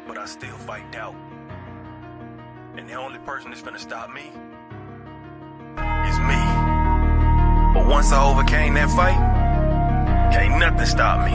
but I still fight doubt. And the only person that's gonna stop me is me. But once I overcame that fight, can't nothing stop me.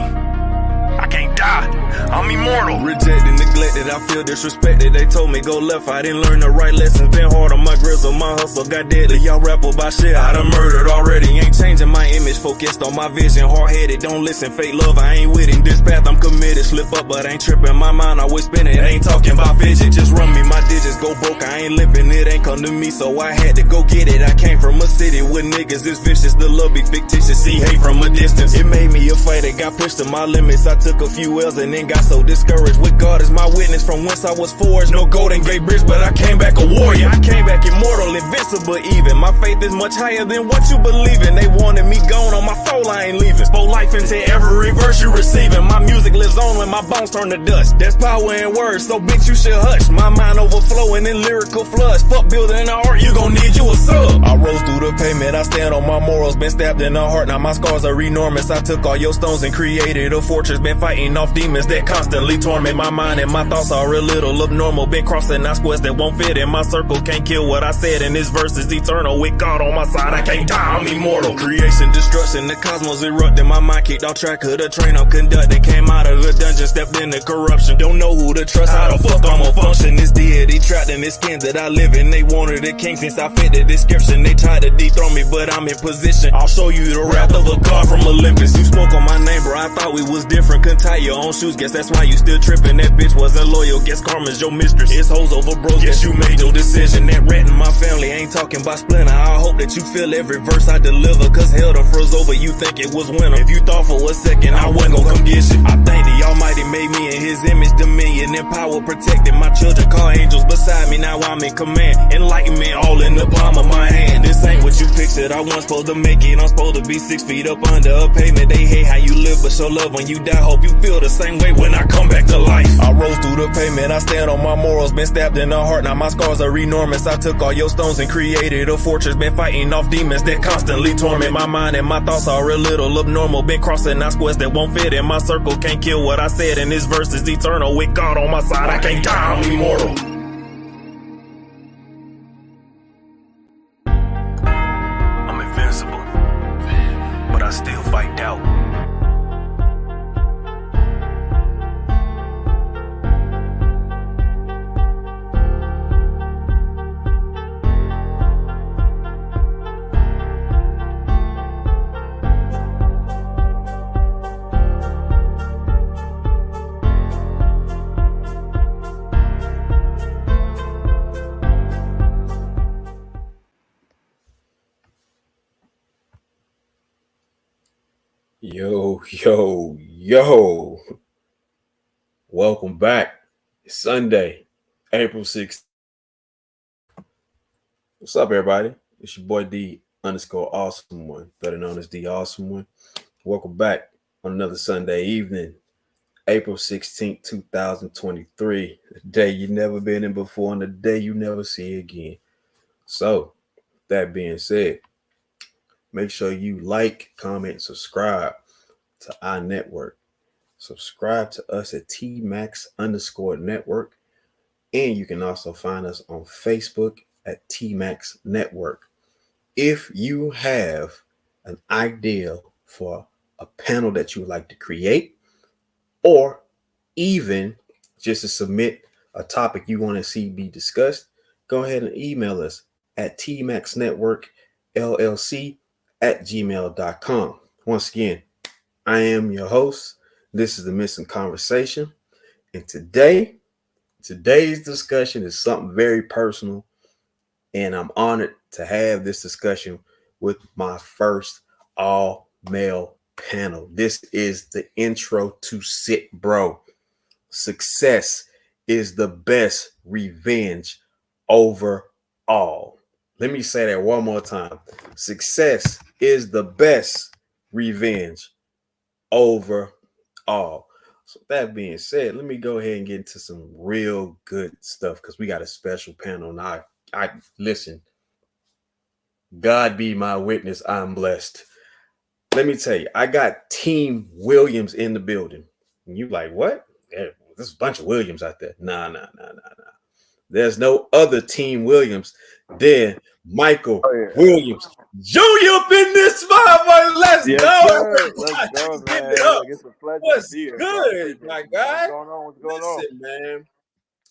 I can't die. I'm immortal. Rejected, neglected, I feel disrespected. They told me go left, I didn't learn the right lessons. Been hard on my grizzle, my hustle got deadly. Y'all rap about shit I done murdered already. Ain't changing my image, focused on my vision. Hard-headed, don't listen, fake love, I ain't with it. This path I'm committed, slip up but ain't tripping. My mind always spinning, ain't talking about fidget. Just run me, my digits go broke, I ain't limping. It ain't come to me, so I had to go get it. I came from a city with niggas, it's vicious. The love be fictitious, see hate from a distance. It made me a fighter, got pushed to my limits. I took a few L's and then got so discouraged. With God as my witness, from whence I was forged. No Golden Gate Bridge, but I came back a warrior. I came back immortal, invincible even. My faith is much higher than what you believe in. They wanted me gone on my soul, I ain't leaving. Spoke life into every verse you receiving. My music lives on when my bones turn to dust. There's power in words, so bitch you should hush. My mind overflowing in lyrical floods. Fuck building an art, you gon' need you a sub. I rose through the pavement, I stand on my morals. Been stabbed in the heart, now my scars are enormous. I took all your stones and created a fortress. Been fighting off demons that constantly torment my mind, and my thoughts are a little abnormal. Been crossing out squares that won't fit in my circle. Can't kill what I said, and this verse is eternal. With God on my side, I can't die, I'm immortal. Creation, destruction, the cosmos erupting. My mind kicked off track of the train I'm conducting. Came out of the dungeon, stepped into corruption. Don't know who to trust, how the fuck I'ma function. This deity trapped in this skin that I live in. They wanted a king since I fit the description. They tried to dethrone me, but I'm in position. I'll show you the wrath of a god from Olympus. You spoke on my name, bro, I thought we was different. Couldn't tie your own shoes, guess that's why you still tripping. That bitch wasn't loyal, guess karma's your mistress. It's hoes over bros, guess you made your decision. That rat in my family ain't talking about splinter. I hope that you feel every verse I deliver, cause hell done froze over, you think it was winter. If you thought for a second I wasn't gon' come get you, I think the Almighty made me in his image, dominion and power protecting my children. Call angels beside me, now I'm in command. Enlightenment all in the palm of my hand. This ain't what you pictured, I wasn't supposed to make it. I'm supposed to be 6 feet up under a pavement. They hate how you live, but show love when you die. Hope you feel the same way when I come back to life. I rose through the pavement, I stand on my morals. Been stabbed in the heart, now my scars are enormous. I took all your stones and created a fortress. Been fighting off demons that constantly torment my mind, and my thoughts are a little abnormal. Been crossing out squares that won't fit in my circle. Can't kill what I said, and this verse is eternal. With God on my side, I can't die, I'm immortal. I'm invincible, but I still fight doubt. Yo. Welcome back. It's Sunday, April 6th. What's up, everybody? It's your boy D_awesome1, better known as D Awesome One. Welcome back on another Sunday evening, April 16th, 2023. A day you never been in before and a day you never see again. So, that being said, make sure you like, comment, subscribe to our network. Subscribe to us at TMAX_network. And you can also find us on Facebook at TMAX Network. If you have an idea for a panel that you would like to create, or even just to submit a topic you want to see be discussed, go ahead and email us at tmaxnetworkllc@gmail.com. Once again, I am your host. This is the Missing Conversation. And today's discussion is something very personal. And I'm honored to have this discussion with my first all-male panel. This is the intro to S.I.T, bro. Success is the best revenge over all. Let me say that one more time. Success is the best revenge over all. So that being said, let me go ahead and get into some real good stuff because we got a special panel. Now, I listen, God be my witness, I'm blessed. Let me tell you, I got Team Williams in the building. And you like, what? there's a bunch of Williams out there. Nah. There's no other Team Williams than Michael Williams Jr. up in this motherfucker. Let's Yes, go. sir. Let's go, Let's give man. it Hey, up. look, it's a pleasure to What's be here, bro. I good, appreciate my it, man. guy? What's going on? What's going on? Listen, man.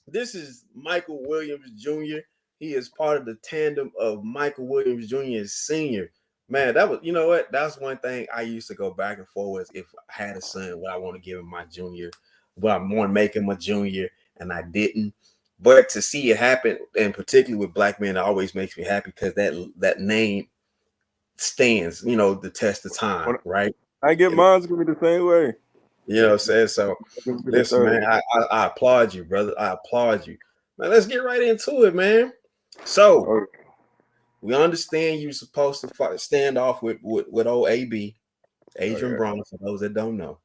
This is Michael Williams Jr. He is part of the tandem of Michael Williams Jr. Sr. Man, that was, you know what? That's one thing I used to go back and forth with. If I had a son, what I want to give him my junior, what I want to make him a junior, and I didn't. But to see it happen, and particularly with black men, it always makes me happy because that name stands, you know, the test of time, right? I get mine's gonna be the same way. You know what I'm saying? So listen, man, I applaud you, brother. I applaud you. Man, let's get right into it, man. So we understand you're supposed to stand off with old AB, Adrian Brown, for those that don't know.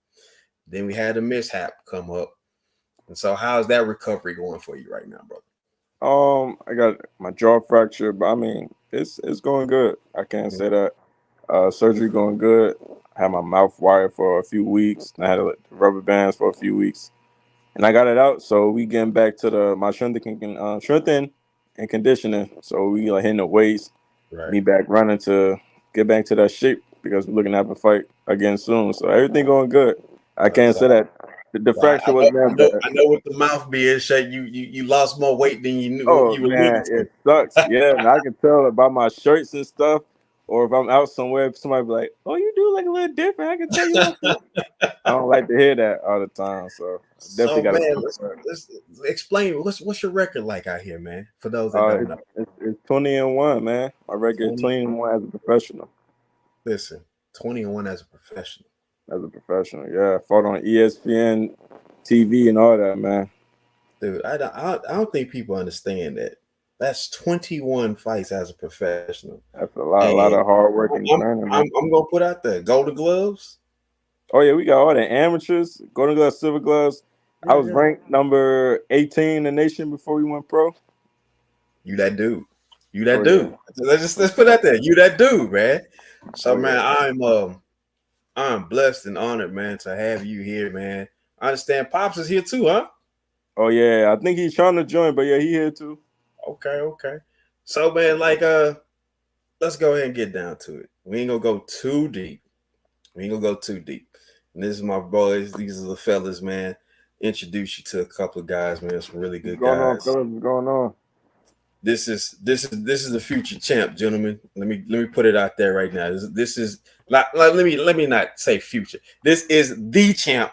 Then we had a mishap come up. And so how's that recovery going for you right now, brother? I got my jaw fracture, but I mean it's going good. I can't say that. Surgery going good. I had my mouth wired for a few weeks. I had rubber bands for a few weeks, and I got it out. So we getting back to my strengthening and conditioning. So we like hitting the weights, me back running to get back to that shape because we're looking to have a fight again soon. So everything going good. I can't say that the fracture was there. I know with the mouth being shut, you lost more weight than you knew. Oh you were man, it sucks. Yeah, man, I can tell by my shirts and stuff. Or if I'm out somewhere, somebody be like, "Oh, you do look a little different." I can tell you. I don't like to hear that all the time, so definitely got to. Let's explain. What's your record like out here, man? For those that don't know, it's 20-1, man. My record 20-1 as a professional. Listen, 20-1 as a professional. As a professional, yeah. Fought on ESPN, TV, and all that, man. Dude, I don't think people understand that. That's 21 fights as a professional. That's a lot of hard work and learning. I'm gonna put out there Golden Gloves. Oh yeah, we got all the amateurs, Golden Gloves, Silver Gloves. I was ranked number 18 in the nation before we went pro. You that dude. You that dude. Yeah. Let's put that there. You that dude, man. So man, I'm blessed and honored, man, to have you here, man. I understand Pops is here too, huh? Oh yeah, I think he's trying to join, but yeah, he here too. Okay. So man, like let's go ahead and get down to it. We ain't gonna go too deep. And this is my boys. These are the fellas, man. Introduce you to a couple of guys, man. Some really good guys. What's going on? This is the future champ, gentlemen. Let me put it out there right now. This is not, let me not say future. This is the champ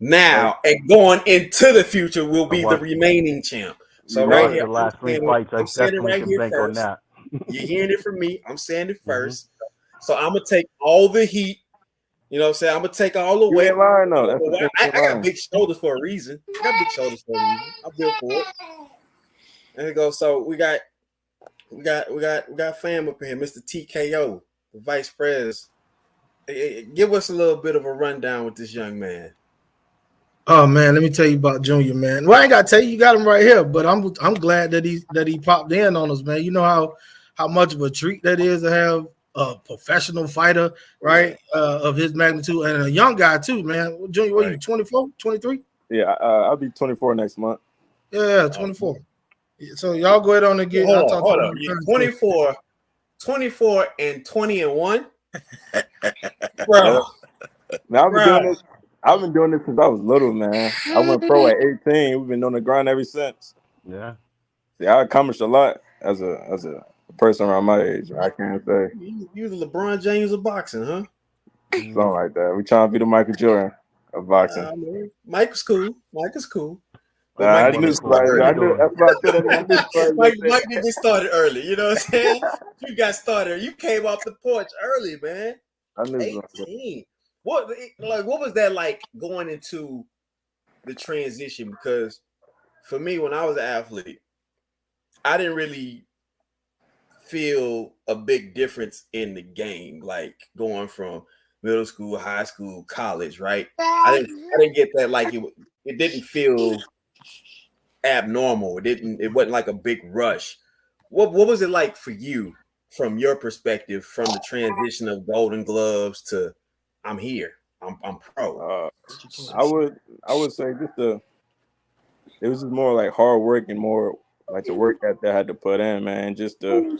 now, and going into the future will be the remaining champ. So right here, the last three fights, I definitely can bank on that. You're hearing it from me. I'm saying it first. So I'm gonna take all the heat. You know what I'm saying? I'm gonna take all the weight. I got big shoulders for a reason. I'm built for it. And it goes. So we got fam up here, Mr. TKO, the vice president. Give us a little bit of a rundown with this young man. Oh man, let me tell you about Junior, man. Well, I ain't gotta tell you got him right here, but I'm glad that he popped in on us, man. You know how much of a treat that is to have a professional fighter, right? Of his magnitude, and a young guy too, man. Junior, what are you, 24, 23? Yeah, I'll be 24 next month. Yeah, 24. So y'all go ahead on and get. Hold on. 24 and 20-1, bro. Man, I've been doing this since I was little, man. I went pro at 18. We've been on the grind ever since. Yeah. I accomplished a lot as a person around my age. I can't say. You the LeBron James of boxing, huh? Something like that. We trying to be the Michael Jordan of boxing. Mike is cool. I knew somebody. That's what I said. Mike didn't get started early. You know what I'm saying? You got started. You came off the porch early, man. I knew 18. What was that like going into the transition? Because for me, when I was an athlete, I didn't really feel a big difference in the game, like going from middle school, high school, college, right? I didn't get that. Like it didn't feel abnormal. It wasn't like a big rush. What was it like for you from your perspective, from the transition of Golden Gloves to I'm here, I'm pro? I would say just it was just more like hard work and more like the work that they had to put in, man. Just the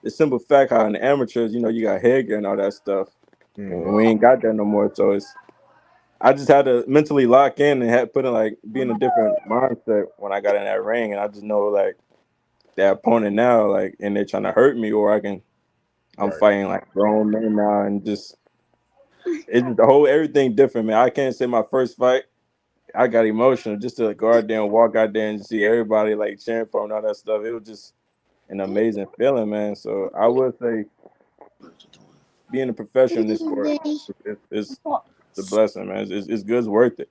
simple fact how in the amateurs, you got headgear and all that stuff, and we ain't got that no more. So I just had to mentally lock in and had put in like be in a different mindset when I got in that ring, and I just know like that opponent now, like, and they're trying to hurt me, or I'm fighting like grown men now, and just it's just the whole everything different, man. I can't say my first fight. I got emotional just to go out there and walk out there and see everybody like cheering for me and all that stuff. It was just an amazing feeling, man. So I would say being a professional in this sport is a blessing, man. It's good, it's worth it.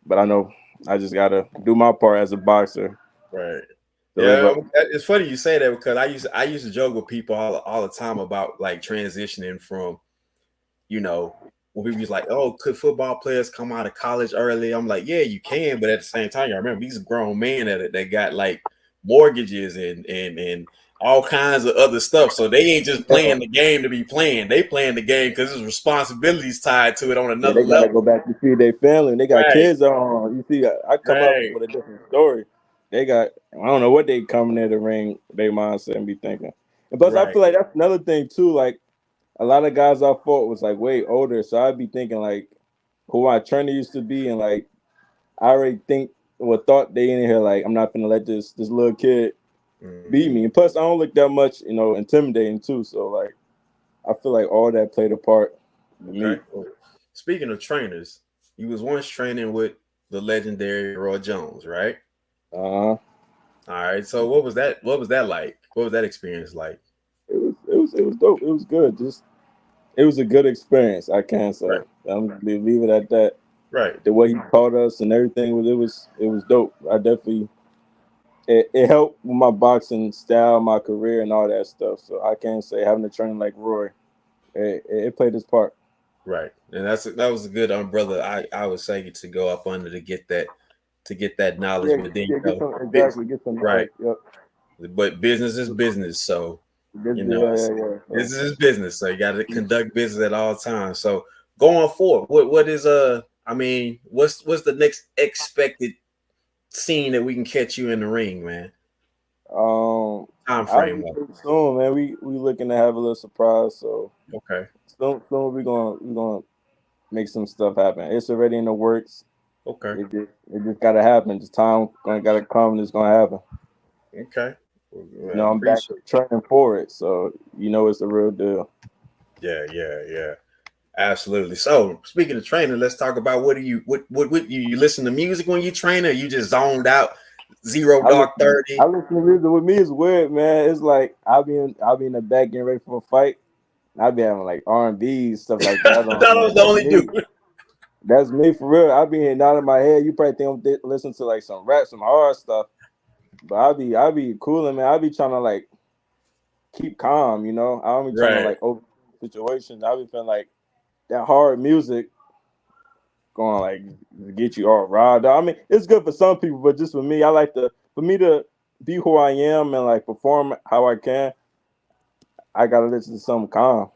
But I know I just gotta do my part as a boxer. Right. To live Yeah, up. it's funny you say that because I used to joke with people all the time about like transitioning from, when people was like, "Oh, could football players come out of college early?" I'm like, "Yeah, you can," but at the same time, you remember these are grown men that got like mortgages and all kinds of other stuff. So they ain't just Yeah, playing the game to be playing. They playing the game because there's responsibilities tied to it on yeah, another they gotta level. go back to see their family. And they got Right. kids on. You see, I come up Right. with a different story. They got I don't know what they coming in the ring, their mindset and be thinking. And plus, I Right. feel like that's another thing too. Like a lot of guys I fought was like way older, so I'd be thinking like who my trainer used to be, and like I already think or thought they in here like I'm not gonna let this little kid beat Mhm. me. And plus, I don't look that much, intimidating too. So like I feel like all that played a part for Okay. me. Well, speaking of trainers, you was once training with the legendary Roy Jones, right? Uh, All right. So what was that? What was that like? What was that experience like? it was dope. It was good. Just it was a good experience. I can say. Right. I'm gonna leave it at that. Right. The way he taught us and everything was dope. I definitely it helped with my boxing style, my career, and all that stuff. So I can't say having a trainer like Roy, it played its part. Right. And that was a good umbrella I would say to go up under to get that knowledge. Yeah, But then yeah, it's get some right. knowledge. Yep. But business is business. So Yeah, yeah. So, business is business. So you got to conduct business at all times. So going forward, what is I mean, what's the next expected scene that we can catch you in the ring, man? Time I'll frame be wise. pretty soon, man. We looking to have a little surprise. So Okay. soon we gonna make some stuff happen. It's already in the works. Okay. It just gotta happen. Just time gonna gotta come and it's gonna happen. Okay. Well, I I'm back appreciate it. training for it, so it's a real deal. Yeah. Absolutely. So speaking of training, let's talk about what you listen to music when you train, or you just zoned out, zero I dark listen. 30. I listen to music. With me, it's weird, man. It's like I'll be in the back getting ready for a fight. And I'll be having like R&B stuff like that That on, was man. the That's only me. dude. That's me for real. I'll be here nodding my head. You probably think I'm listening to like some rap, some hard stuff. But I'll be cooling, man. I'll be trying to like keep calm. I don't be trying to Right. like over situations. I'll be feeling like that hard music going like get you all riled up. I mean, it's good for some people, but just for me, I like for me to be who I am and like perform how I can. I gotta listen to something calm.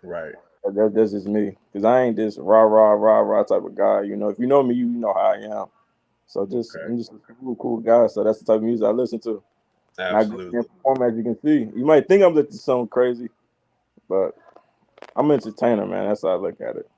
Right. That's just me, cause I ain't this rah rah rah rah type of guy. If you know me, you know how I am. So Okay. I'm just a cool guy. So that's the type of music I listen to. And I go Absolutely. and perform as you can see. You might think I'm listening to something crazy, but I'm an entertainer, man. That's how I look at it.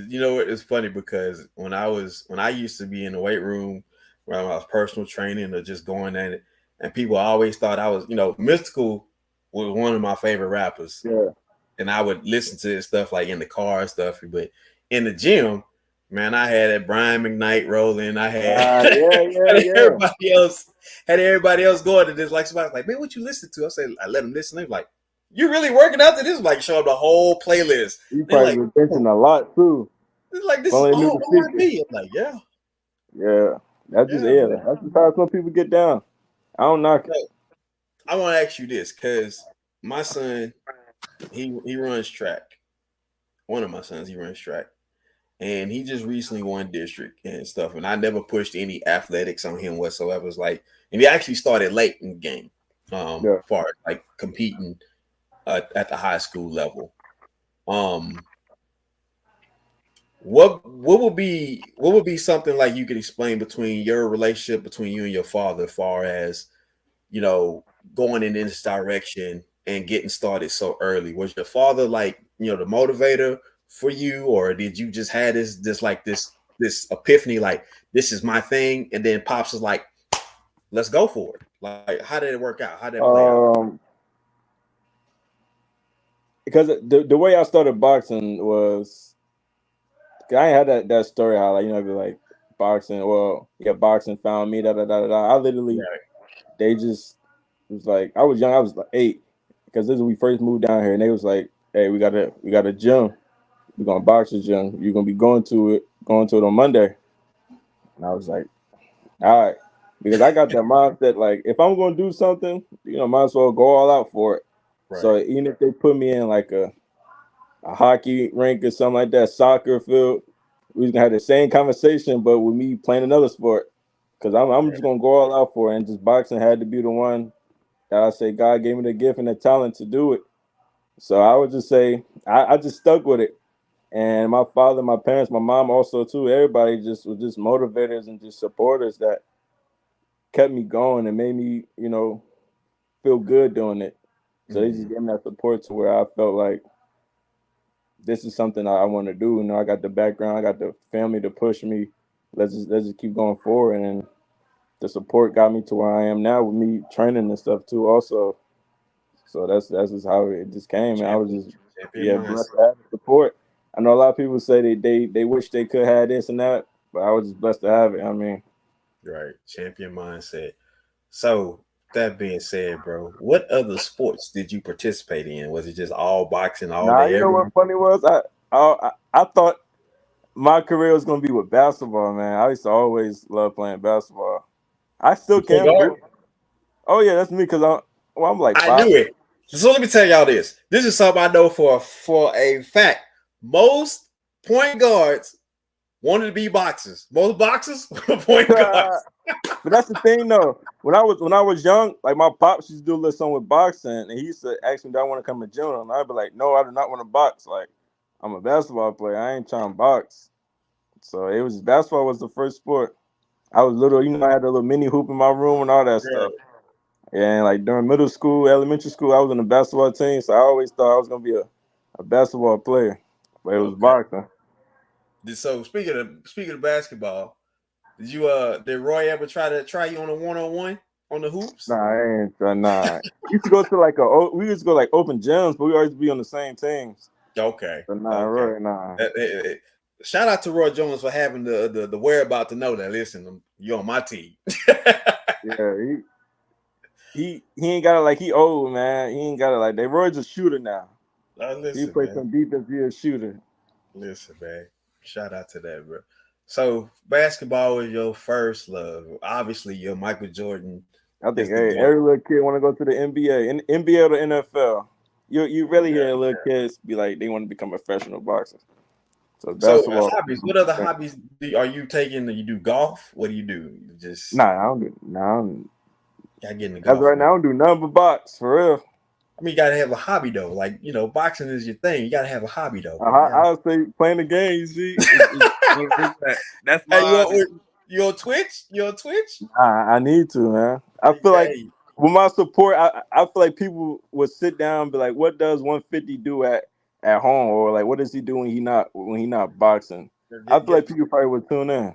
You know what? It's funny because when I used to be in the weight room when I was personal training or just going at it, and people always thought I was, Mystical was one of my favorite rappers, Yeah. and I would listen to his stuff like in the car and stuff. But in the gym, man, I had that Brian McKnight rolling. I had, Yeah, yeah, had yeah. everybody else going to this. Like somebody's like, man, what you listen to? I said, I let them listen. They're like, you really working out to this? Like show up the whole playlist. You They're probably like, was oh, benching a lot too. it's like If this is only knew all the secret. R&B. I'm like, yeah, Yeah. That's just yeah, yeah. man. That's just how some people get down. I don't knock it. So I want to ask you this because my son, he runs track. One of my sons, he runs track, and he just recently won district and stuff. And I never pushed any athletics on him whatsoever. It's like, and he actually started late in the game, Yeah. far as like competing at the high school level. Um, What would be something like you could explain between your relationship between you and your father, as far as going in this direction and getting started so early? Was your father like the motivator for you, or did you just have this epiphany, like this is my thing, and then pops was like, let's go for it? Like, how did it work out? How did it play out? Because the way I started boxing was, I ain't had that story how be like boxing. Well, yeah, boxing found me. Da da da da. Da. I literally, Right. they just was like, I was young. I was like 8, because this is when we first moved down here, and they was like, hey, we got a gym. We're gonna box the gym. You're gonna be going to it on Monday. And I was like, all right, because I got that mindset, like if I'm gonna do something, might as well go all out for it. Right. So even if they put me in like a hockey rink or something like that, soccer field, we was gonna have the same conversation, but with me playing another sport. Because I'm just gonna go all out for it, and just boxing had to be the one that I say God gave me the gift and the talent to do it. So I would just say I just stuck with it. And my father, my parents, my mom also too, everybody just was just motivators and just supporters that kept me going and made me, feel good doing it. So they just gave me that support to where I felt like this is something I want to do. I got the background, I got the family to push me. Let's just keep going forward. And the support got me to where I am now with me training and stuff too. Also, so that's just how it just came. And I was just Champion blessed to have the support. I know a lot of people say they wish they could have this and that, but I was just blessed to have it. I mean, right. Champion mindset. So that being said, bro, what other sports did you participate in? Was it just all boxing all nah, day, you know every day? what funny was? I thought my career was gonna be with basketball, man. I used to always love playing basketball. I still You play can guard? hoop. Oh yeah, that's me because I'm like I five. knew it. So let me tell y'all this. This is something I know for a fact. Most point guards wanted to be boxers. Most boxers were point guards. But that's the thing though. When I was young, like my pops used to do a little something with boxing, and he used to ask me, "Do I want to come to gym?" And I'd be like, "No, I do not want to box. Like, I'm a basketball player. I ain't trying to box." So it was basketball was the first sport. I was little, I had a little mini hoop in my room and all that stuff. And like during middle school, elementary school, I was in the basketball team, so I always thought I was gonna be a basketball player. But it was Okay. boxing. So speaking of basketball, did Roy ever try you on a 1-on-1 on the hoops? Nah, I ain't trying. Nah, we used to go to we used to go like open gyms, but we always be on the same teams. Okay. But nah, Okay. right, nah. Shout out to Roy Jones for having the whereabout to know that. Listen, you're on my team. Yeah, he ain't got it like he old, man. He ain't got it like that. Roy's a shooter now. He Listen, plays man. some defense. He a shooter. Listen, man. Shout out to that, bro. So basketball is your first love. Obviously, you're Michael Jordan I is think the every, GOAT. every little kid want to go to the NBA, NBA or the NFL. You really hear little kids be like they want to become professional boxers. So So basketball. hobbies. What other hobbies are you taking? You do golf? What do you do? You just Nah, I don't do. Nah, gotta get in the as golf, right man. now, I don't do nothing but box for real. I mean, you gotta have a hobby though. Like boxing is your thing. You gotta have a hobby though, I, man. You I would say playing the game. You see, that's my gotta... Hey, hobby. you on Twitch? You on Twitch? I need to, man. I feel like Hey, with my support, I feel like people would sit down and be like, "What does 150 do at home?" Or like, "What does he do when he not boxing?" I feel get like it. people probably would tune in.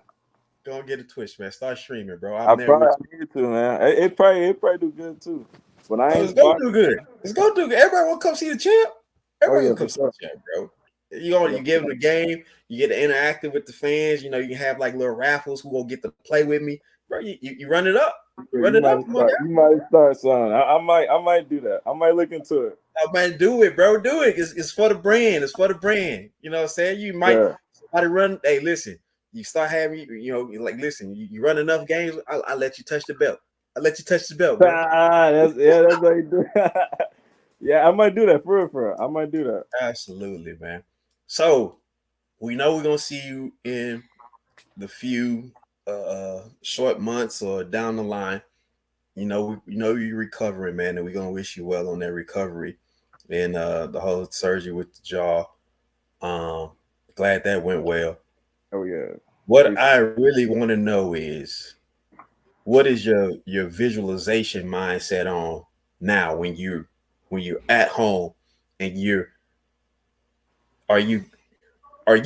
Go get a Twitch, man. Start streaming, bro. I I'm there probably with you. need to, man. It probably do good too. But I Oh, it's ain't gonna boxing. do good. It's gonna do good. Everybody wanna come see the champ. Oh Everybody yeah, gonna for come see sure. the champ, bro. Yeah, You give them the game. You get to interactive with the fans. You can have like little raffles. Who gonna get to play with me, bro? You run it up. You run you it up, might my start. guy. You might start something. I might do that. I might look into it. Oh, man, do it, bro. Do it. It's for the brand. It's for the brand. You know what I'm saying? You might Yeah. somebody run. Hey, listen. You start having like listen. You run enough games. I'll let you touch the belt. I'll let you touch the belt, bro. That's how you do. Yeah, I might do that for real. I might do that. Absolutely, man. So we know we're gonna see you in the few short months or down the line. We know you're recovering, man, and we're gonna wish you well on that recovery and the whole surgery with the jaw. Glad that went well. Oh yeah. What I really want to know is, what is your visualization mindset on now when you're at home and are you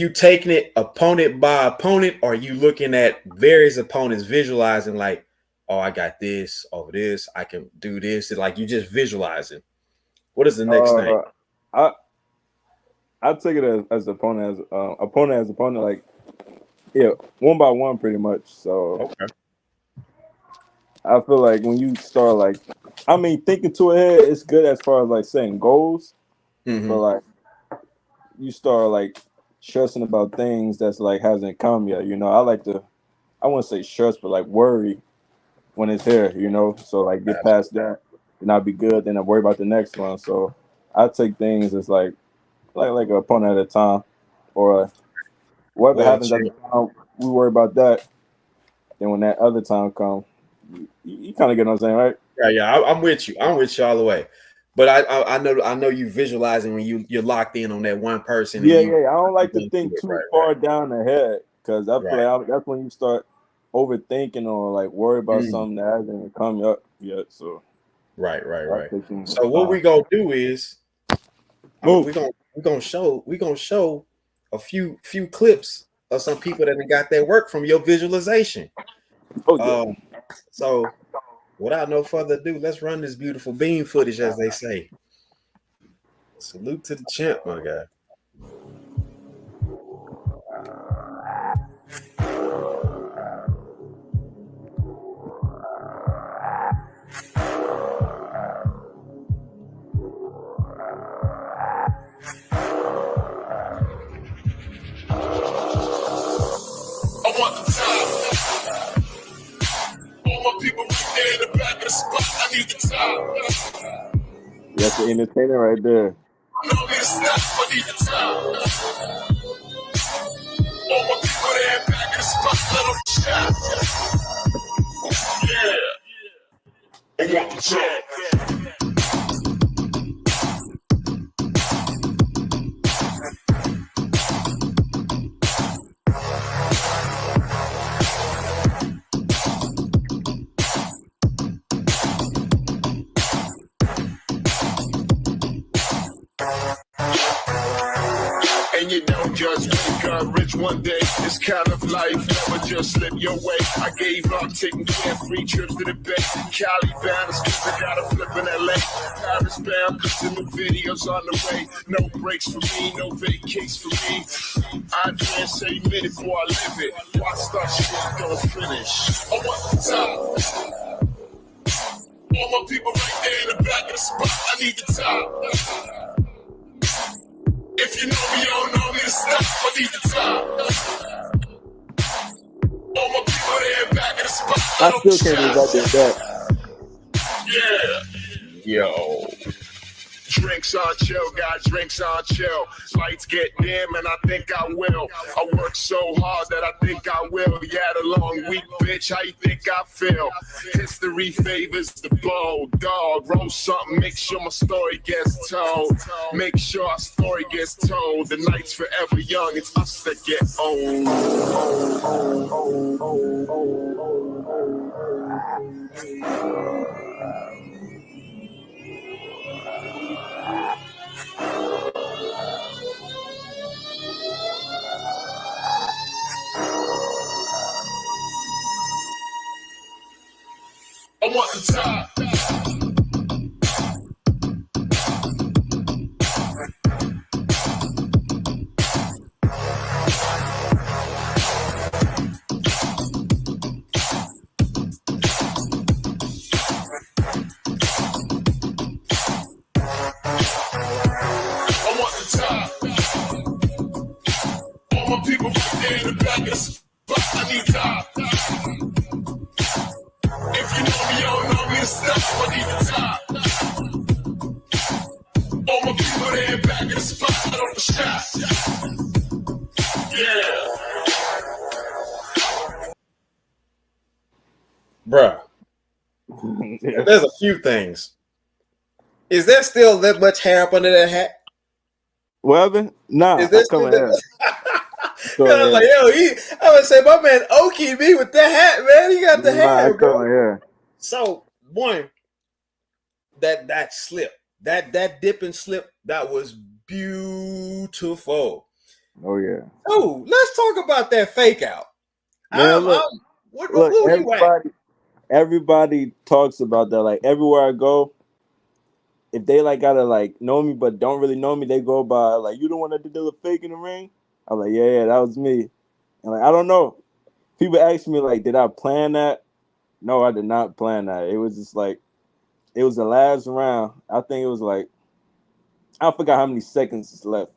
taking it opponent by opponent, or are you looking at various opponents, visualizing like, oh, I got this over this, I can do this, like you just visualizing? What is the next thing? I take it as opponent as opponent, like, yeah, one by one pretty much. So Okay. I feel like when you start, like, I mean, thinking to ahead, it's good as far as like setting goals, but like you start like stressing about things that's like hasn't come yet. I like to, I wouldn't say stress, but like worry when it's here. So like get past that, and I'll be good. Then I worry about the next one. So I take things as like a opponent at a time, or whatever Well, happens at the time, we worry about that. Then when that other time comes, you kind of get what I'm saying, right? yeah, I'm with you. I'm with you all the way. But I know you visualizing when you're locked in on that one person and Yeah, you yeah. I don't like to going through think it. too Right, far down the head, because I feel like that's when you start overthinking or like worry about something that hasn't even come up yet. So right. I take things So what time. we gonna do is, Move. we're gonna show a few clips of some people that got their work from your visualization. Oh yeah. So without no further ado, let's run this beautiful beam footage, as they say. Salute to the champ, my guy. I want the top. All my people right there in the back of the spot. I need the top. That's the entertainer right there. No need to stop. I need the top. All my people there in the back of the spot. Let them shot. Yeah. I want the top. And you don't just wake up rich one day. This kind of life never just slip your way. I gave up taking carefree trips to the bay. Cali bound, I got a flip in LA. Paris bound, cause the new videos on the way. No breaks for me, no vacates for me. I can't say minute before I live it. Watch that shit don't finish. I want the top. All my people right there in the back of the spot. I need the top. If you know me, you don't know me to stop. I need the top. All my people there back in the spot. I still can't believe I did that. Yeah. Yo. Drinks on chill, got drinks on chill. Lights get dim and I think I will. I work so hard that I think I will. Yeah, the long week, bitch, how you think I feel? History favors the bold dog. Roll something, make sure my story gets told. Make sure our story gets told. The night's forever young, it's us that get old. I want the top. I want the top. All my people right there in the back of the spot. I need top. If you know me, you don't know me to stop. I need the top. All my people there back in the spot. I don't shot. Yeah. Bruh. Yeah. There's a few things. Is there still that much hair up under that hat? Whatever? Nah, Is this? I'm coming here. I was like, yo, I would say my man Okie me with that hat, man. He got the hair, I'm coming here. So one, that slip, that dip and slip, that was beautiful. Oh yeah. Oh, let's talk about that fake out. Man, look, everybody talks about that. Like everywhere I go, if they like gotta like know me but don't really know me, they go by like, you the one that did the fake in the ring. I'm like, yeah, that was me. And like, I don't know. People ask me like, did I plan that? No, I did not plan that. It was just like, it was the last round. I think it was like, I forgot how many seconds is left.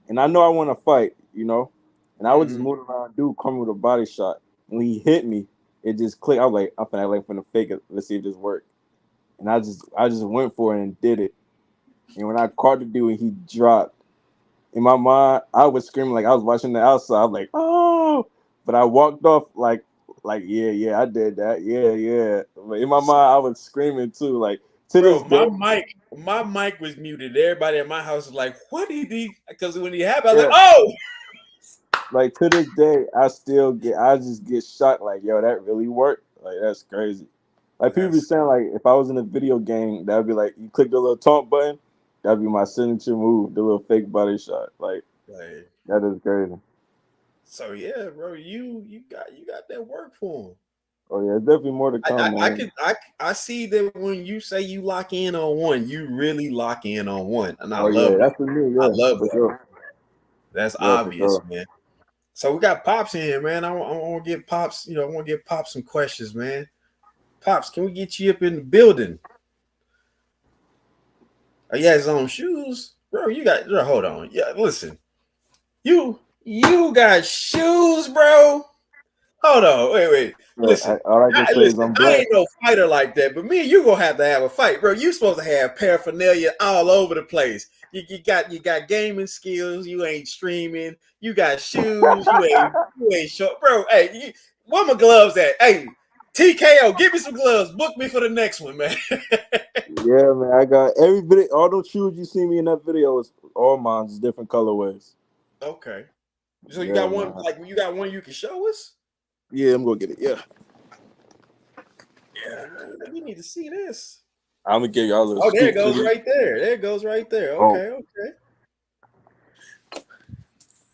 And I know I want to fight, you know? And I was just moving around, dude coming with a body shot. When he hit me, it just clicked. I was like, I'm finna fake it. Let's see if this works. And I just went for it and did it. And when I caught the dude and he dropped, in my mind, I was screaming like I was watching the outside. I'm like, oh! But I walked off like, yeah, I did that. Yeah. But in my mind, I was screaming too. Like, to this day. My mic was muted. Everybody at my house was like, what did he? Because when he happened, I was like, oh! Like, to this day, I just get shocked. Like, yo, that really worked? Like, that's crazy. Like, people be saying, like, if I was in a video game, that'd be like, you click the little taunt button, that'd be my signature move, the little fake body shot. Like, that is crazy. So yeah, bro, you got that work for him. Oh yeah, definitely more to come. I see that when you say you lock in on one, you really lock in on one, and I love it. That's for me. Yeah, I love it. Sure. That's obvious, man. So we got Pops in here, man. I want to get Pops. I want to get Pops some questions, man. Pops, can we get you up in the building? Oh, he has his own shoes, bro. Hold on. Yeah, listen. You got shoes, bro. Hold on, wait. Listen, I ain't no fighter like that, but me and you gonna have to have a fight, bro. You supposed to have paraphernalia all over the place. You got gaming skills. You ain't streaming. You got shoes. You ain't short, bro. Hey, where my gloves at? Hey, TKO, give me some gloves. Book me for the next one, man. Yeah, man. I got every video. All those shoes you see me in that video is all mine, just different colorways. Okay. So you got one, like you got one you can show us? Yeah, I'm gonna get it. Yeah. We need to see this. I'm gonna give y'all a Oh, there it goes right there. There it goes right there. Okay.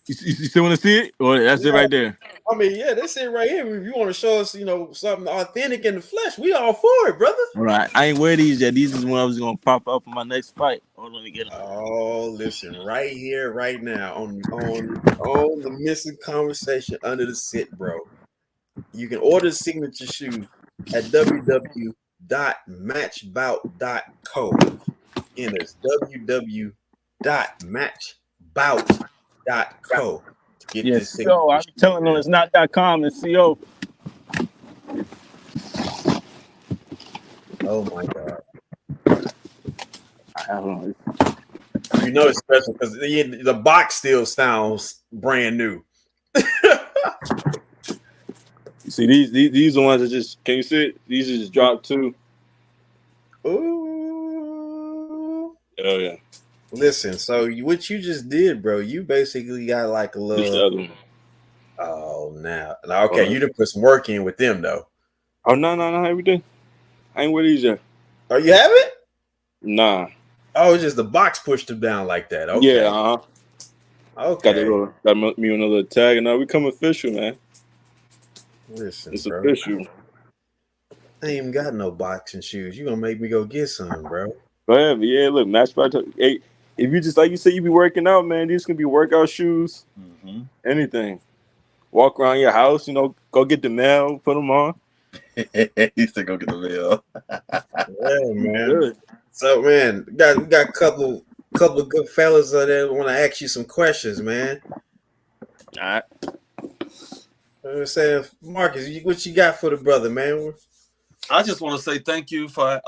You still want to see it? Or that's it right there? I mean, yeah, that's it right here. If you want to show us, something authentic in the flesh, we all for it, brother. All right. I ain't wear these yet. These is when I was gonna pop up in my next fight. Hold on, let me get them. Oh, listen, right here, right now, on the missing conversation under the sit, bro. You can order signature shoes at www.matchbout.co. Again, it's www.matchbout.co to get this signature. So I'm telling them it's not .com, it's CO. Oh my God. I don't know. It's special because the box still sounds brand new. You see, these are the ones that just, can you see it? These are just dropped too. Ooh. Oh yeah. Listen, so what you just did, bro, you basically got like a little. Oh, now okay, you done put some work in with them though. Oh no, everything. I ain't wear these yet. Oh, you haven't? Nah. Oh, it's just the box pushed them down like that. Okay. Yeah. Okay. Got me on a little tag, and now we come official, man. Listen, it's bro. Official. I ain't even got no boxing shoes. You gonna make me go get some, bro? Yeah, look, Matchbout. Hey, if you just like you say, you be working out, man. These can be workout shoes. Mm-hmm. Anything. Walk around your house, go get the mail, put them on. He said, "Go get the mail." Yeah, man. Good. So, man, we got a couple of good fellas that want to ask you some questions, man. All right. I'm saying, Marcus, what you got for the brother, man? I just want to say thank you for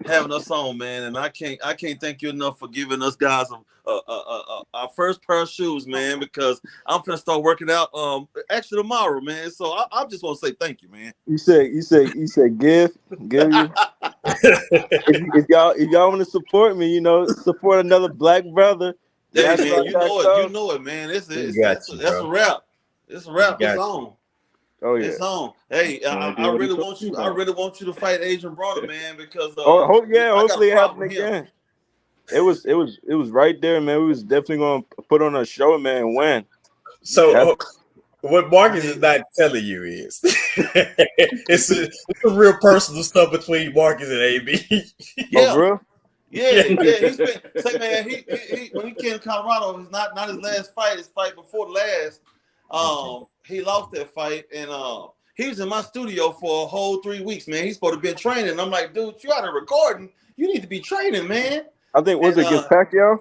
having us on, man, and I can't thank you enough for giving us guys our first pair of shoes, man, because I'm finna start working out actually tomorrow, man. So I just want to say thank you, man. You said give you. if y'all want to support me, support another black brother, Hey man, you know it, man. That's a wrap. It's a wrap. It's on. Oh yeah, it's on. Hey, I really want you. I really want you to fight Adrian Broner, man, because hopefully it happens again. It was right there, man. We was definitely gonna put on a show, man, and win. So what Marcus is not telling you is it's a real personal stuff between Marcus and AB. Yeah. Bro? Yeah. He's been say, man, he when he came to Colorado, it's not his last fight, his fight before the last. He lost that fight, and he was in my studio for a whole 3 weeks, man. He's supposed to be training. I'm like, dude, you out of recording. You need to be training, man. I think it against Pacquiao?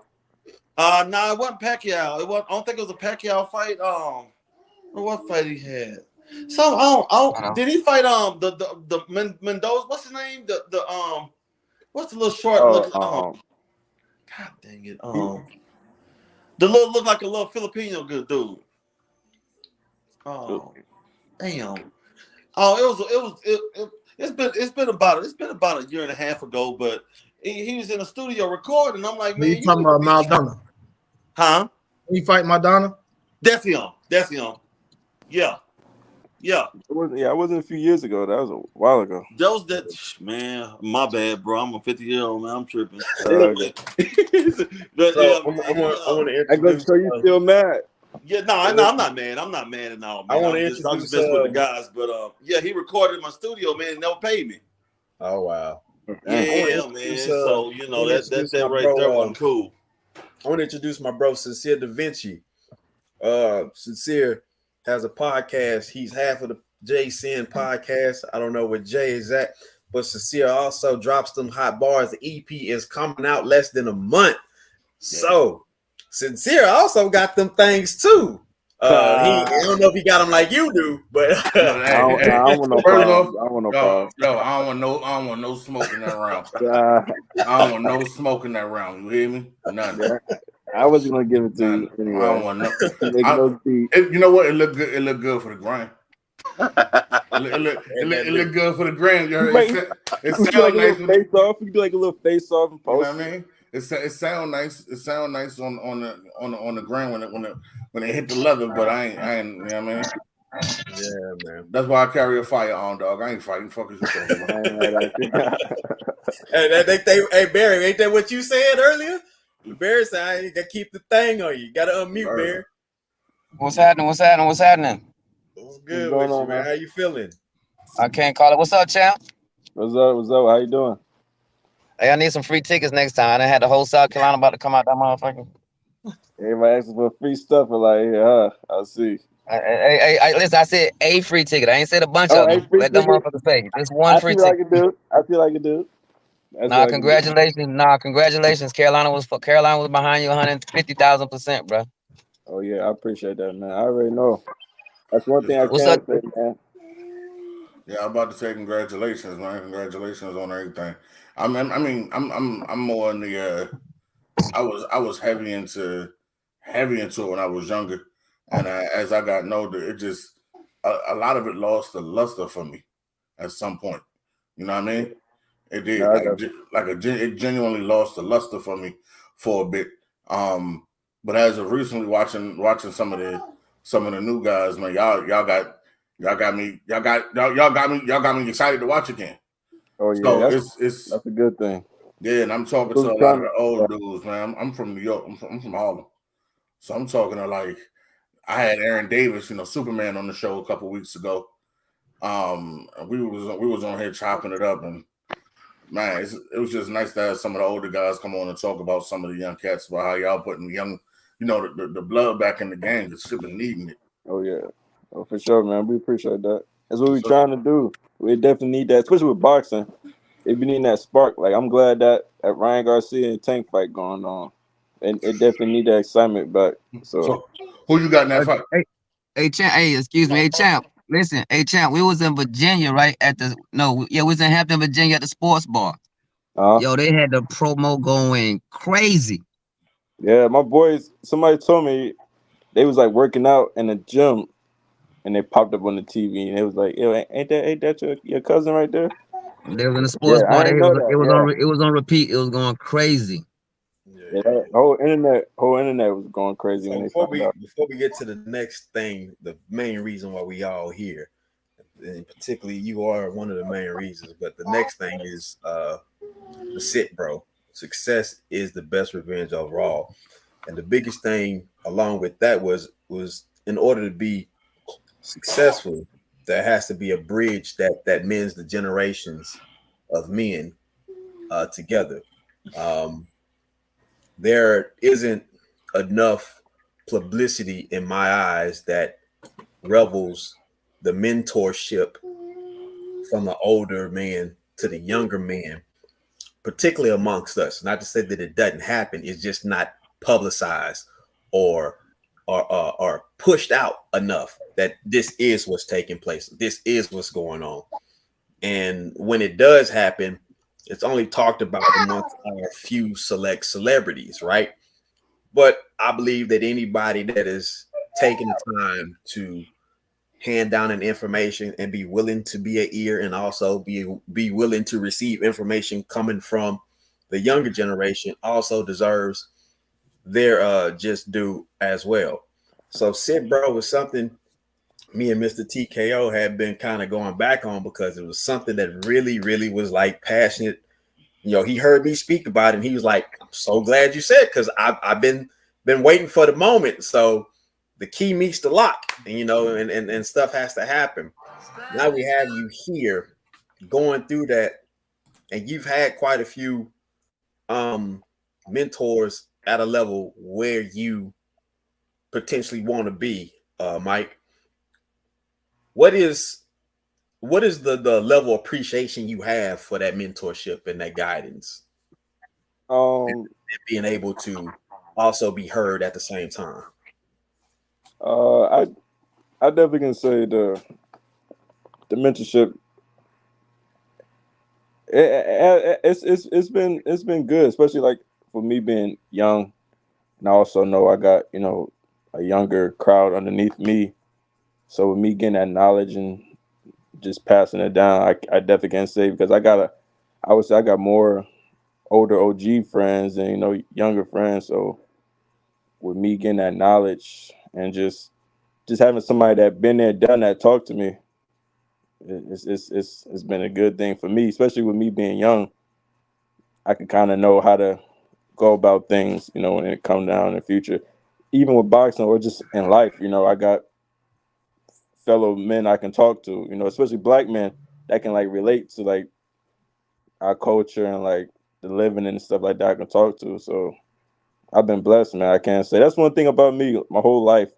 Nah, it wasn't Pacquiao. I don't think it was a Pacquiao fight. What fight he had? Did he fight the Mendoza? What's his name? What's the little short God dang it. The little look like a little Filipino good dude. Oh, damn. Oh, it's been about a year and a half ago, but he was in the studio recording. I'm like, man, you talking about Maradona? Huh? You fight Maradona? That's him. Yeah. It wasn't a few years ago. That was a while ago. Man, my bad, bro. I'm a 50-year-old man. I'm tripping. I want to introduce. So you still mad? Yeah, no, I'm not mad. I'm not mad at all, man. I'm just messing with the guys. But he recorded in my studio, man, and never paid me. Oh wow. Yeah, man. So that right there wasn't cool. I want to introduce my bro, Sincere Da Vinci. Sincere has a podcast. He's half of the Jay Sin podcast. I don't know where Jay is at, but Sincere also drops them hot bars. The EP is coming out less than a month. Yeah. So Sincere also got them things too. I don't know if he got them like you do, but I don't want no problems. I don't want no smoking that round. I don't want no smoking that round. You hear me? None. Yeah. I wasn't gonna give it to you anyway. I don't want no. You know what? It looked good. It looked good for the gram. It looked good for the gram. You heard? It sounds nice. Face off. You do like a little face off and post. You know what I mean? It sounds nice. It sounds nice on the gram when it hit the leather. But I ain't. You know what I mean? Yeah, man. That's why I carry a firearm, dog. I ain't fighting. Fuck is you talking about? Hey, Barry, ain't that what you said earlier? Barry said, you gotta keep the thing on you. You gotta unmute, Barry. What's happening? What's good with you, man? How you feeling? I can't call it. What's up, champ? What's up? How you doing? Hey, I need some free tickets next time. I done had the whole South Carolina about to come out that motherfucker. Everybody asking for free stuff, I see. Hey, listen, I said a free ticket. I ain't said a bunch of them. Let them motherfuckers say. Just one free ticket. I feel like a dude. Congratulations. Carolina was behind you 150,000%, bro. Oh yeah, I appreciate that, man. I already know. That's one thing I can't say, man. Yeah, I'm about to say congratulations, man. Congratulations on everything. I'm more in the I was heavy into it when I was younger, and as I got older, it just a lot of it lost the luster for me at some point. You know what I mean? It did. It genuinely lost the luster for me for a bit. But as of recently watching some of the new guys, man, y'all got me excited to watch again. Oh yeah, so that's a good thing. Yeah, and I'm talking to a lot of the old dudes, man. I'm from New York. I'm from Harlem, so I'm talking to I had Aaron Davis, Superman, on the show a couple weeks ago. We was on here chopping it up, and man, it was just nice to have some of the older guys come on and talk about some of the young cats, about how y'all putting young, the blood back in the game. That's been needing it. Oh yeah, for sure, man. We appreciate that. That's what we're trying to do. We definitely need that, especially with boxing. If you need that spark, I'm glad that Ryan Garcia and Tank fight going on, and it definitely need that excitement back. So who you got in that fight? Hey, champ. Hey, excuse me. Hey, champ. Listen, hey, champ. We was in Virginia, right? We was in Hampton, Virginia, at the sports bar. Yo, they had the promo going crazy. Yeah, my boys. Somebody told me they was working out in the gym, and they popped up on the TV, and it was like, "Yo, ain't that your cousin right there?" They was in the sports bar. It was on repeat. It was going crazy. Yeah, that whole internet was going crazy So when they found out. before we get to the next thing, the main reason why we all here, and particularly you are one of the main reasons, but the next thing is the sit, bro. Success is the best revenge overall. And the biggest thing along with that was in order to be successful, there has to be a bridge that mends the generations of men together. Um, there isn't enough publicity in my eyes that revels the mentorship from the older man to the younger man, particularly amongst us. Not to say that it doesn't happen, it's just not publicized or or pushed out enough that this is what's taking place. This is what's going on. And when it does happen, it's only talked about amongst our few select celebrities, right? But I believe that anybody that is taking the time to hand down an information and be willing to be an ear and also be willing to receive information coming from the younger generation also deserves their just due as well. So Sid Bro was something me and Mr. TKO had been kind of going back on because it was something that really, really was like passionate. You know, he heard me speak about it and he was like, I'm so glad you said because I've been waiting for the moment. So the key meets the lock, and you know, and stuff has to happen. Now we have you here going through that, and you've had quite a few mentors at a level where you potentially want to be, Mike. What is the level of appreciation you have for that mentorship and that guidance? And being able to also be heard at the same time. I definitely can say the mentorship. It's been good, especially like for me being young, and I also know I got a younger crowd underneath me. So with me getting that knowledge and just passing it down, I definitely can say because I would say I got more older OG friends and younger friends. So with me getting that knowledge and just having somebody that been there, done that, talk to me, it's been a good thing for me, especially with me being young. I can kind of know how to go about things, when it comes down in the future, even with boxing or just in life. I got fellow men I can talk to, especially black men that can like relate to like our culture and like the living and stuff like that I can talk to. So I've been blessed, man. I can't say that's one thing about me. My whole life,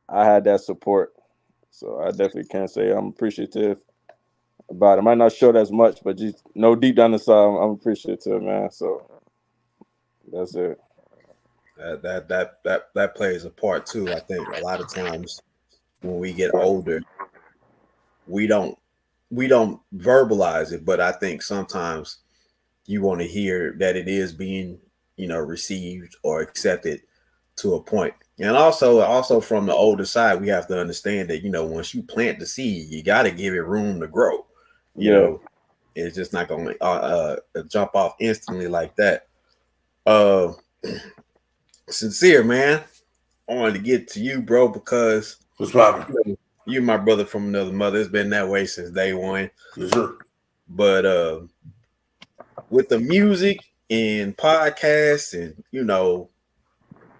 I had that support. So I definitely can say I'm appreciative about it. I might not show it as much, but just know deep down inside, I'm appreciative, man. So that's it. That plays a part too. I think a lot of times when we get older, we don't verbalize it, but I think sometimes you want to hear that it is being received or accepted to a point. And also from the older side, we have to understand that once you plant the seed, you got to give it room to grow. It's just not going to jump off instantly like that. Sincere, man, I wanted to get to you, bro, because what's poppin'? You my brother from another mother. It's been that way since day one. Yes, sir. But with the music and podcasts and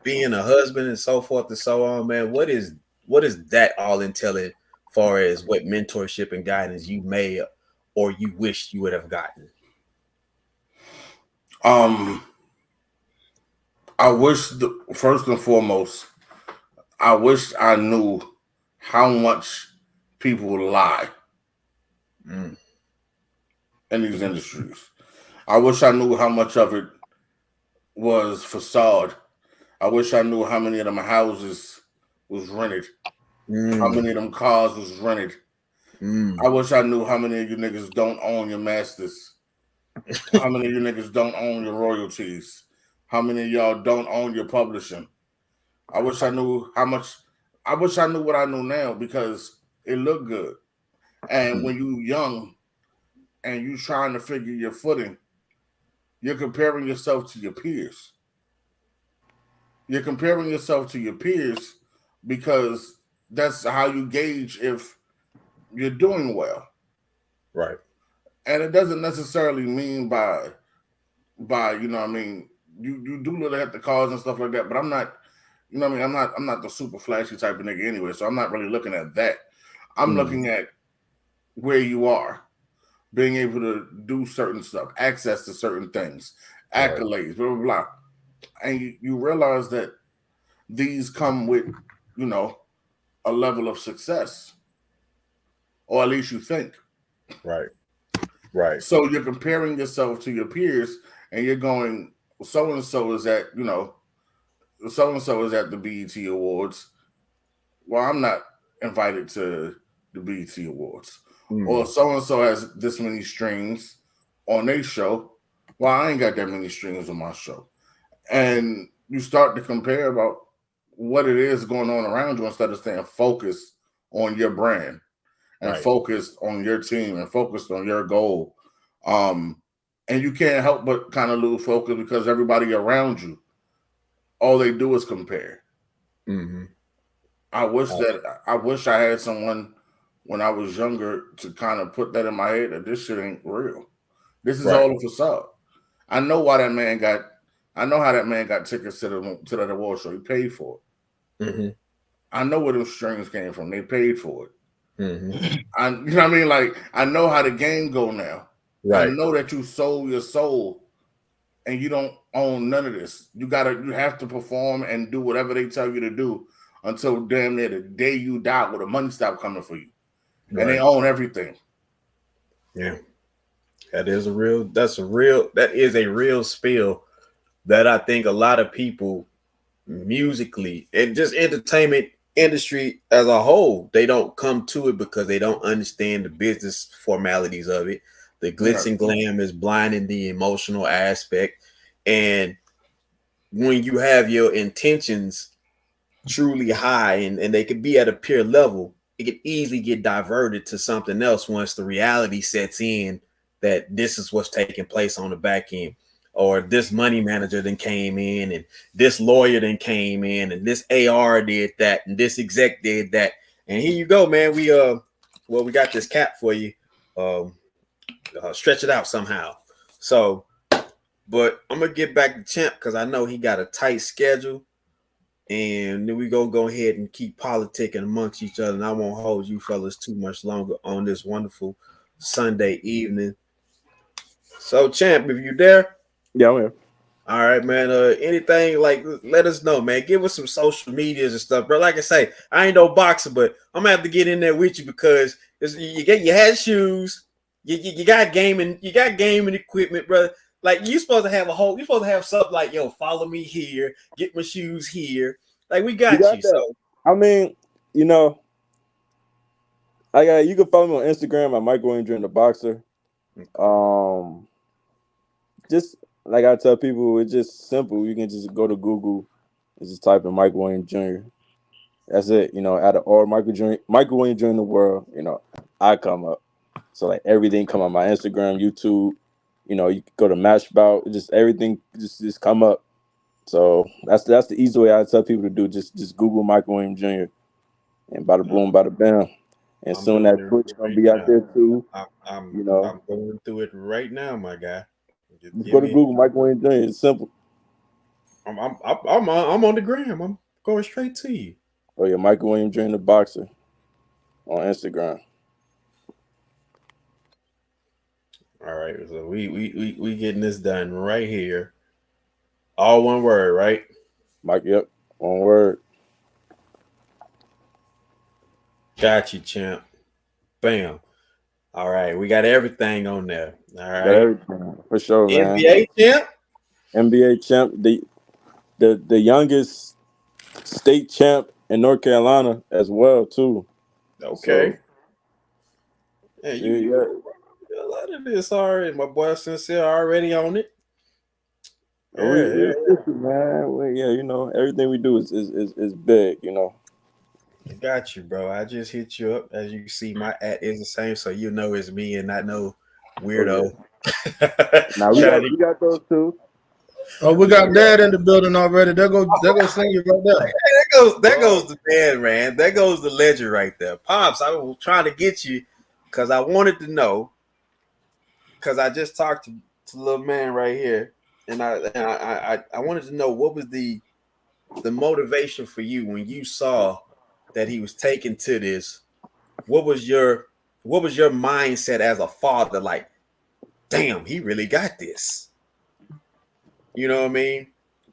being a husband and so forth and so on, man, what is that all entailing far as what mentorship and guidance you may or you wish you would have gotten? I wish first and foremost, I wish I knew how much people lie in these industries. I wish I knew how much of it was facade. I wish I knew how many of them houses was rented. How many of them cars was rented. I wish I knew how many of you niggas don't own your masters. How many of you niggas don't own your royalties. How many of y'all don't own your publishing. I wish I knew how much. I wish I knew what I know now because it looked good. And when you young and you trying to figure your footing, you're comparing yourself to your peers. You're comparing yourself to your peers because that's how you gauge if you're doing well. Right. And it doesn't necessarily mean by you know what I mean, you do look at the cars and stuff like that, but I'm not, you know what I mean, I'm not the super flashy type of nigga anyway, so I'm not really looking at that. I'm looking at where you are, being able to do certain stuff, access to certain things, accolades, blah blah blah. And you realize that these come with, you know, a level of success. Or at least you think. Right. Right. So you're comparing yourself to your peers and you're going, so and so is at, you know, so and so is at the BET Awards. Well, I'm not invited to the BET Awards. Or so and so has this many streams on their show. Well, I ain't got that many streams on my show. And you start to compare about what it is going on around you instead of staying focused on your brand and focused on your team and focused on your goal. And you can't help but kind of lose focus because everybody around you, all they do is compare. I wish I had someone when I was younger to kind of put that in my head that this shit ain't real. This is all a facade. I know why that man got. I know how that man got tickets to that award show. He paid for it. I know where those strings came from. They paid for it. You know what I mean? Like, I know how the game go now. I know that you sold your soul and you don't own none of this. You have to perform and do whatever they tell you to do until damn near the day you die where the money stop coming for you. And they own everything. Yeah. That is a real spill that I think a lot of people musically and just entertainment industry as a whole, they don't come to it because they don't understand the business formalities of it. The glitz and glam is blinding the emotional aspect. And when you have your intentions truly high and they could be at a pure level, it could easily get diverted to something else once the reality sets in that this is what's taking place on the back end. Or this money manager then came in and this lawyer then came in and this AR did that and this exec did that. And here you go, man. We got this cap for you. Stretch it out somehow. So, but I'm gonna get back to Champ because I know he got a tight schedule. And then we go ahead and keep politicking amongst each other. And I won't hold you fellas too much longer on this wonderful Sunday evening. So, Champ, if you there? Yeah, I'm here. All right, man. Anything, like, let us know, man. Give us some social medias and stuff, bro. Like I say, I ain't no boxer, but I'm gonna have to get in there with you because you had shoes, you got gaming equipment, bro. Like you're supposed to have something like, yo, follow me here, get my shoes here. Like we got you. So I mean, you know, you can follow me on Instagram at Mike Williams Jr. the Boxer. Just like I tell people, it's just simple. You can just go to Google and just type in Mike Williams Jr. That's it. You know, out of all Michael Williams Jr. in the world, you know, I come up. So like everything come on my Instagram, YouTube. You know, you go to Mashbout, just everything just come up. So that's the easy way I tell people to do. Just Google Mike Williams Jr. and bada boom, bada bam. And soon that Twitch gonna be out there too. I'm you know, I'm going through it right now, my guy. Just go to Google Mike Williams Jr. It's simple. I'm on the gram. I'm going straight to you. Oh yeah, Michael Williams Jr. the Boxer on Instagram. All right, so we getting this done right here. All one word, right? Mike, yep, one word. Got you, champ. Bam. All right, we got everything on there. All right, got everything for sure, man. NBA champ. NBA champ, the youngest state champ in North Carolina as well too. Okay. So, yeah, you a lot of this already. My boy Sincere already on it. Yeah, man. Yeah, you know, everything we do is big, you know. I got you, bro. I just hit you up. As you can see, my @ is the same, so you know it's me and not no weirdo. Oh, yeah. Now we got those too. Oh, we got Dad in the building already. There go senior right there. There goes the man. There goes the legend right there. Pops, I was trying to get you because I wanted to know, because I just talked to the little man right here, and I wanted to know what was the motivation for you when you saw that he was taken to this. What was your mindset as a father? Like, damn, he really got this. You know what I mean?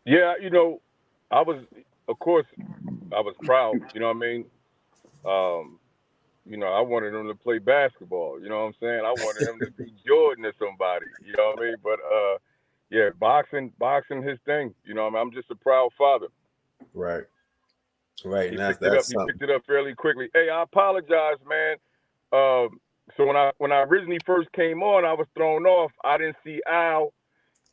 Yeah, of course, I was proud. You know what I mean? I wanted him to play basketball. You know what I'm saying? I wanted him to be Jordan or somebody. You know what I mean? But yeah, boxing, his thing. You know what I mean? I'm just a proud father. Right. He picked it up fairly quickly. Hey, I apologize, man. So when I originally first came on, I was thrown off. I didn't see Al,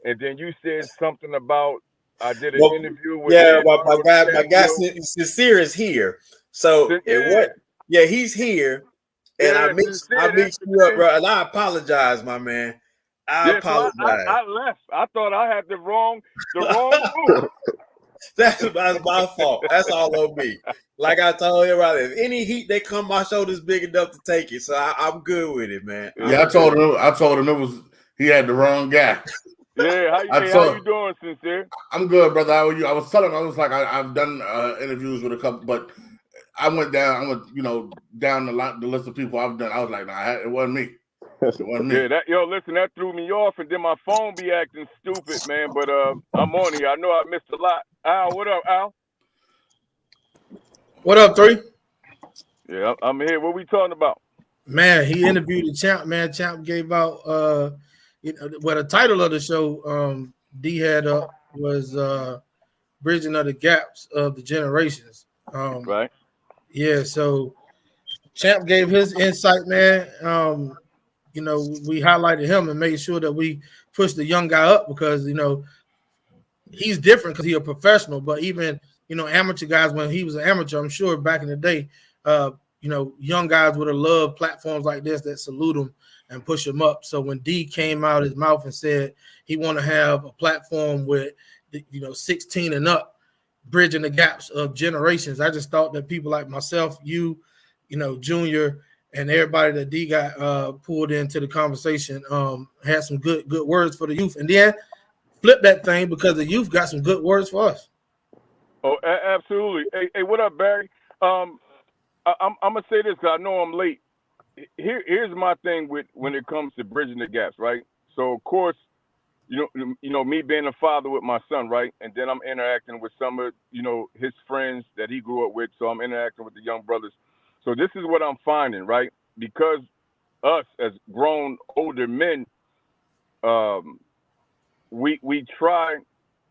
and then you said something about I did an interview with my guy Sincere is here. So he's here, and I mixed you up, bro. And I apologize, my man. I apologize. So I left. I thought I had the wrong group. That's my fault. That's all on me. Like I told him, if any heat they come, my shoulder's big enough to take it. So I'm good with it, man. Yeah, I told him it was he had the wrong guy. Yeah, how you doing, Sincere? I'm good, brother. How are you? I was telling him, I was like, I've done interviews with a couple, but I went down the list of people I've done. I was like, nah, it wasn't me. It wasn't me. Yeah, listen, that threw me off, and then my phone be acting stupid, man. But I'm on here. I know I missed a lot. Al, what up, Al? What up, 3? Yeah, I'm here. What we talking about? Man, he interviewed the champ. Man, champ gave out the title of the show D had up was Bridging of the Gaps of the Generations. Right. Yeah, so champ gave his insight, man. We highlighted him and made sure that we pushed the young guy up because he's different because he's a professional, but even amateur guys, when he was an amateur, I'm sure back in the day, young guys would have loved platforms like this that salute him and push him up. So when D came out his mouth and said he want to have a platform with 16 and up, bridging the gaps of generations, I just thought that people like myself, Junior, and everybody that D got pulled into the conversation had some good words for the youth, and then flip that thing because the youth got some good words for us. Oh, absolutely. Hey, what up, Barry? I'm gonna say this because I know I'm late. Here's my thing when it comes to bridging the gaps, right? So of course, me being a father with my son, right, and then I'm interacting with some of his friends that he grew up with. So I'm interacting with the young brothers. So this is what I'm finding, right? Because us as grown older men, we try.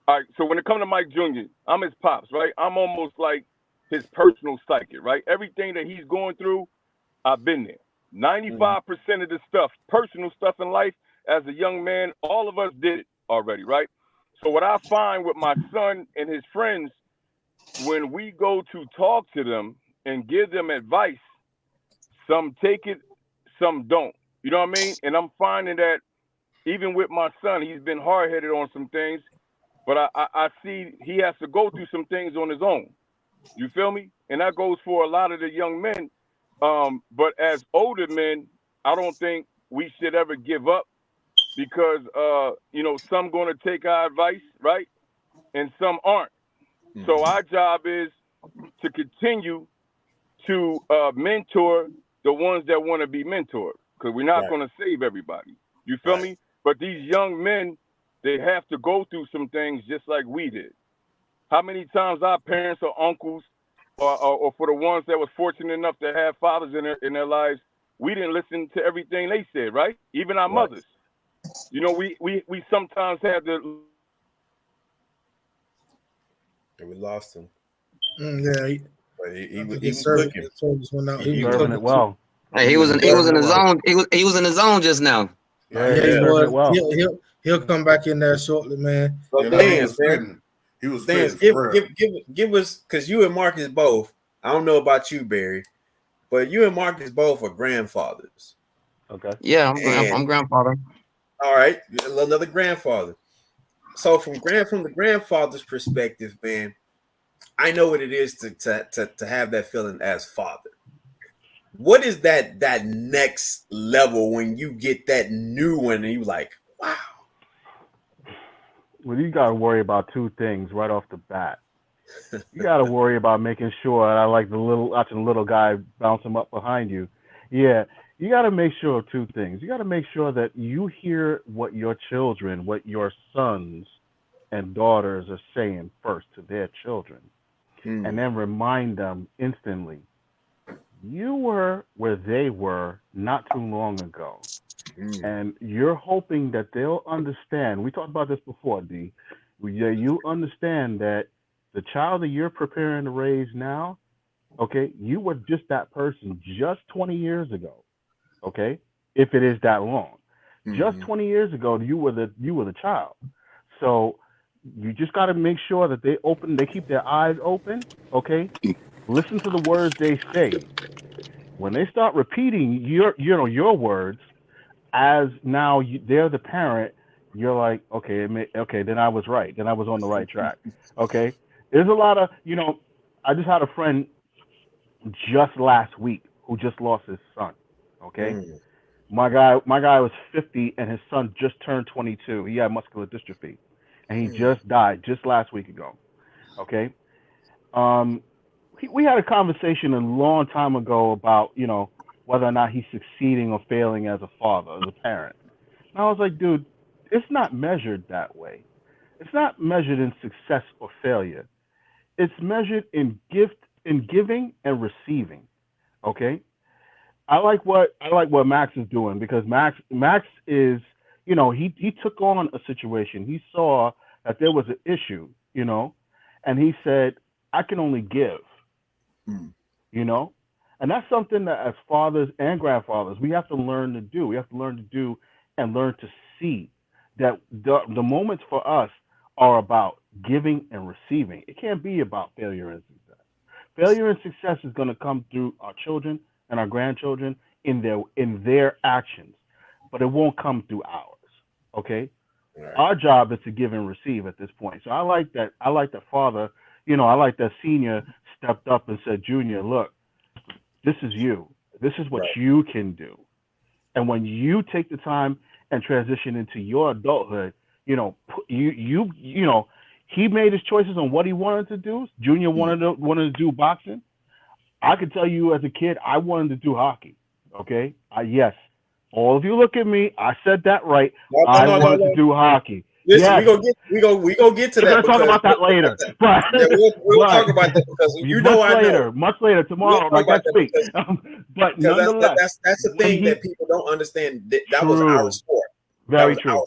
All right, so when it comes to Mike Jr., I'm his pops, right? I'm almost like his personal psychic, right? Everything that he's going through, I've been there. 95% of the stuff, personal stuff in life, as a young man, all of us did it already, right? So what I find with my son and his friends, when we go to talk to them and give them advice, some take it, some don't. You know what I mean? And I'm finding that even with my son, he's been hard-headed on some things, but I see he has to go through some things on his own. You feel me? And that goes for a lot of the young men. But as older men, I don't think we should ever give up because, some going to take our advice, right? And some aren't. Mm-hmm. So our job is to continue to mentor the ones that want to be mentored because we're not going to save everybody. You feel me? But these young men, they have to go through some things just like we did. How many times our parents or uncles or for the ones that was fortunate enough to have fathers in their lives, we didn't listen to everything they said, right? Even our mothers. We sometimes had to. We lost him. He was looking. He was serving it well. Hey, he was in the zone. He was in the zone just now. Yeah, he was. Well. He'll come back in there shortly, man. So he was give us, because you and Marcus both. I don't know about you, Barry, but you and Marcus both are grandfathers. Okay. Yeah, I'm grandfather. All right, another grandfather. So from the grandfather's perspective, man, I know what it is to have that feeling as father. What is that next level when you get that new one and you like, wow. Well, you got to worry about two things right off the bat. You got to worry about making sure. I like watching the little guy bounce him up behind you. Yeah, you got to make sure of two things. You got to make sure that you hear what your children, what your sons and daughters are saying first to their children, and then remind them instantly. You were where they were not too long ago. And you're hoping that they'll understand. We talked about this before, D. You understand that the child that you're preparing to raise now, okay, you were just that person just 20 years ago, okay, if it is that long. Just 20 years ago, you were the child. So you just got to make sure that they keep their eyes open, okay. Listen to the words they say. When they start repeating your words, as now they're the parent, you're like, okay, okay, then I was right. Then I was on the right track. Okay, there's a lot of, I just had a friend just last week who just lost his son. Okay, my guy was 50 and his son just turned 22. He had muscular dystrophy, and he just died just last week ago. Okay, we had a conversation a long time ago about whether or not he's succeeding or failing as a father, as a parent. And I was like, dude, it's not measured that way. It's not measured in success or failure. It's measured in giving and receiving. Okay? I like what Max is doing, because Max is, he took on a situation. He saw that there was an issue, and he said, I can only give. And that's something that as fathers and grandfathers, we have to learn to do. We have to learn to do and learn to see that the moments for us are about giving and receiving. It can't be about failure and success. Failure and success is going to come through our children and our grandchildren in their actions, but it won't come through ours. Okay? Right. Our job is to give and receive at this point. So I like that father, I like that senior stepped up and said, Junior, look, this is you. This is what you can do. And when you take the time and transition into your adulthood, he made his choices on what he wanted to do. Junior wanted to do boxing. I could tell you as a kid, I wanted to do hockey. Okay? Yes. All of you look at me. I said that right. I wanted to do hockey. Listen, yes. we gonna get to that. We're gonna talk about that later. But we'll talk about that because much later tomorrow. We'll next week. But nonetheless, that's the thing that people don't understand. That was our sport. Very true.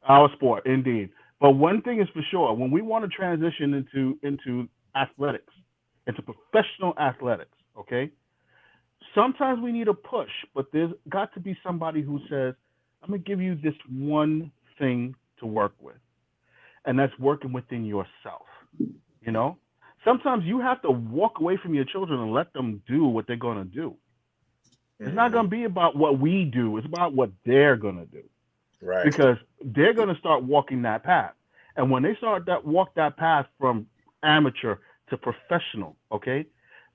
Our sport, indeed. But one thing is for sure: when we want to transition into athletics, into professional athletics, okay, sometimes we need a push. But there's got to be somebody who says, "I'm gonna give you this one thing to work with," and that's working within yourself. Sometimes you have to walk away from your children and let them do what they're going to do. It's not going to be about what we do. It's about what they're going to do. Right. Because they're going to start walking that path. And when they start walk that path from amateur to professional, okay,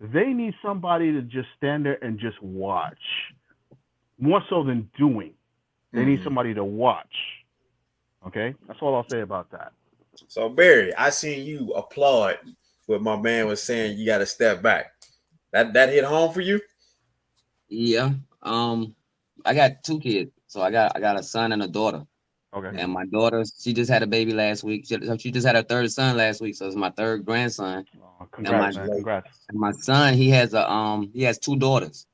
they need somebody to just stand there and just watch. More so than doing. They need somebody to watch. Okay, that's all I'll say about that. So Barry, I seen you applaud what my man was saying. You got to step back. That hit home for you? Yeah. I got two kids, so I got a son and a daughter. Okay. And my daughter, she just had a baby last week. She just had her third son last week, so it's my third grandson. Oh, congrats. And my son, he has two daughters.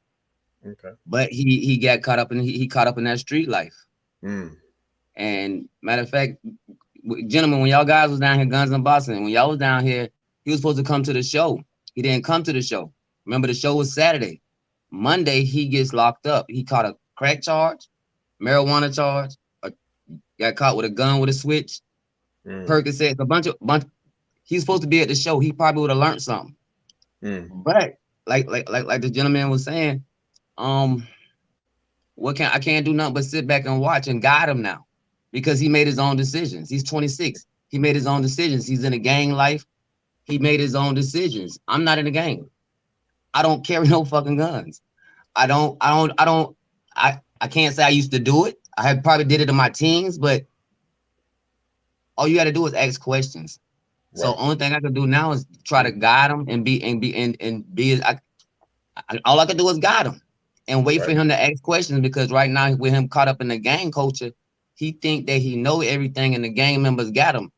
Okay. But he got caught up in that street life. And matter of fact, gentlemen, when y'all guys was down here, Guns and Boxing, when y'all was down here, he was supposed to come to the show. He didn't come to the show. Remember, the show was Saturday. Monday, he gets locked up. He caught a crack charge, marijuana charge, got caught with a gun with a switch, Percocet, a bunch. He's supposed to be at the show. He probably would have learned something. But like the gentleman was saying, I can't do nothing but sit back and watch and guide him now, because he made his own decisions. He's 26. He made his own decisions. He's in a gang life. He made his own decisions. I'm not in a gang. I don't carry no fucking guns. I can't say I used to do it. I had probably did it in my teens, but all you got to do is ask questions. Right. So only thing I can do now is try to guide him and be all I can do is guide him and wait for him to ask questions, because right now with him caught up in the gang culture, he think that he know everything and the gang members got him.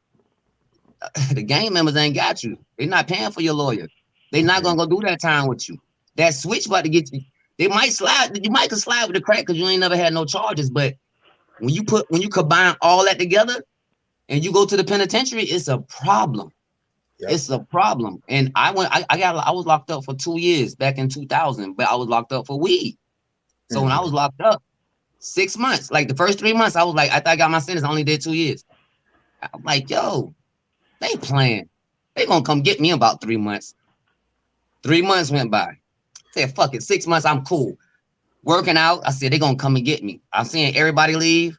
The gang members ain't got you. They're not paying for your lawyer. They're not gonna go do that time with you. That switch about to get you. They might slide. You might can slide with the crack because you ain't never had no charges. But when you combine all that together and you go to the penitentiary, it's a problem. Yep. It's a problem. And I was locked up for 2 years back in 2000, but I was locked up for weed. So when I was locked up, 6 months, like the first 3 months, I was like, I thought I got my sentence. I only did 2 years. I'm like, yo, they playing. They gonna come get me in about 3 months. 3 months went by. I said, fuck it. 6 months, I'm cool. Working out, I said, they gonna come and get me. I'm seeing everybody leave.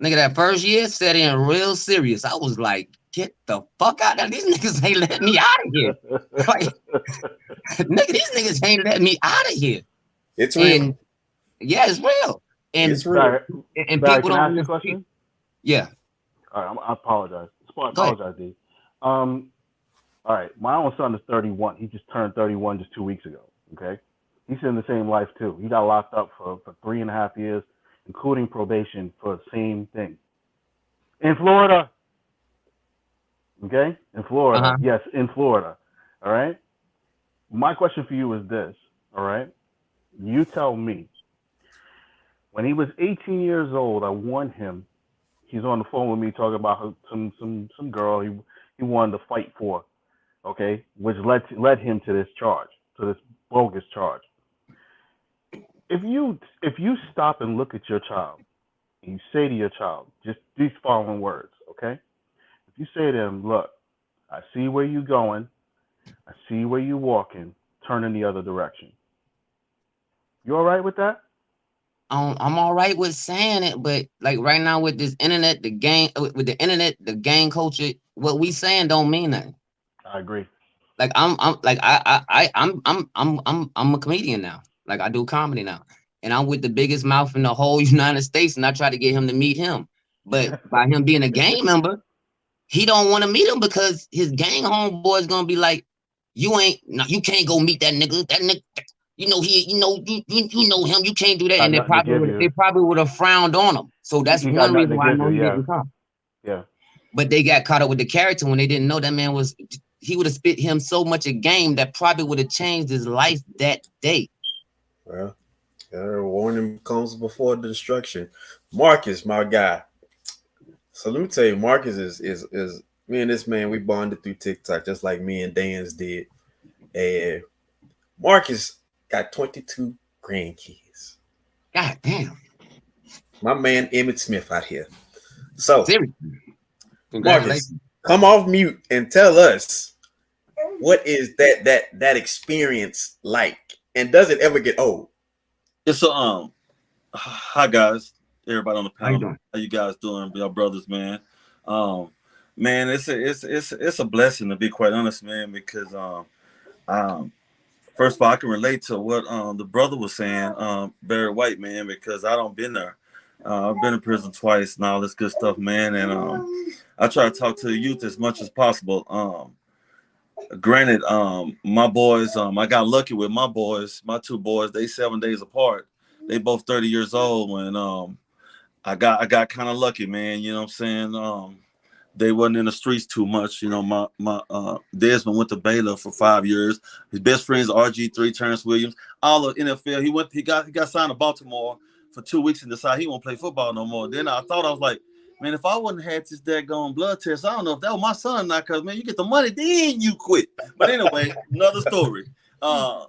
Nigga, that first year set in real serious. I was like, get the fuck out of there. These niggas ain't letting me out of here. Like, nigga, these niggas ain't letting me out of here. It's real. And, yeah, it's real. And, it's real. And people don't ask you a question? Yeah. All right, I apologize. I apologize, D. All right, my own son is 31. He just turned 31 just 2 weeks ago, okay? He's in the same life, too. He got locked up for 3.5 years, including probation for the same thing. In Florida. Okay? In Florida. Uh-huh. Yes, in Florida. All right? My question for you is this, all right? You tell me. When he was 18 years old, I warned him. He's on the phone with me talking about some girl he wanted to fight for, okay? Which led him to this charge, to this bogus charge. If you stop and look at your child, and you say to your child just these following words, okay? If you say to him, look, I see where you're going, I see where you're walking, turn in the other direction. You all right with that? I'm all right with saying it, but like right now with this internet, the gang culture, what we saying don't mean nothing. I agree. Like I'm a comedian now. Like I do comedy now, and I'm with the biggest mouth in the whole United States, and I try to get him to meet him. But by him being a gang member, he don't want to meet him because his gang homeboy is gonna be like, you can't go meet that nigga. That nigga, you know you know him. You can't do that, and they probably would have frowned on him. So that's one reason why I know he didn't come. Yeah. But they got caught up with the character when they didn't know that man was. He would have spit him so much a game that probably would have changed his life that day. Well, warning comes before the destruction. Marcus, my guy. So let me tell you, Marcus is me and this man, we bonded through TikTok just like me and Dan's did. And Marcus got 22 grandkids. God damn. My man Emmett Smith out here. So Marcus, come off mute and tell us what is that experience like, and does it ever get old? It's hi guys, everybody on the panel. How you guys doing, y'all brothers, man? Man, it's a blessing to be quite honest, man, because first of all, I can relate to what the brother was saying, Barry White, man, because I don't been there. I've been in prison twice and all this good stuff, man, and I try to talk to the youth as much as possible. Granted, my boys, I got lucky with my boys, my two boys, they 7 days apart. They both 30 years old when I got kind of lucky, man, you know what I'm saying? They wasn't in the streets too much, you know. My Desmond went to Baylor for 5 years. His best friends RG3, Terrence Williams, all of NFL. He got signed to Baltimore for 2 weeks and decided he won't play football no more. Then I was like, man, if I wouldn't have had this daggone blood test, I don't know if that was my son or not, because, man, you get the money, then you quit. But anyway, another story. Man,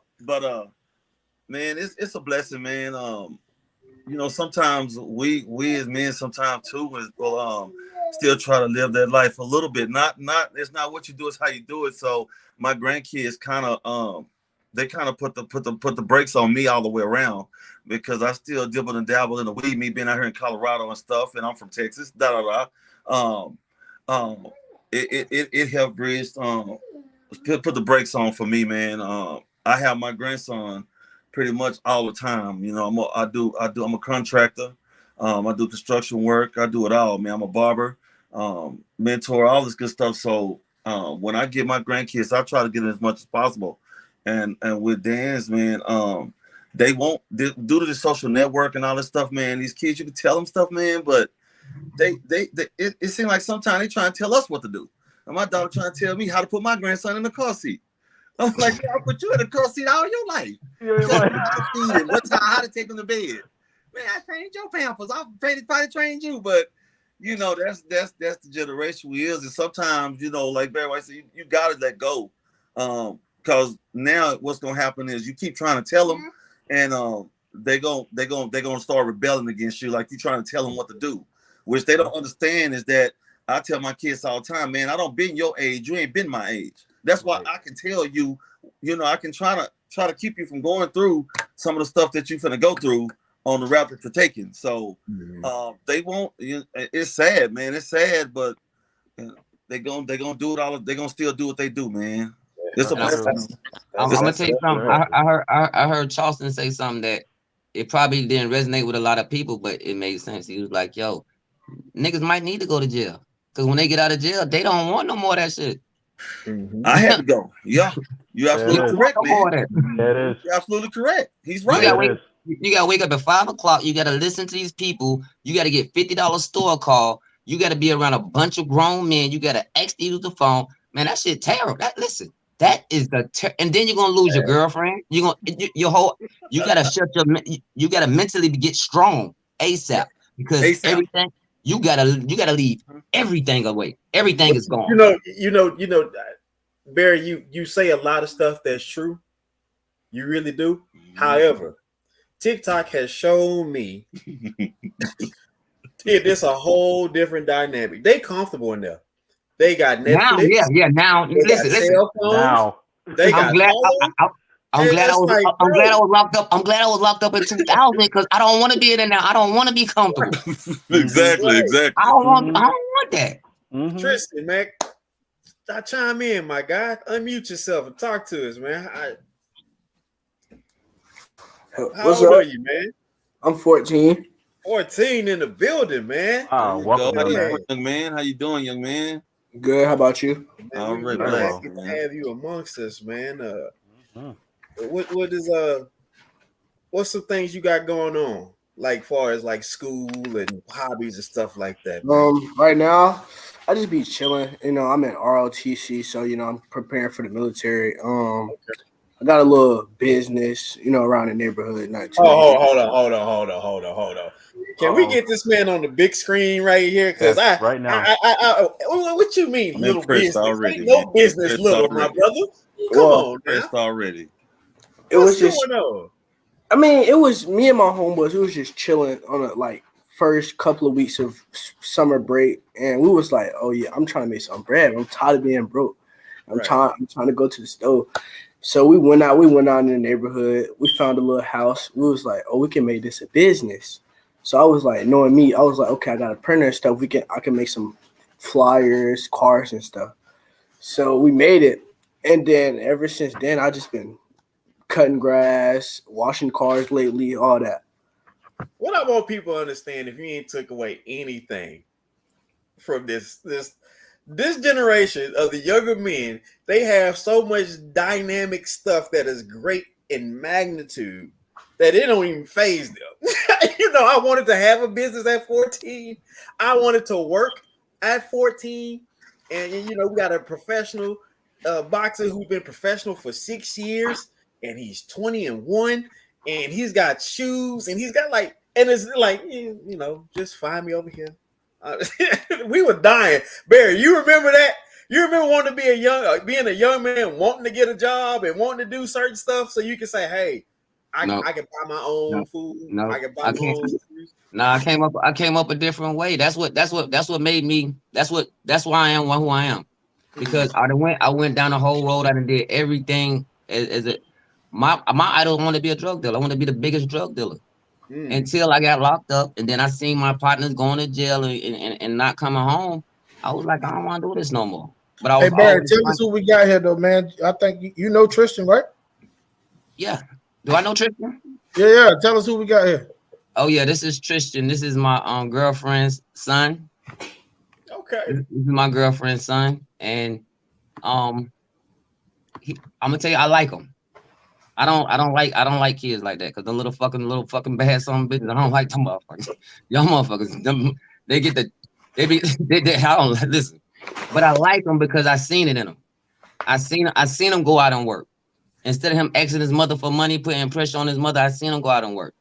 it's a blessing, man. You know, sometimes we as men sometimes too will still try to live that life a little bit. Not it's not what you do, it's how you do it. So my grandkids kind of they kind of put the brakes on me all the way around, because I still dibble and dabble in the weed, me being out here in Colorado and stuff, and I'm from Texas, it helped bridge put the brakes on for me, man. I have my grandson pretty much all the time. You know, I'm a contractor. I do construction work. I do it all, man. I'm a barber, mentor, all this good stuff. So when I get my grandkids, I try to get as much as possible. And with Dan's, man, they won't due to the social network and all this stuff, man. These kids, you can tell them stuff, man, but it seems like sometimes they try and tell us what to do. And my daughter trying to tell me how to put my grandson in the car seat. I'm like, I put you in the car seat all your life. Tell me how to feed him, how to take him to bed. Man, I trained your pampers. I'm trying to train you, but you know that's the generation we is, and sometimes like Barry White said, you gotta let go, because now what's gonna happen is you keep trying to tell them, and they're gonna start rebelling against you, like you trying to tell them what to do, which they don't understand is that I tell my kids all the time, man, I don't been your age, you ain't been my age. That's why I can tell you, I can try to keep you from going through some of the stuff that you finna go through on the route that you're taking. So they won't. It's sad, man. It's sad, but they gonna do it all. They gonna still do what they do, man. It's a blessing. I'm gonna tell you something. I heard Charleston say something that it probably didn't resonate with a lot of people, but it made sense. He was like, "Yo, niggas might need to go to jail because when they get out of jail, they don't want no more of that shit." I had to go. Yeah, you're absolutely correct, man. It is. You're absolutely correct. He's right. You gotta wake up at 5 o'clock. You gotta listen to these people. You gotta get $50 store call. You gotta be around a bunch of grown men. You gotta ask these with the phone. Man, that shit terrible. That is and then you're gonna lose your girlfriend. You gotta mentally get strong ASAP because everything you gotta leave everything away. Everything is gone. Barry, you say a lot of stuff that's true. You really do. However, TikTok has shown me there's a whole different dynamic. They comfortable in there. They got Netflix. Now, listen. Cell phones. Now they got. I'm glad I was locked up. I'm glad I was locked up in 2000 because I don't want to be in there now. I don't want to be comfortable. Exactly. I don't want that. Tristan, man, I chime in, my guy. Unmute yourself and talk to us, man. How old are you, man? I'm 14. 14 in the building, man. Welcome, young man. How you doing, young man? Good. How about you? All right, glad to have you amongst us, man. What's some things you got going on, like far as like school and hobbies and stuff like that? Man? Right now, I just be chilling. I'm in ROTC, so I'm preparing for the military. I got a little business, around the neighborhood. Not too hold on. Can we get this man on the big screen right here? Because right now, what you mean, little business? Already, ain't no business, little, my brother. Come on, already. It was just. I mean, it was me and my homeboys. We was just chilling on first couple of weeks of summer break, and we was like, "Oh yeah, I'm trying to make some bread. I'm tired of being broke. I'm trying to go to the stove." So we went out in the neighborhood. We found a little house. We was like, "Oh, we can make this a business." So I was like, knowing me, I was like, "Okay, I got a printer and stuff. I can make some flyers, cards, and stuff." So we made it, and then ever since then, I just been cutting grass, washing cars lately, all that. What I want people to understand, if you ain't took away anything from this generation of the younger men, they have so much dynamic stuff that is great in magnitude that it don't even phase them. I wanted to have a business at 14. I wanted to work at 14. And we got a professional boxer who's been professional for 6 years, and he's 21, and he's got shoes, and he's got and it's like, just find me over here. We were dying. Barry, you remember that? You remember wanting to be being a young man, wanting to get a job and wanting to do certain stuff so you can say, "Hey, I can buy my own food. I can buy my own food." No, I came up a different way. That's what made me. That's why I am who I am. Because I went down the whole road. I did everything my idol wanted to be a drug dealer. I want to be the biggest drug dealer. Until I got locked up, and then I seen my partners going to jail and not coming home. I was like, I don't want to do this no more. But I Hey, was Barry, always tell us who we got here, though, man. I think you know Tristan, right? Yeah. Do I know Tristan? Yeah. Tell us who we got here. Oh yeah, this is Tristan. This is my girlfriend's son. Okay. This is my girlfriend's son, and I'm gonna tell you, I like him. I don't like kids like that because the little fucking bad son of bitches. I don't like them motherfuckers. Y'all motherfuckers, they get the they I don't listen, but I like them because I seen it in them. I seen him go out and work. Instead of him asking his mother for money, putting pressure on his mother, I seen him go out and work.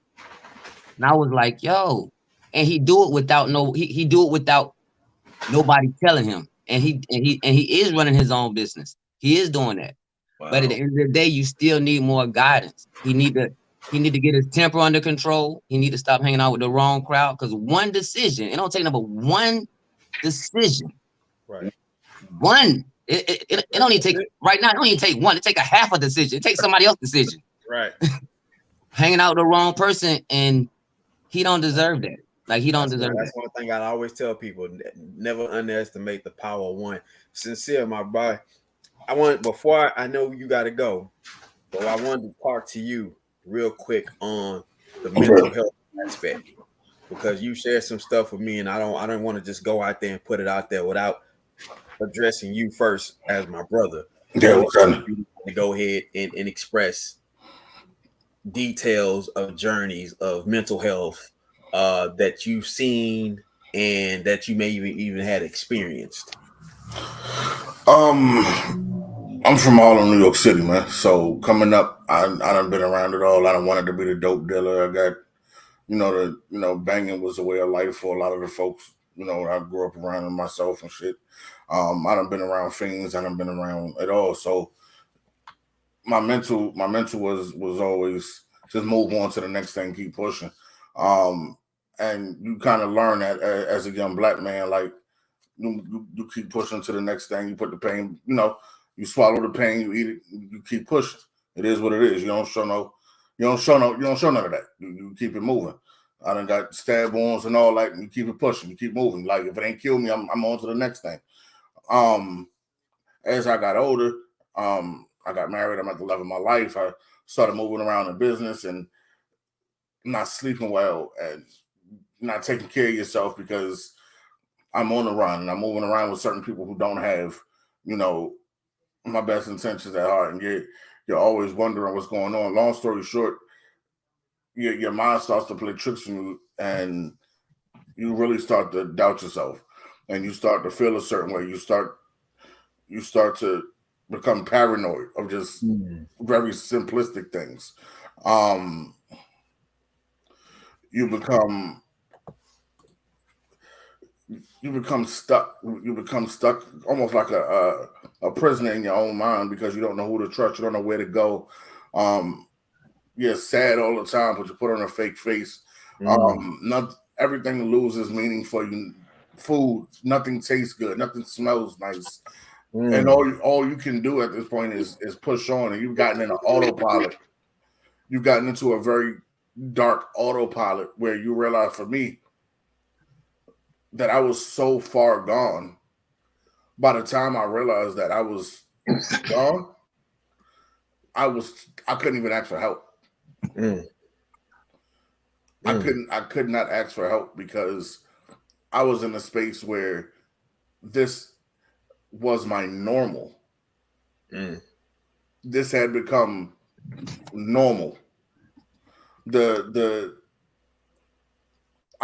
And I was like, yo, and he do it without he do it without nobody telling him. And he is running his own business. He is doing that. Wow. But at the end of the day, you still need more guidance. He need to get his temper under control. He need to stop hanging out with the wrong crowd. Because one decision, it don't take number one decision. Right. One. It don't even take right now. It don't even take one. It take a half a decision. It takes somebody else's decision. Right. Hanging out with the wrong person, and he don't deserve that. Like he don't deserve That's that. one thing I always tell people: never underestimate the power of one. Sincere, my boy. Before I know you got to go, but I wanted to talk to you real quick on the mental health aspect because you shared some stuff with me, and I don't want to just go out there and put it out there without addressing you first as my brother. Yeah, to go ahead and express details of journeys of mental health that you've seen and that you may even had experienced. I'm from Harlem, New York City, man. So coming up, I done been around it all. I done wanted to be the dope dealer. I got, banging was a way of life for a lot of the folks, I grew up around and myself and shit. I done been around fiends. I done been around it all. So my mental was always just move on to the next thing, keep pushing. And you kind of learn that as a young black man, like you keep pushing to the next thing. You put the pain, you swallow the pain, you eat it, you keep pushing. It is what it is. You don't show none of that. You keep it moving. I done got stab wounds and all that, and you keep it pushing, you keep moving. Like if it ain't killed me, I'm on to the next thing. As I got older, I got married. I'm at the love of my life. I started moving around in business and not sleeping well and not taking care of yourself because I'm on the run and I'm moving around with certain people who don't have, my best intentions at heart. And you're always wondering what's going on. Long story short, your mind starts to play tricks on you and you really start to doubt yourself and you start to feel a certain way. You start to become paranoid of just very simplistic things. You become stuck. You become stuck almost like a prisoner in your own mind because you don't know who to trust. You don't know where to go. You're sad all the time, but you put on a fake face. Everything loses meaning for you. Food, nothing tastes good. Nothing smells nice. And all you can do at this point is push on. And you've gotten in an autopilot. You've gotten into a very dark autopilot where you realize, for me, that I was so far gone. By the time I realized that I was gone, I couldn't even ask for help. I could not ask for help because I was in a space where this was my normal. This had become normal.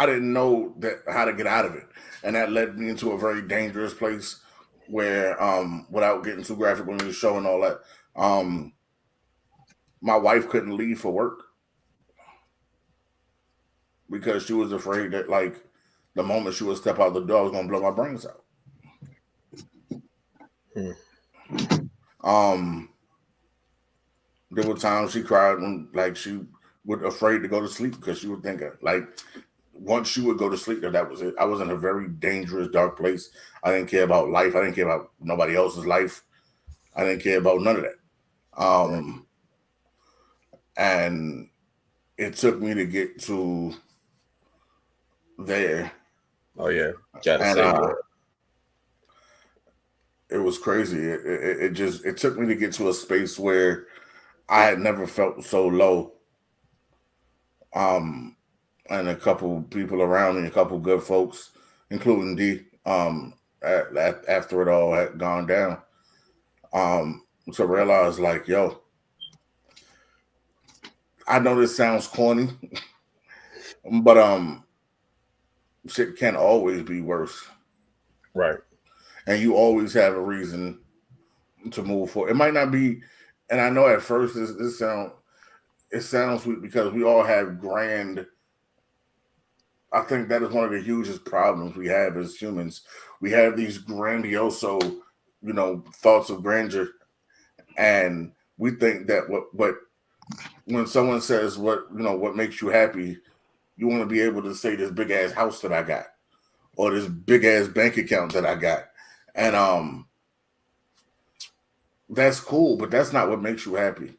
I didn't know how to get out of it. And that led me into a very dangerous place where, without getting too graphic when we were showing all that, my wife couldn't leave for work because she was afraid that, like, the moment she would step out the door, I was going to blow my brains out. There were times she cried when, like, she was afraid to go to sleep because she would think, like, once she would go to sleep, that was it. I was in a very dangerous, dark place. I didn't care about life. I didn't care about nobody else's life. I didn't care about none of that. And it took me to get to there. Oh yeah, gotta say that. it was crazy. It took me to get to a space where I had never felt so low. And a couple people around me, a couple good folks, including D. After it all had gone down, to realize like, yo, I know this sounds corny, but shit can't always be worse. Right. And you always have a reason to move forward. It might not be, and I know at first it sounds sweet because we all have grand. I think that is one of the hugest problems we have as humans. We have these grandiose, thoughts of grandeur, and we think that what when someone says what makes you happy, you want to be able to say this big ass house that I got, or this big ass bank account that I got, and that's cool, but that's not what makes you happy.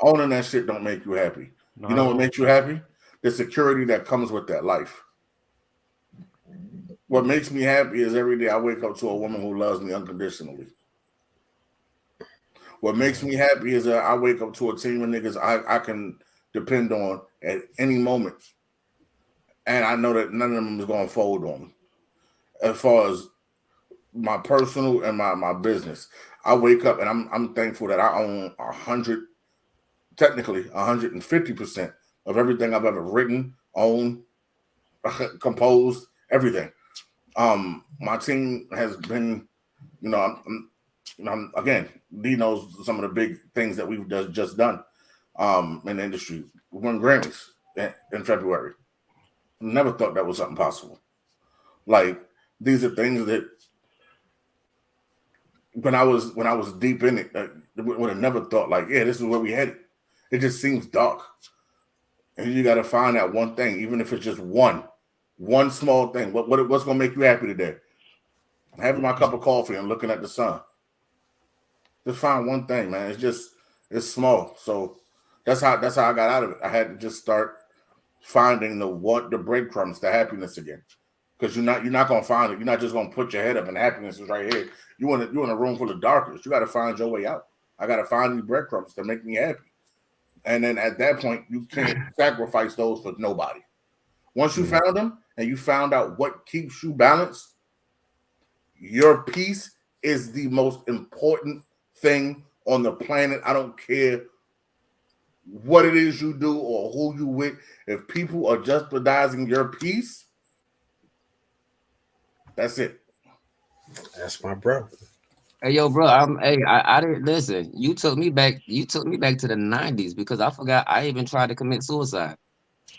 Owning that shit don't make you happy. You know what makes you happy? The security that comes with that life. What makes me happy is every day I wake up to a woman who loves me unconditionally. What makes me happy is that I wake up to a team of niggas I can depend on at any moment. And I know that none of them is going to fold on me. As far as my personal and my business, I wake up and I'm thankful that I own 150% of everything I've ever written, owned, composed, everything. My team has been, again, D knows some of the big things that we've just done in the industry. We won Grammys in February. Never thought that was something possible. Like, these are things that when I was deep in it, would have never thought like, yeah, this is where we headed. It just seems dark. And you got to find that one thing, even if it's just one small thing. What's going to make you happy today? Having my cup of coffee and looking at the sun. Just find one thing, man. It's small. So that's how I got out of it. I had to just start finding the breadcrumbs to happiness again. Because you're not gonna find it. You're not just gonna put your head up and happiness is right here. You're in a room full of darkness. You got to find your way out. I got to find these breadcrumbs to make me happy. And then at that point, you can't sacrifice those for nobody. Once you found them and you found out what keeps you balanced, your peace is the most important thing on the planet. I don't care what it is you do or who you with. If people are jeopardizing your peace, that's it. That's my bro. Hey, yo, bro. I didn't listen. You took me back to the 90s because I forgot I even tried to commit suicide.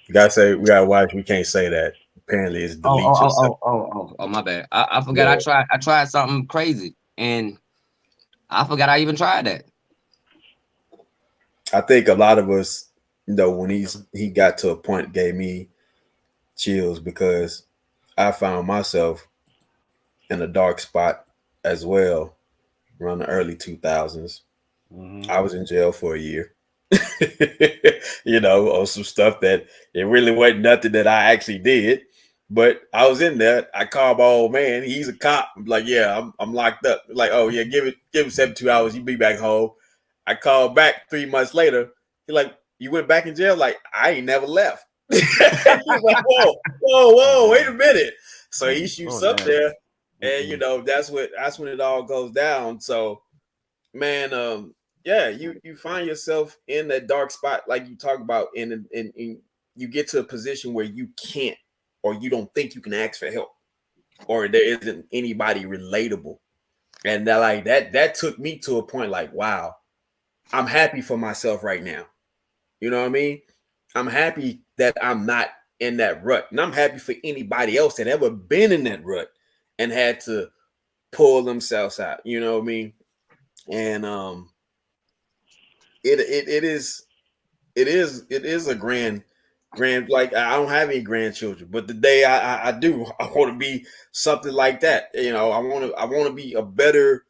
You gotta say we gotta watch. We can't say that. Apparently, it's delete yourself. Oh, my bad. I forgot. Yeah. I tried something crazy, and I forgot I even tried that. I think a lot of us, when he got to a point, gave me chills because I found myself in a dark spot as well around the early 2000s. I was in jail for a year. On some stuff that it really wasn't nothing that I actually did, but I was in there. I called my old man. He's a cop. I'm like, yeah, I'm locked up. Like, oh yeah, give it 72 hours. You be back home. I called back 3 months later. He's like, you went back in jail? Like, I ain't never left. He's like, whoa, wait a minute. So he shoots up there, and that's when it all goes down. So, man, yeah, you find yourself in that dark spot, like you talk about, and you get to a position where you can't, or you don't think you can ask for help, or there isn't anybody relatable, and that took me to a point like, wow, I'm happy for myself right now. You know what I mean? I'm happy that I'm not in that rut, and I'm happy for anybody else that ever been in that rut and had to pull themselves out. You know what I mean? And it is a grand, like, I don't have any grandchildren, but the day I do, I want to be something like that. I want to be a better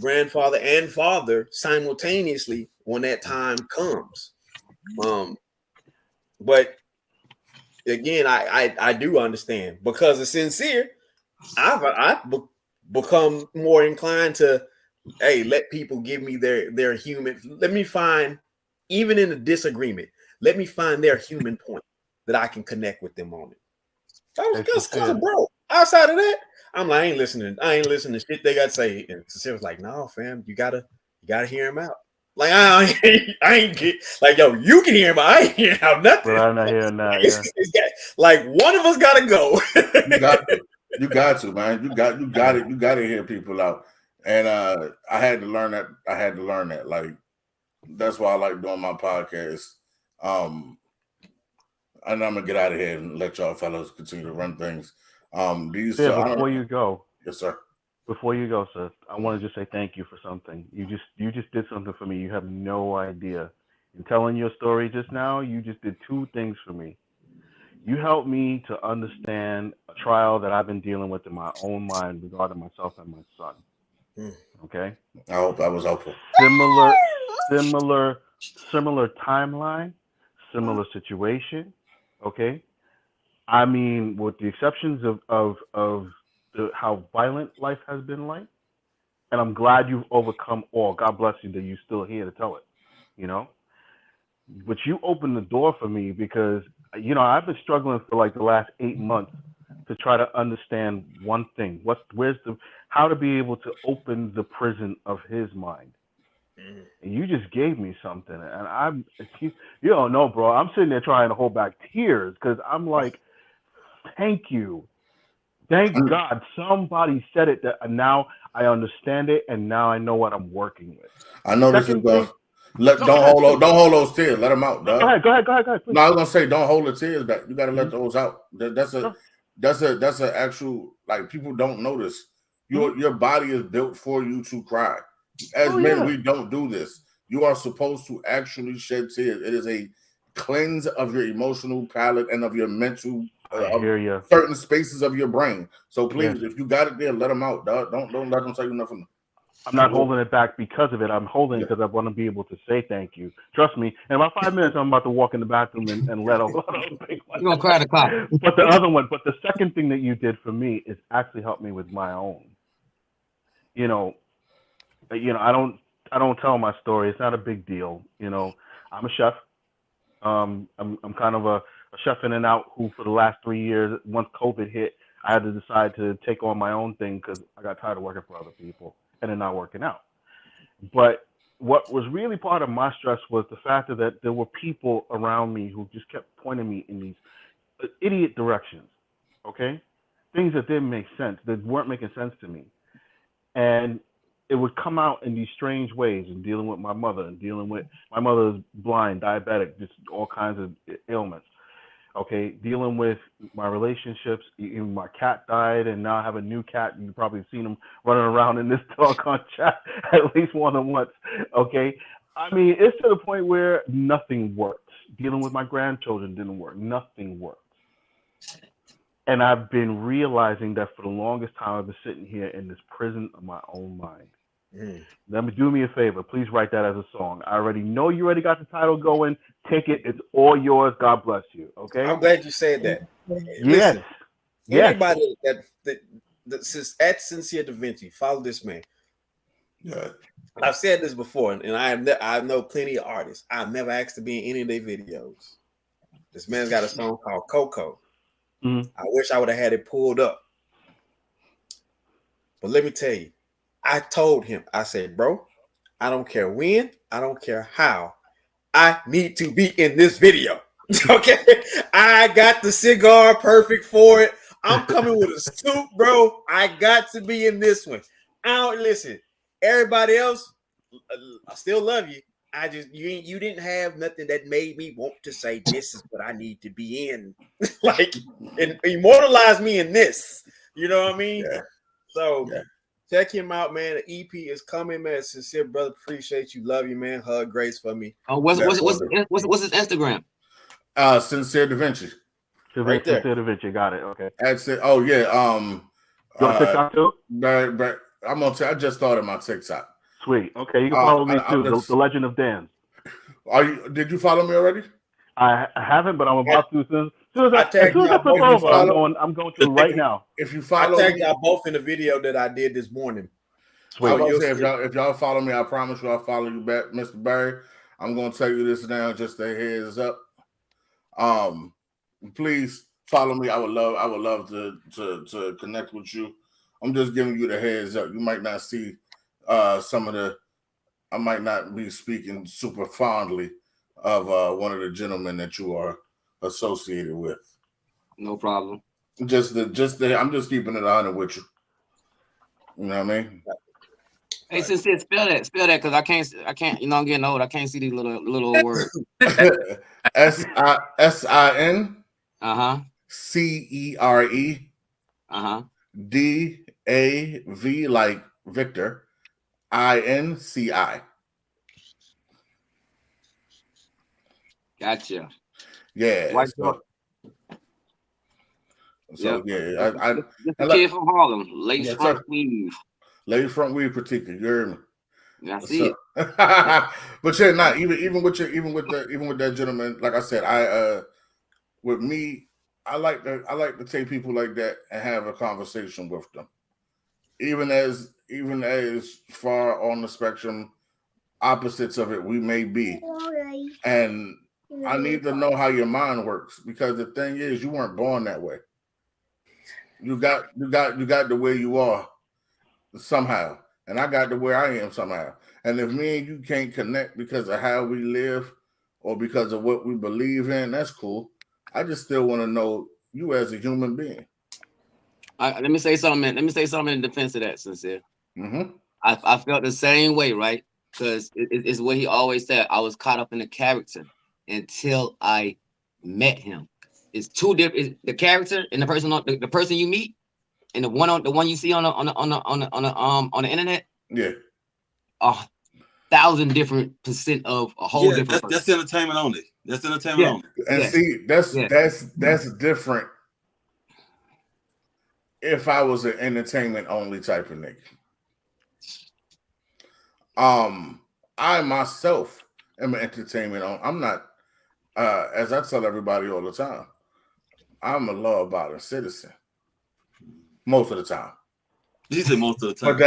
grandfather and father simultaneously when that time comes. But again, I do understand, because it's sincere. become more inclined to, hey, let people give me their human. Let me find, even in a disagreement, let me find their human point that I can connect with them on it. That was just cousin bro. Outside of that, I'm like, I ain't listening to shit they got to say. And Sincere was like, no, fam, you gotta hear him out. Like I ain't get like, yo, you can hear him out. I ain't hearing out nothing. But I'm not hearing that. Yeah. Like one of us gotta go. You got to, man. You got it. You got to hear people out. And I had to learn that. Like that's why I like doing my podcast. And I'm gonna get out of here and let y'all fellows continue to run things. Before you go, yes, sir. Before you go, sir, I want to just say thank you for something. You just did something for me. You have no idea. In telling your story just now, you just did two things for me. You helped me to understand a trial that I've been dealing with in my own mind regarding myself and my son. Okay? I hope I was helpful. Similar timeline, similar situation. Okay? I mean, with the exceptions of how violent life has been like, and I'm glad you've overcome all. God bless you that you're still here to tell it, you know? But you opened the door for me because, you know, I've been struggling for like the last 8 months to try to understand one thing. How to be able to open the prison of his mind. And you just gave me something. And you don't know, bro. I'm sitting there trying to hold back tears because I'm like, thank you. Thank God somebody said it, that now I understand it, and now I know what I'm working with. I know this is going. Don't hold those tears. Let them out, dog. Go ahead, please. No, I was gonna say, don't hold the tears back. You gotta let those out. That's an actual, like, people don't notice. Your body is built for you to cry. As men, we don't do this. You are supposed to actually shed tears. It is a cleanse of your emotional palate and of your mental. Certain spaces of your brain. So please, if you got it there, let them out, dog. Don't let them tell you nothing. I'm not holding it back because of it. I'm holding it because I want to be able to say thank you. Trust me. In about 5 minutes, I'm about to walk in the bathroom and let out a big one. You're gonna cry the cop. But the second thing that you did for me is actually help me with my own. You know, I don't tell my story. It's not a big deal. You know, I'm a chef. I'm kind of a chef in and out who, for the last 3 years, once COVID hit, I had to decide to take on my own thing because I got tired of working for other people and it not working out. But what was really part of my stress was the fact that there were people around me who just kept pointing me in these idiot directions, okay? Things that didn't make sense, that weren't making sense to me. And it would come out in these strange ways in dealing with my mother and dealing with my mother's blind, diabetic, just all kinds of ailments. Okay, dealing with my relationships. Even my cat died, and now I have a new cat. You've probably seen him running around in this doggone chat at least more than once. Okay, I mean, it's to the point where nothing works. Dealing with my grandchildren didn't work. Nothing works. And I've been realizing that for the longest time, I've been sitting here in this prison of my own mind. Do me a favor. Please write that as a song. I already know you already got the title going. Take it. It's all yours. God bless you. Okay. I'm glad you said that. Yes. Listen, anybody that at Sincere Da Vinci, follow this man. Yeah. I've said this before, and I know plenty of artists. I've never asked to be in any of their videos. This man's got a song called Coco. I wish I would have had it pulled up. But let me tell you, I told him, I said, bro, I don't care when, I don't care how, I need to be in this video. Okay? I got the cigar perfect for it. I'm coming with a suit, bro. I got to be in this one. Listen, everybody else, I still love you. You didn't have nothing that made me want to say this is what I need to be in. Like, and immortalize me in this. You know what I mean? Yeah. So check him out, man. The EP is coming, man. Sincere brother, appreciate you, love you, man. Hug grace for me. What's his Instagram? Sincere Da Vinci. Right there. Sincere Da Vinci, got it. Okay. That's it. Oh yeah. You on TikTok too? But I just started my TikTok. Sweet. Okay, you can follow me too. The Legend of Dan. Did you follow me already? I haven't, but I'm about to. As soon as I flip both. over, I'm going to right now. If you follow, I tagged y'all both in the video that I did this morning. I was gonna say if y'all follow me, I promise you I'll follow you back, Mr. Barry. I'm gonna tell you this now, just a heads up. Please follow me. I would love to connect with you. I'm just giving you the heads up. You might not see some of the. I might not be speaking super fondly of one of the gentlemen that you are associated with. No problem. I'm just keeping it 100 with you. You know what I mean? Hey, sincere, spell that, because I can't. You know, I'm getting old. I can't see these little words. S-I-N. CERE. DAV like Victor. INCI. Gotcha. Yeah. White So yeah, just a kid from Harlem, lace front weave. Lace front weave critique. You heard me. I see it. But yeah, not even with that gentleman. Like I said, with me, I like to take people like that and have a conversation with them, even as far on the spectrum, opposites of it we may be, and I need to know how your mind works, because the thing is, you weren't born that way. You got the way you are somehow, and I got the way I am somehow. And if me and you can't connect because of how we live or because of what we believe in, that's cool. I just still want to know you as a human being. Let me say something. Let me say something in defense of that, sincere. Mm-hmm. I felt the same way, right? Because it's what he always said. I was caught up in the character until I met him. It's two different. The character and the person you meet, and the one you see on the internet. Yeah. 1,000 different % of a whole different. That's entertainment only. That's entertainment only. And see, that's different. If I was an entertainment only type of nigga. I myself am an entertainment only. I'm not, as I tell everybody all the time, I'm a law-abiding citizen. Most of the time. You said most of the time.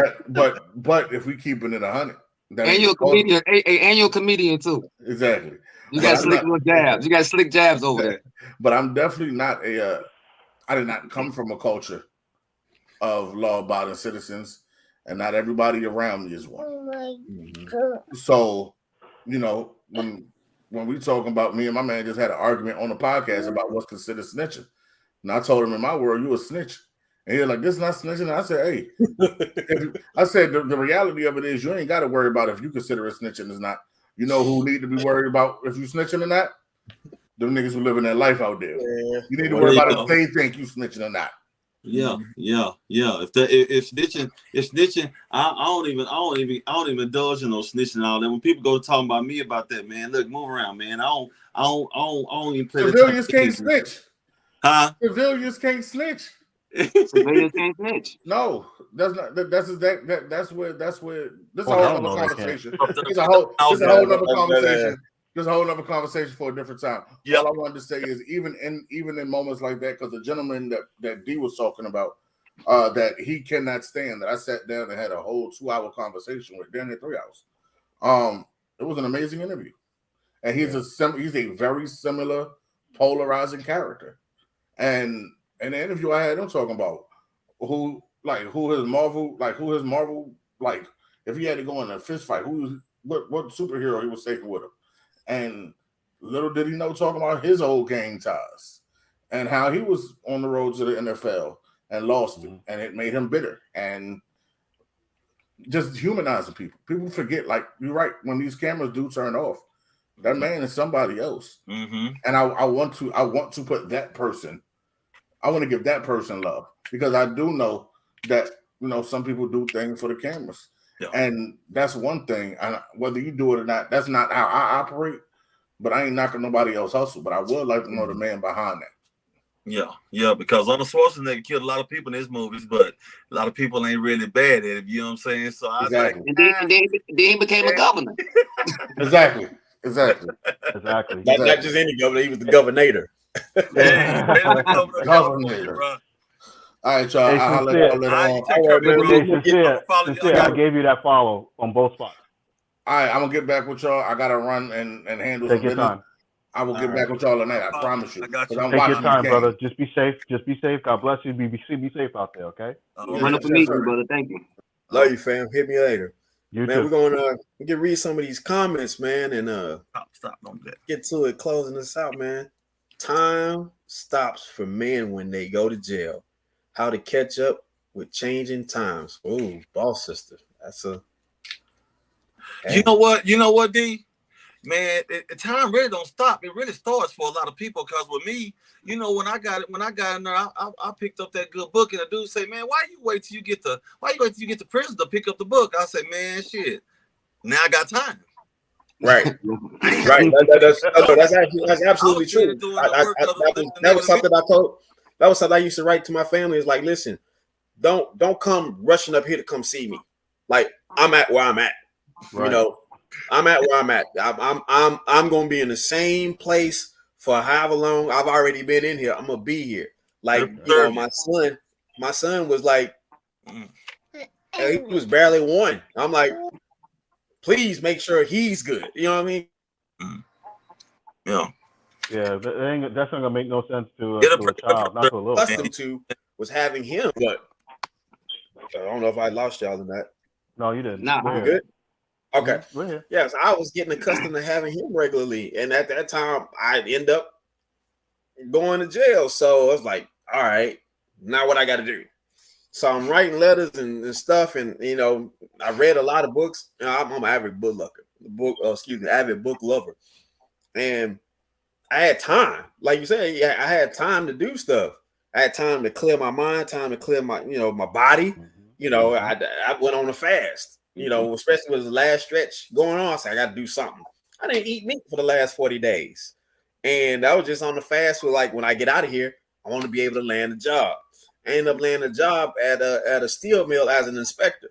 But if we keeping it 100, and you're a comedian, and you're a comedian too. Exactly. You got slick jabs. You got slick jabs over there. But I'm definitely not I did not come from a culture of law-abiding citizens, and not everybody around me is one. So, you know, when we talking about, me and my man just had an argument on the podcast about what's considered snitching. And I told him, in my world, you a snitch. And he was like, this is not snitching. And I said, hey, the reality of it is you ain't got to worry about if you consider it snitching or not. You know who need to be worried about if you snitching or not? Them niggas who living their life out there. Yeah. You need to worry about if they think you snitching or not. Yeah. If snitching, I don't even indulge in no snitching and all that. When people go talking about me about that, man, look, move around, man. I don't even play. Civilians can't snitch. Huh? Civilians can't snitch. Civilians can't snitch. No, that's not. That's where. This is a whole other conversation. It's a whole other conversation. There's a whole other conversation for a different time. Yep. All I wanted to say is even in moments like that, because the gentleman that D was talking about, that he cannot stand, that I sat down and had a whole 2-hour conversation with, damn near 3 hours. It was an amazing interview, and he's a very similar polarizing character. And in the interview I had him talking about who his Marvel, if he had to go in a fist fight, what superhero he was taking with him. And little did he know, talking about his old gang ties and how he was on the road to the NFL and lost it, and it made him bitter and just humanizing people. People forget, like, you're right, when these cameras do turn off, that man is somebody else. Mm-hmm. And I want to put that person. I want to give that person love, because I do know that, you know, some people do things for the cameras. Yeah. And that's one thing. And whether you do it or not, that's not how I operate. But I ain't knocking nobody else hustle. But I would like to know the man behind that. Yeah, because Arnold Schwarzenegger killed a lot of people in his movies, but a lot of people ain't really bad at it. You know what I'm saying? So exactly. And then he became a governor. Exactly. Exactly. Exactly. Not just any governor, he was the governor. Governor. Bro. All right, y'all. Hey, I'll let y'all later on. Take care, big bro. Sincere, I gave you that follow on both spots. All right, I'm gonna get back with y'all. I gotta run and handle Take some your business. time. I will get back with y'all tonight. I promise you. I got you. Take your time, brother. Just be safe. Just be safe. God bless you. Be safe out there, okay? Wonderful meeting you, brother. Thank you. Love you, fam. Hit me later. You man, too. we're gonna we can read some of these comments, man, and stop. Don't get to it, closing this out, man. Time stops for men when they go to jail. How to catch up with changing times. Ooh, boss sister. That's a You know what, D? Man, time really don't stop. It really starts for a lot of people. Because with me, you know, when I got in there, I picked up that good book, and the dude say, "Man, why you wait till you get to prison to pick up the book?" I say, "Man, shit, now I got time." Right. That's absolutely true. That was something I told. That was something I used to write to my family. Is like, listen, don't come rushing up here to come see me. Like, I'm at where I'm at. Right. You know, I'm at where I'm at. I'm gonna be in the same place for however long I've already been in here. I'm gonna be here. Like, you know, my son was like, he was barely 1. I'm like, please make sure he's good. You know what I mean? Yeah. Yeah, that's not gonna make no sense to a child, not to a little child. Accustomed to was having him, but I don't know if I lost y'all in that. No, you didn't. Nah, you good? Okay. We're here. Yes, I was getting accustomed to having him regularly, and at that time, I'd end up going to jail. So I was like, all right, now what I got to do? So I'm writing letters and stuff, and you know, I read a lot of books. You know, I'm an avid book lover. Avid book lover, and I had time, like you said, I had time to do stuff. I had time to clear my mind, time to clear my, you know, my body. You know, I went on a fast. You know, especially with the last stretch going on, so I got to do something. I didn't eat meat for the last 40 days, and I was just on the fast with like, when I get out of here, I want to be able to land a job. I ended up landing a job at a steel mill as an inspector,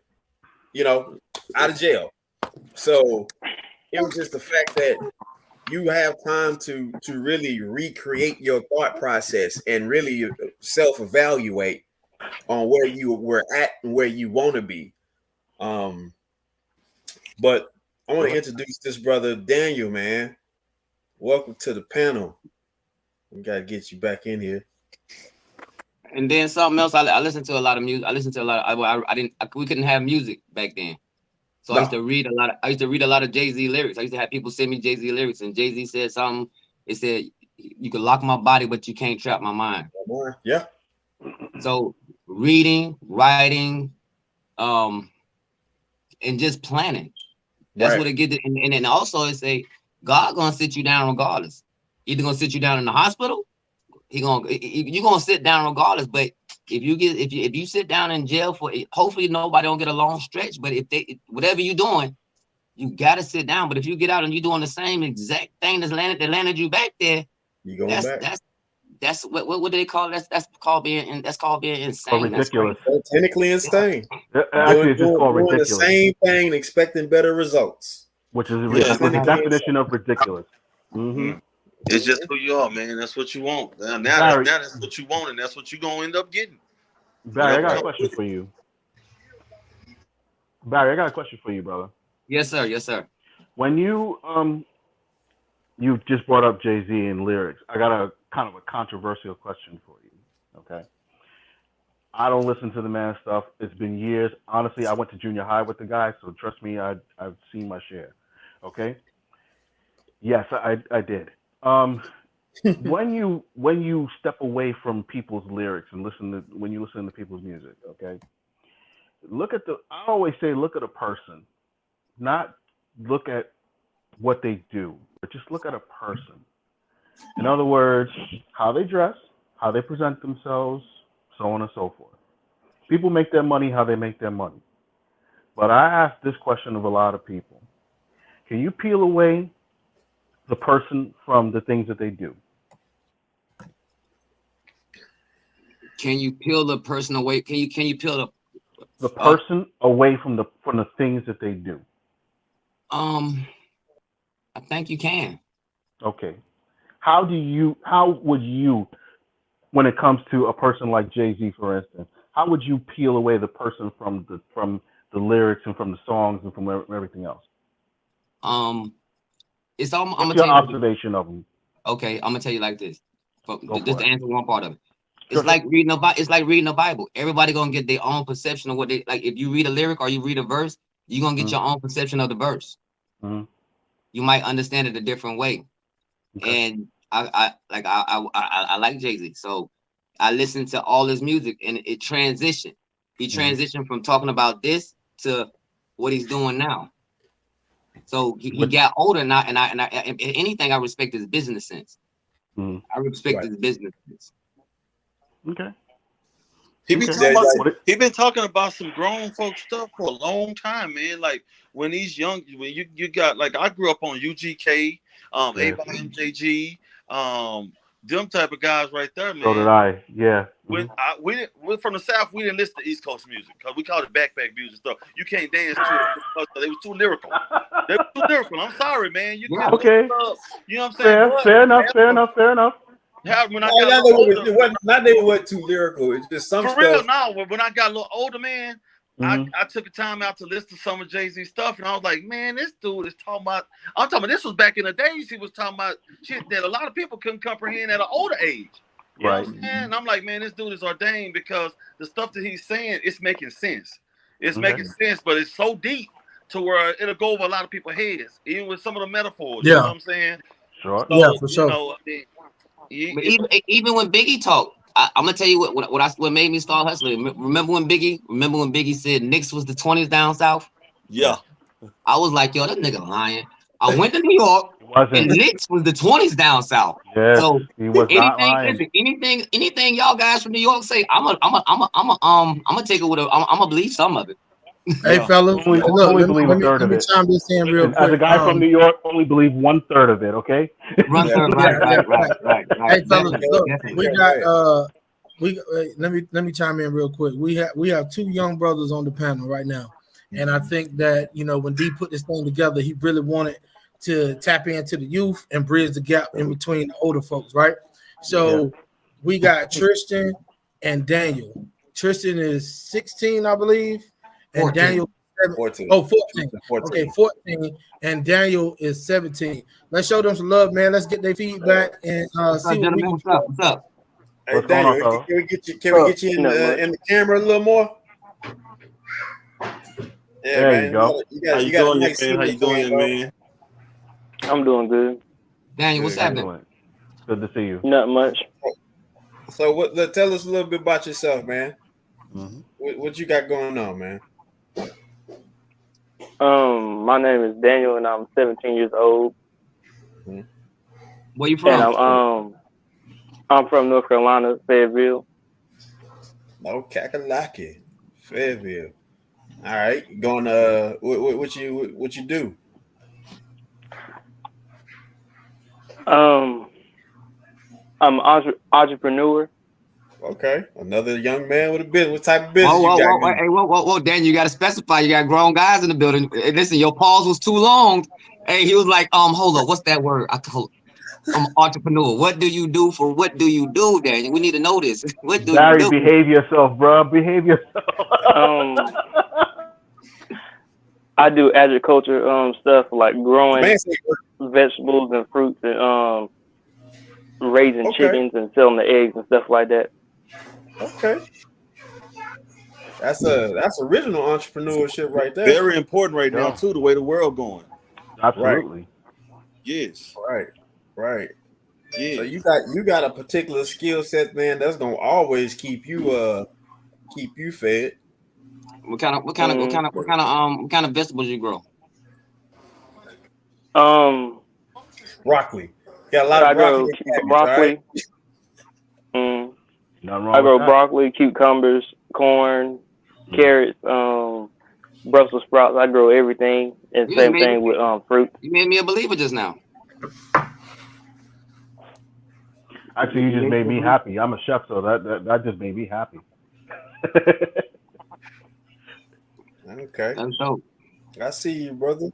you know, out of jail. So it was just the fact that you have time to really recreate your thought process and really self-evaluate on where you were at and where you want to be. But I want to introduce this brother Daniel, man. Welcome to the panel. We got to get you back in here. And then something else. I listened to a lot of music. I listened to a lot of. We couldn't have music back then, so I used to read a lot. I used to read a lot of Jay-Z lyrics. I used to have people send me Jay-Z lyrics, and Jay-Z said something. It said, "You can lock my body, but you can't trap my mind." Yeah. So reading, writing, and just planning. That's what it gets. And then also it say God gonna sit you down regardless. Either gonna sit you down in the hospital. You're gonna sit down regardless. But if you sit down in jail for, hopefully nobody don't get a long stretch. But whatever you're doing, you gotta sit down. But if you get out and you're doing the same exact thing that landed you back there, you going back. That's what do they call it? That's called being insane. Or ridiculous. Technically insane. Actually, it's just called ridiculous. The same thing, expecting better results. Which is the definition of ridiculous. Mm-hmm. It's just who you are, man. That's what you want. Now that's what you want, and that's what you're gonna end up getting. Barry, I got a question for you. Barry, I got a question for you, brother. Yes, sir. Yes, sir. When you just brought up Jay-Z and lyrics, I got a kind of a controversial question for you. Okay. I don't listen to the man's stuff. It's been years. Honestly, I went to junior high with the guy, so trust me, I've seen my share. Okay. Yes, I did. When you step away from people's lyrics and when you listen to people's music, okay, I always say look at a person, not look at what they do, but just look at a person. In other words, how they dress, how they present themselves, so on and so forth. People make their money how they make their money. But I ask this question of a lot of people. Can you peel away the person from the things that they do? Can you peel the person away? Can you peel the person away from the things that they do? I think you can. Okay. How would you, when it comes to a person like Jay-Z, for instance, how would you peel away the person from the lyrics and from the songs and from everything else? It's all. I'm What's gonna your tell you. observation of them? Okay, I'm gonna tell you like this. Just for to it. answer one part of it. Sure, It's like reading a It's like reading the Bible. Everybody gonna get their own perception of what they like. If you read a lyric or you read a verse, you're gonna get your own perception of the verse. Mhm. You might understand it a different way. Okay. And I like Jay-Z, so I listen to all his music, and it transitioned. He transitioned from talking about this to what he's doing now. So he got older now, and if anything, I respect his business sense. Mhm. I respect his business sense. Okay. He been Okay. talking about he been talking about some grown folk stuff for a long time, man. Like when these young, when you got like I grew up on UGK, Yes. A-by-MJG, them type of guys right there, man. So did I. Yeah. When we're from the South, we didn't listen to East Coast music because we called it backpack music stuff. You can't dance to it because they was too lyrical. They were too lyrical. I'm sorry, man. You can Okay. you know what I'm saying? Fair enough. When I got a little older, not they were too lyrical. It's just some for stuff. real, no. When I got a little older, man, I took the time out to listen to some of Jay-Z stuff, and I was like, man, this dude is talking about. I'm talking about this was back in the days. He was talking about shit that a lot of people couldn't comprehend at an older age. You know what I'm saying? And I'm like, man, this dude is ordained because the stuff that he's saying, it's making sense. It's making sense, but it's so deep to where it'll go over a lot of people's heads, even with some of the metaphors. You know what I'm saying? Sure. So, Yeah, for sure. You know, But even when Biggie talked, I'm gonna tell you what made me start hustling. Remember when Biggie said Knicks was the 20s down south? Yeah. I was like, yo, that nigga lying. I went to New York, and Knicks was the 20s down south. Yes, So he was not lying. Listen, anything y'all guys from New York say, I'm gonna take it with I'm gonna believe some of it. Hey, fellas, Only look, believe a third let of me it. chime this in real Listen, as a quick. guy from New York, only believe 1/3 of it. Okay. Right. Hey, fellas, look, we got let me chime in real quick. We have two young brothers on the panel right now, and I think that when D put this thing together, he really wanted to tap into the youth and bridge the gap in between the older folks, right? So we got Tristan and Daniel. Tristan is 16, I believe, and 14. Daniel 14. Oh, 14. Okay, 14, and Daniel is 17. Let's show them some love, man. Let's get their feedback and see what we can do. What's up? Hey, What's going Daniel, on, can we get you in the camera a little more? Yeah, there man. you go. How you doing, man? How you doing, man? I'm doing good. Daniel, what's happening? Excellent. Good to see you. Not much. So, tell us a little bit about yourself, man. Mm-hmm. What you got going on, man? My name is Daniel, and I'm 17 years old. Where you from? And I'm from North Carolina, Fayetteville. No, Kakalaki, Fayetteville. All right, going what you do? I'm an entrepreneur. Okay, another young man with a business. What type of business you got? Whoa, Dan, you got to specify. You got grown guys in the building. Hey, listen, your pause was too long. Hey, he was like, hold up, what's that word? I'm an entrepreneur. What do you do, Daniel? We need to know this. What do Barry, you do? behave yourself, bro. Behave yourself. I do agriculture stuff like growing vegetables and fruits and raising chickens and selling the eggs and stuff like that. Okay. That's original entrepreneurship right there. Very important right now too, the way the world going. Absolutely. Right. Yes. Right. Yeah. So you got a particular skill set, man, that's gonna always keep you fed. What kind of vegetables you grow? Broccoli. Got a lot of broccoli. Broccoli. I grow broccoli, cucumbers, corn, carrots, Brussels sprouts. I grow everything, and same thing with fruit. You made me a believer just now. Actually, you just made me happy. I'm a chef, so that just made me happy. Okay. That's dope. I see you, brother.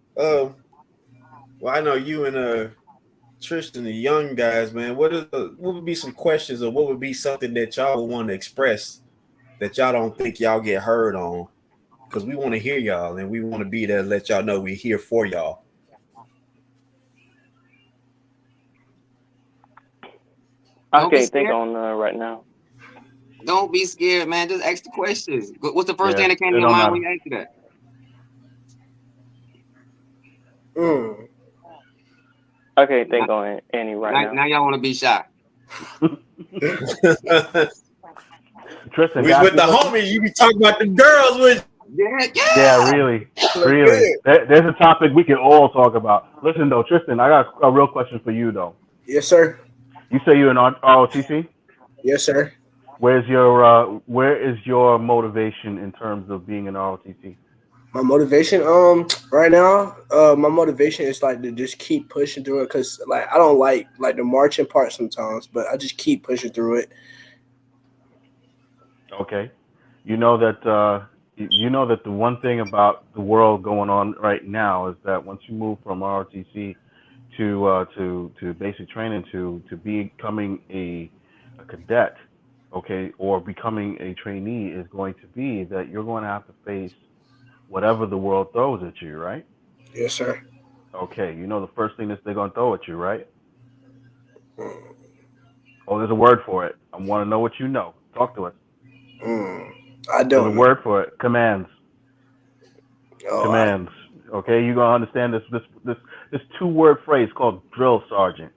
Well, I know you and Tristan, the young guys, man. What would be some questions, or what would be something that y'all would want to express that y'all don't think y'all get heard on? Because we want to hear y'all, and we want to be there to let y'all know we're here for y'all. I can't think on right now. Don't be scared, man. Just ask the questions. What's the first thing Yeah, that came to it your don't mind matter. when you asked that? I can't think on any right now. Now y'all want to be shy. Tristan, We with the homie. You be talking about the girls with. Yeah, really. There's a topic we can all talk about. Listen, though, Tristan, I got a real question for you, though. Yes, sir. You say you're in ROTC? Yes, sir. Where is your motivation in terms of being in ROTC? My motivation, right now, my motivation is like to just keep pushing through it because, like, I don't like the marching part sometimes, but I just keep pushing through it. Okay, you know that the one thing about the world going on right now is that once you move from ROTC to basic training to becoming a cadet, okay, or becoming a trainee is going to be that you're going to have to face whatever the world throws at you, right? Yes, sir. Okay, you know the first thing that they're going to throw at you, right? Oh, there's a word for it. I want to know what you know. Talk to us. I There's a don't know. word for it. Commands. Oh, Commands. Okay, you're gonna understand this 2-word phrase called drill sergeant.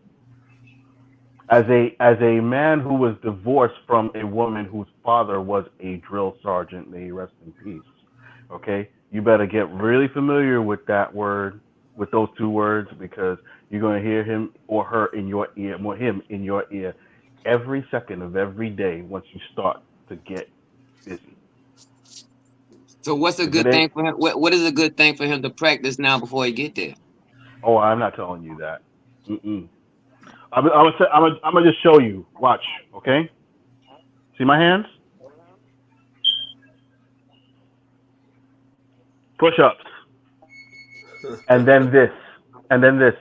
As a man who was divorced from a woman whose father was a drill sergeant, may he rest in peace. Okay, you better get really familiar with that word, with those 2 words, because you're gonna hear him or her in your ear, more him in your ear, every second of every day once you start to get busy. So what's a If it good ain't, thing for him? What is a good thing for him to practice now before he get there? oh, I'm not telling you that. Mm-mm. I'm gonna just show you. Watch, okay? See my hands? Push-ups, and then this, and then this.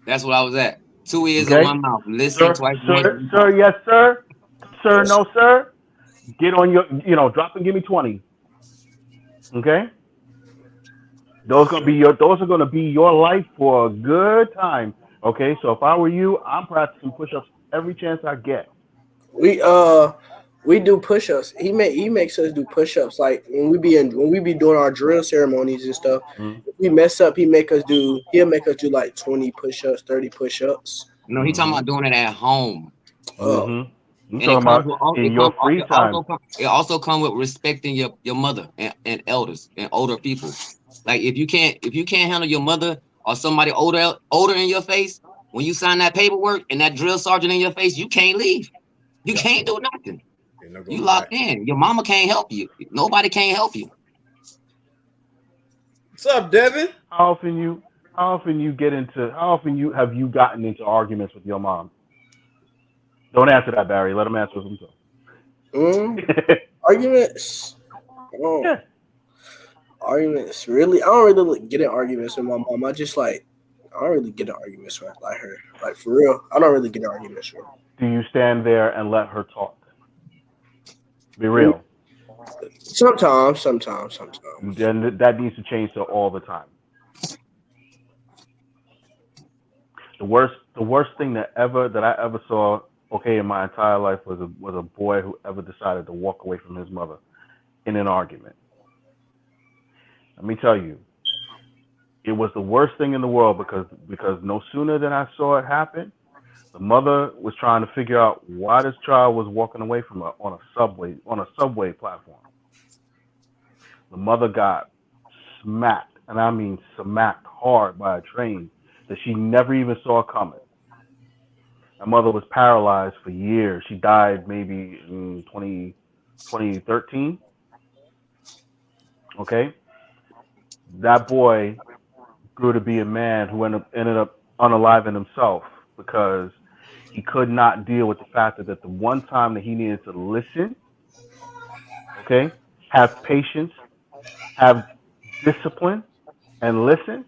That's what I was at. 2 ears and Okay, 1 mouth. Listen twice as much as you sir, talk. yes, sir, no, sir. Get on your, drop and give me 20. Okay, those are gonna be your life for a good time. Okay, so if I were you, I'm practicing push-ups every chance I get. we do push-ups. He makes us do push-ups. Like when we be doing our drill ceremonies and stuff. Mm-hmm. If we mess up, he'll make us do like 20 push-ups, 30 push-ups. No, he talking about doing it at home. Oh, I'm And it talking comes about with in your free time. it also comes with respecting your mother and elders and older people. Like if you can't handle your mother or somebody older in your face, when you sign that paperwork and that drill sergeant in your face, you can't leave. You can't do nothing. You locked in. Your mama can't help you. Nobody can't help you. What's up, Devin? How often have you gotten into arguments with your mom? Don't answer that, Barry. Let him answer himself. Arguments. Yeah. Arguments. Really, I don't really get in arguments with my mom. I don't really get in arguments with like her. Like for real, I don't really get in arguments with her. Do you stand there and let her talk? Be real. Sometimes. Then that needs to change to all the time. The worst thing that I ever saw, okay, in my entire life was a boy who ever decided to walk away from his mother in an argument. Let me tell you, it was the worst thing in the world because no sooner than I saw it happen, the mother was trying to figure out why this child was walking away from her on a subway platform. The mother got smacked, and I mean smacked hard by a train that she never even saw coming. My mother was paralyzed for years. She died maybe in 2013. Okay, that boy grew to be a man who ended up unaliving himself because he could not deal with the fact that the one time that he needed to listen, okay, have patience, have discipline, and listen,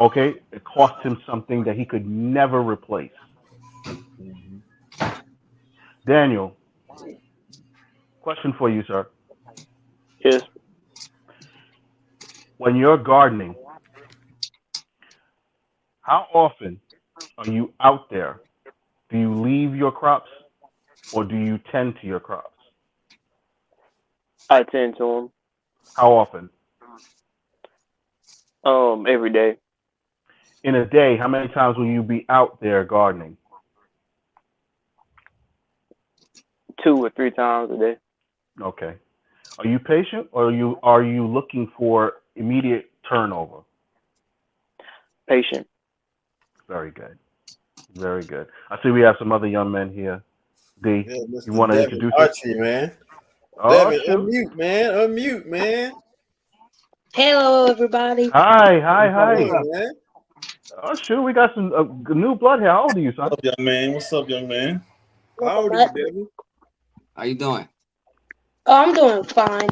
Okay, it cost him something that he could never replace. Daniel, question for you, sir. Yes. When you're gardening, how often are you out there? Do you leave your crops or do you tend to your crops? I tend to How often? them. Every day, In a day, how many times will you be out there gardening? 2 or 3 times a day. Okay. Are you patient or are you looking for immediate turnover? Patient. Very good. Very good. I see we have some other young men here. D, Yeah, you Mr. want to Devin introduce us? Archie, man. Oh, Devin, shoot. unmute, man. Hello, everybody. Hi, hi, Hey, hi. man. Oh, shoot. We got some new blood here. How old are you, son? What's up, young man? What's up, young man? How old are you, Devin? How you doing? Oh, I'm doing fine.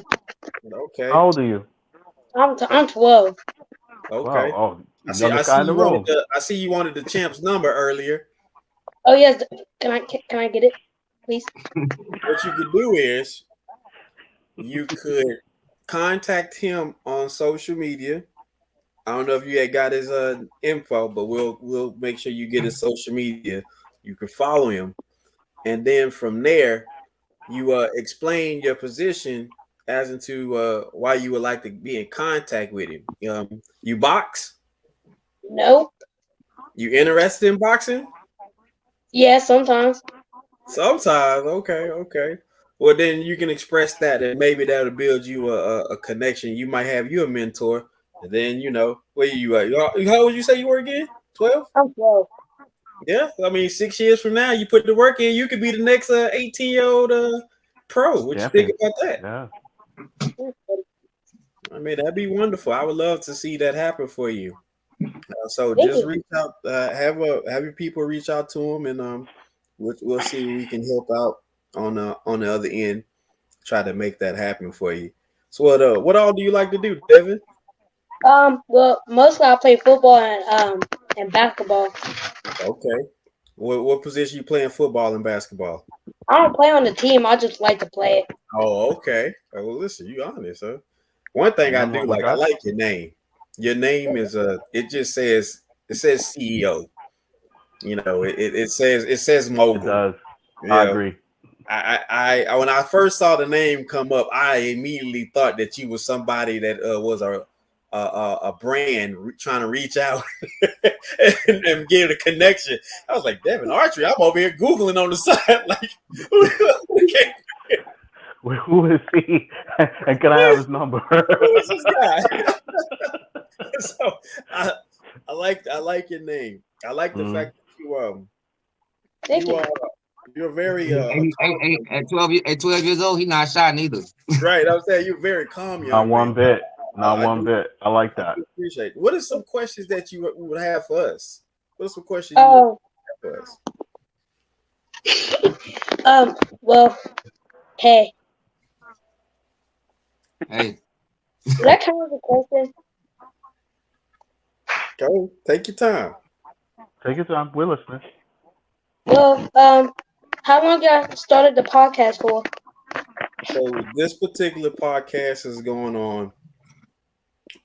Okay. How old are you? I'm 12. Okay. Wow. Oh, I see. youngest guy in the room. I see you wanted the champ's number earlier. Oh yes, can I get it, please? What you could do is you could contact him on social media. I don't know if you had got his info, but we'll make sure you get his social media. You can follow him, and then from there, you explain your position as into why you would like to be in contact with him. You box? No. You interested in boxing? Yeah, sometimes. Sometimes. Okay. Well, then you can express that, and maybe that'll build you a connection. You might have you a mentor, and then where you at? How old you say you were again? 12? I'm 12. Yeah, I mean 6 years from now, you put the work in, you could be the next 18-year-old pro. What you think Champion. about that? Yeah. I mean, that'd be wonderful. I would love to see that happen for you. So Thank just you. reach out, have your people reach out to him, and we'll see if we can help out on the other end. Try to make that happen for you. So what all do you like to do, Devin? Well, mostly I play football and basketball. Okay. What position you play in football and basketball? I don't play on the team. I just like to play it. Oh, okay. Well, listen, you honest, huh? One thing I Nothing do wrong with like, I that. like your name. Your name is it says CEO. It says It mogul. does. I Yeah. agree. I when I first saw the name come up, I immediately thought that you was somebody that was a brand trying to reach out and get a connection. I was like, Devin Archery. I'm over here googling on the side, like, Who is he? And can I have his number? who is this guy? So I like your name. I like the fact that Thank you. you're very At 12 years old, he's not shy neither. right. I was saying you're very calm, Not young man. one bit. Not I one do bit. I like that. appreciate it. What are some questions that you would have for us? What are some questions you would Oh, have for us? well, hey, Hey, is that kind of a question? Go, take your time. Take your time. We're listening. Well, how long y'all started the podcast for? So this particular podcast is going on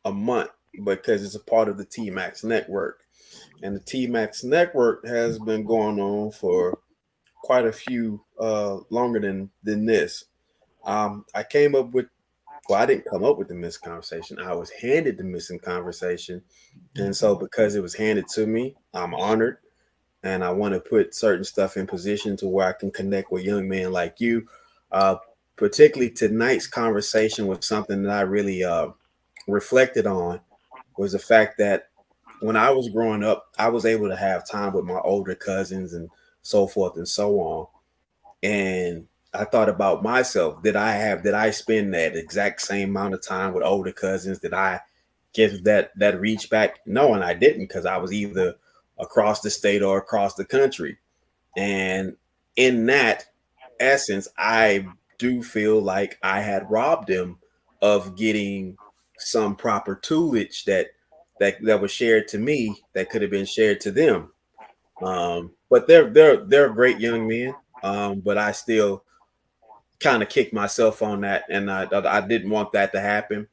a month because it's a part of the TMAX network. And the TMAX network has been going on for quite a few longer than this. I came up with I didn't come up with the missing conversation. I was handed the missing conversation. And so because it was handed to me, I'm honored. And I want to put certain stuff in position to where I can connect with young men like you. Particularly tonight's conversation was something that I really reflected on, was the fact that when I was growing up, I was able to have time with my older cousins and so forth and so on. And I thought about myself. Did I spend that exact same amount of time with older cousins? Did I give that reach back? No, and I didn't, because I was either across the state or across the country. And in that essence, I do feel like I had robbed them of getting some proper tutelage that that was shared to me that could have been shared to them. But they're great young men. But I still kind of kicked myself on that, and I didn't want that to happen,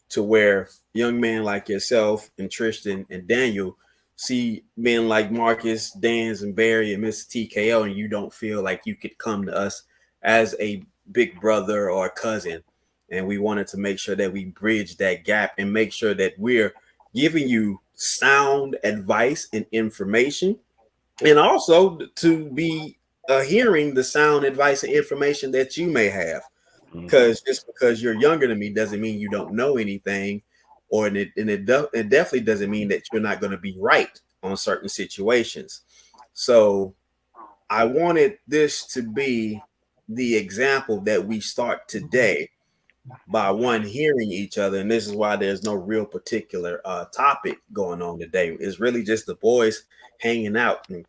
to where young men like yourself and Tristan and Daniel see men like Marcus, Dans, and Barry and Mr. TKO, and you don't feel like you could come to us as a big brother or a cousin. And we wanted to make sure that we bridge that gap and make sure that we're giving you sound advice and information, and also to be hearing the sound advice and information that you may have. Because just because you're younger than me doesn't mean you don't know anything, or it definitely doesn't mean that you're not going to be right on certain situations. So I wanted this to be the example that we start today by one hearing each other, and this is why there's no real particular topic going on today. It's really just the boys hanging out and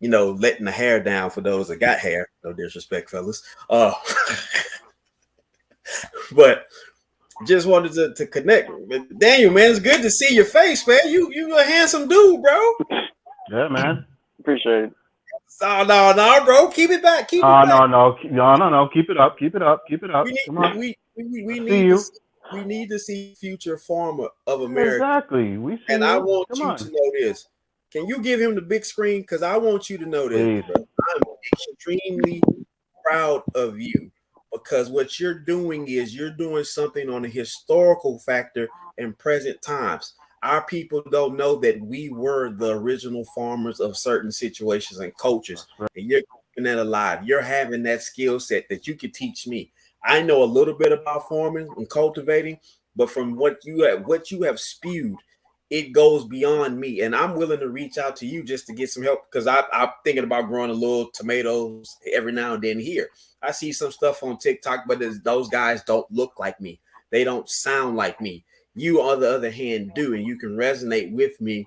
letting the hair down for those that got hair. No disrespect, fellas. But just wanted to connect. Daniel, man, it's good to see your face, man. You a handsome dude, bro. Yeah, man. Appreciate it. Oh, no, bro. Keep it back. Keep it back. No. Keep it up. Keep it up. Come on. We need to see future farmer of America. Exactly. We see. And I want you to know this. Can you give him the big screen? Because I want you to know this, bro. I'm extremely proud of you, because what you're doing is you're doing something on a historical factor in present times. Our people don't know that we were the original farmers of certain situations and cultures, and you're keeping that alive. You're having that skill set that you could teach me. I know a little bit about farming and cultivating, but from what you have spewed, it goes beyond me, and I'm willing to reach out to you just to get some help, because I'm thinking about growing a little tomatoes every now and then here. I see some stuff on TikTok, but those guys don't look like me. They don't sound like me. You, on the other hand, do, and you can resonate with me.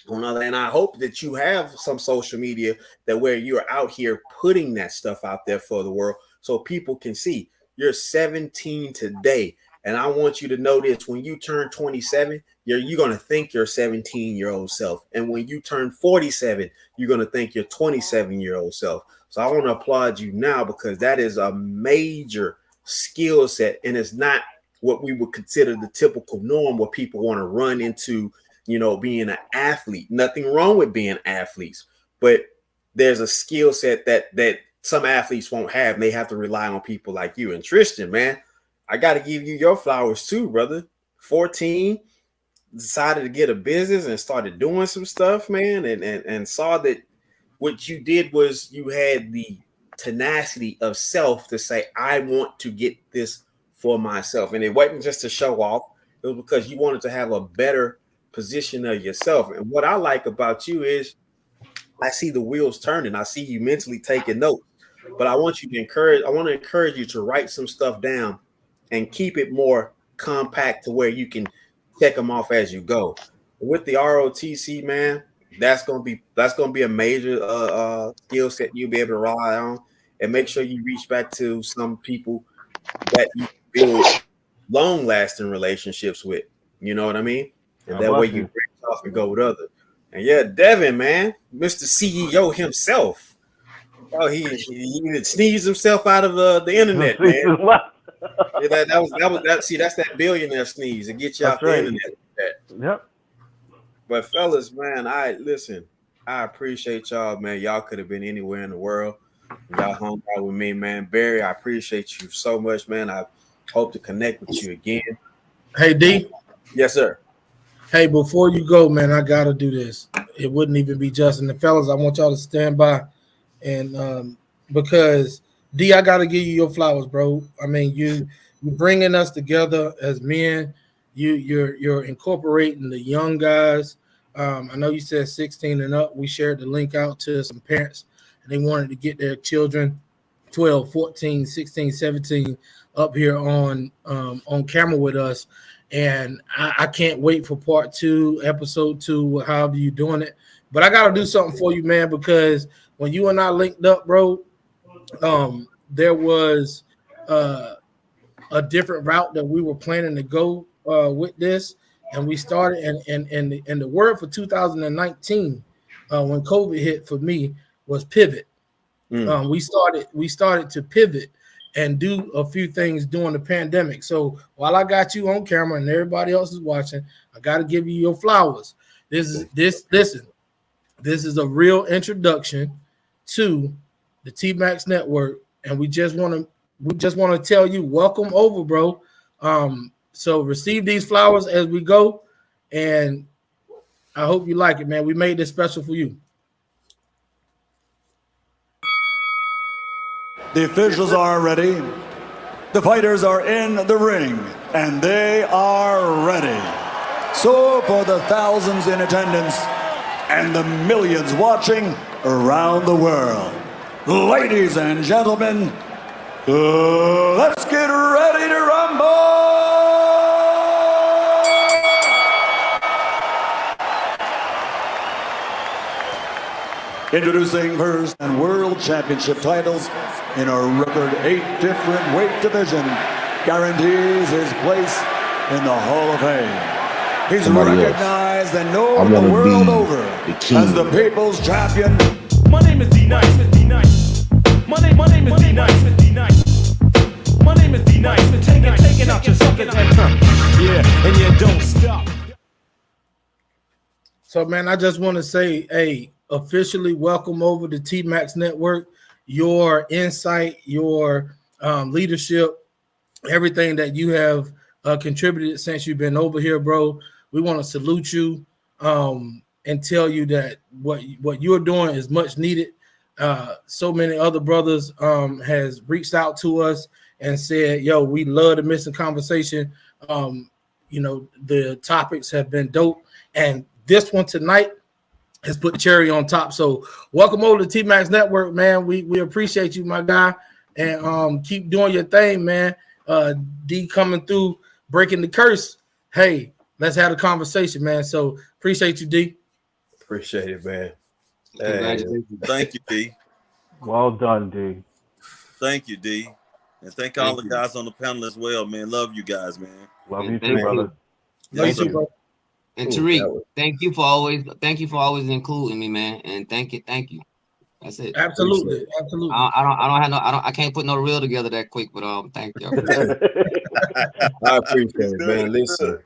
And I hope that you have some social media that where you're out here putting that stuff out there for the world so people can see. You're 17 today, and I want you to know this: when you turn 27, you're going to think your 17-year-old self, and when you turn 47, you're going to think your 27-year-old self. So I want to applaud you now, because that is a major skill set, and it's not what we would consider the typical norm, where people want to run into, being an athlete. Nothing wrong with being athletes, but there's a skill set that some athletes won't have, and they have to rely on people like you. And Tristan, man, I got to give you your flowers too, brother. 14, decided to get a business and started doing some stuff, man, and saw that what you did was you had the tenacity of self to say, I want to get this for myself. And it wasn't just to show off. It was because you wanted to have a better position of yourself. And what I like about you is I see the wheels turning. I see you mentally taking notes. But I want to encourage you to write some stuff down and keep it more compact to where you can check them off as you go. With the ROTC, man, that's gonna be a major skill set you'll be able to rely on, and make sure you reach back to some people that you build long-lasting relationships with. You know what I mean? And that way you break off and go with others. And yeah, Devin, man, Mr. CEO himself. Oh, he sneezed himself out of the internet, man. Yeah, that. See, that's that billionaire sneeze. It gets you off the internet. Yep. But fellas, man, I appreciate y'all, man. Y'all could have been anywhere in the world. Y'all hung out with me, man. Barry, I appreciate you so much, man. I hope to connect with you again. Hey, D. Yes, sir. Hey, before you go, man, I gotta do this. It wouldn't even be just. And the fellas, I want y'all to stand by, and because D, I gotta give you your flowers, bro. I mean, you're bringing us together as men. You're incorporating the young guys. I know you said 16 and up. We shared the link out to some parents, and they wanted to get their children 12, 14, 16, 17 up here on camera with us. And I can't wait for part 2, episode 2, however you doing it. But I got to do something for you, man, because when you and I linked up, bro, there was a different route that we were planning to go with this. and we started. And the word for 2019, when COVID hit for me, was pivot. We started to pivot and do a few things during the pandemic. So while I got you on camera and everybody else is watching, I got to give you your flowers. Listen, this is a real introduction to the TMAX network, and we just want to tell you, welcome over, bro. So receive these flowers as we go, and I hope you like it, man. We made this special for you. The officials are ready. The fighters are in the ring, and they are ready. So for the thousands in attendance and the millions watching around the world, ladies and gentlemen, let's get ready to rumble! Introducing first and world championship titles in a record 8 different weight division, guarantees his place in the Hall of Fame. He's recognized and known the world over as the people's champion. My name is D-Nice. My name is D-Nice. My name is D-Nice. Taking out your suckers and yeah, and you don't stop. So, man, I just want to say, hey, officially welcome over to TMAX Network. Your insight, your leadership, everything that you have contributed since you've been over here, bro. We want to salute you and tell you that what you're doing is much needed. So many other brothers has reached out to us and said, yo, we love the missing conversation. The topics have been dope. And this one tonight has put cherry on top. So welcome over to TMAX Network, man. We appreciate you, my guy. And keep doing your thing, man. D coming through, breaking the curse. Hey, let's have a conversation, man. So appreciate you, D. Appreciate it, man. Congratulations. Thank you, D. Well done, D. Thank you, D. And thank all the guys on the panel as well, man. Love you guys, man. Love you too, brother. Yes, Thank you. And Tariq, thank you for always including me, man. And thank you. That's it. Absolutely. I can't put no reel together that quick, but thank you. I appreciate it, man. Listen,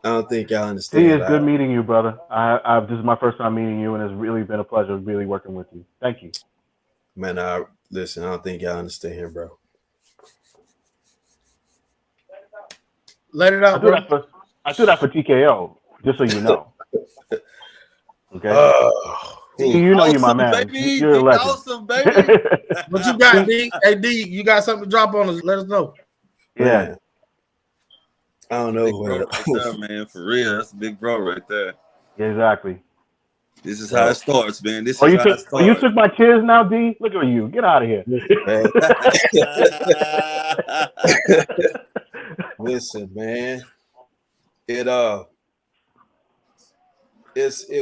I don't think y'all understand. D, it's good meeting you, brother. This is my first time meeting you, and it's really been a pleasure really working with you. Thank you. Man, listen, I don't think y'all understand, bro. Let it out, bro. I do that for TKO, just so you know. Okay. You know, you're my man. Baby, you're a legend. Awesome, baby. What you got, D? Hey, D, you got something to drop on us? Let us know. Yeah. Man, I don't know. Big bro right there, man. For real, that's a big bro right there. Yeah, exactly. This is how it starts, man. This is you how it starts. You took my cheers now, D? Look at you. Get out of here. Listen, man. It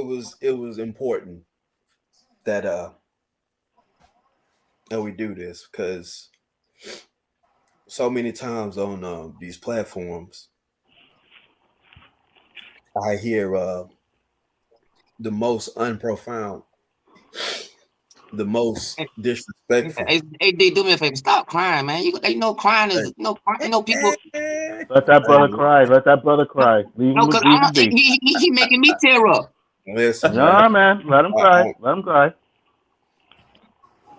was important that we do this, because so many times on these platforms I hear the most unprofound, the most disrespectful. Hey, D, do me a favor. Stop crying, man. You know crying is people. Let that brother cry. Let that brother cry. Leave him he making me tear up. Listen, nah, man. Let him cry. Let him cry.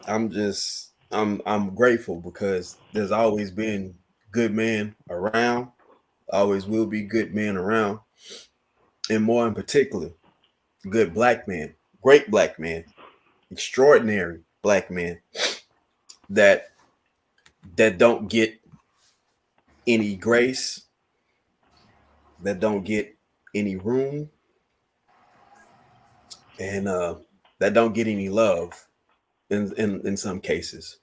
I'm grateful, because there's always been good men around, always will be good men around, and more in particular, good black men, great black men, extraordinary black men that don't get any grace, that don't get any room, and that don't get any love in some cases.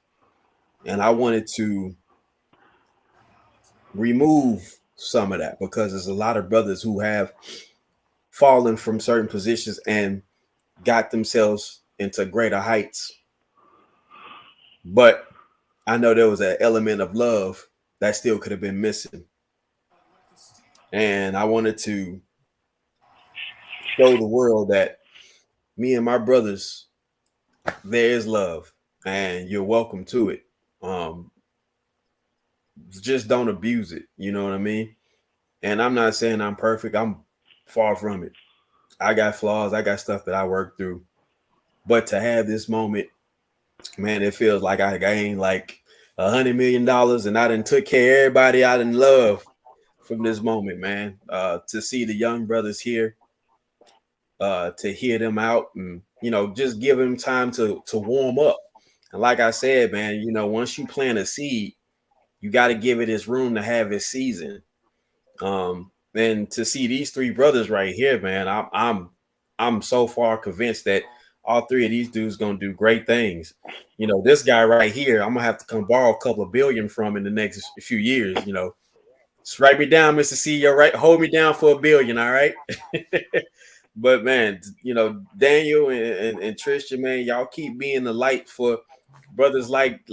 And I wanted to remove some of that, because there's a lot of brothers who have fallen from certain positions and got themselves into greater heights. But I know there was an element of love that still could have been missing. And I wanted to show the world that me and my brothers, there is love, and you're welcome to it. Um, just don't abuse it. You know what I mean? And I'm not saying I'm perfect. I'm far from it. I got flaws. I got stuff that I work through. But to have this moment, man, it feels like I gained like $100 million, and I done took care of everybody I done love from this moment, man. To see the young brothers here, to hear them out, and just give them time to warm up. And like I said, man, once you plant a seed, you got to give it its room to have its season. And to see these three brothers right here, man, I'm so far convinced that all three of these dudes gonna do great things. This guy right here, I'm gonna have to come borrow a couple of billion from in the next few years. Just write me down, Mr. CEO. Right, hold me down for $1 billion. All right. But man, Daniel and Tristan, man, y'all keep being the light for brothers like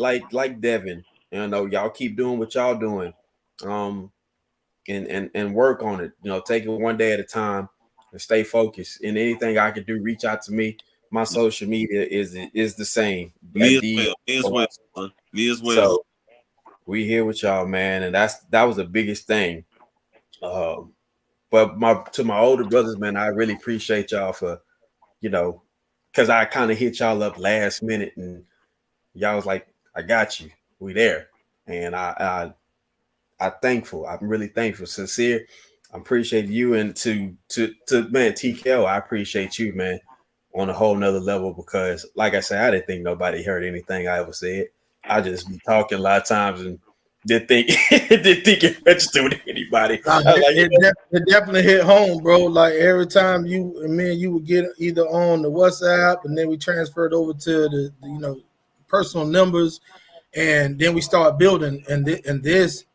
Devin. Y'all keep doing what y'all doing. And work on it. Take it one day at a time and stay focused. And anything I can do, reach out to me. My social media is the same. Me as well. Me as well. So we here with y'all, man, and that was the biggest thing. But to my older brothers, man, I really appreciate y'all for, because I kind of hit y'all up last minute, and y'all was like, "I got you. We there," and I'm thankful. I'm really thankful, sincere. I appreciate you, and to man, TKO, I appreciate you, man, on a whole nother level, because like I said, I didn't think nobody heard anything I ever said. I just be talking a lot of times and didn't think it registered with anybody. It definitely hit home, bro. Like every time you would get either on the WhatsApp, and then we transferred over to the personal numbers, and then we start building. And this,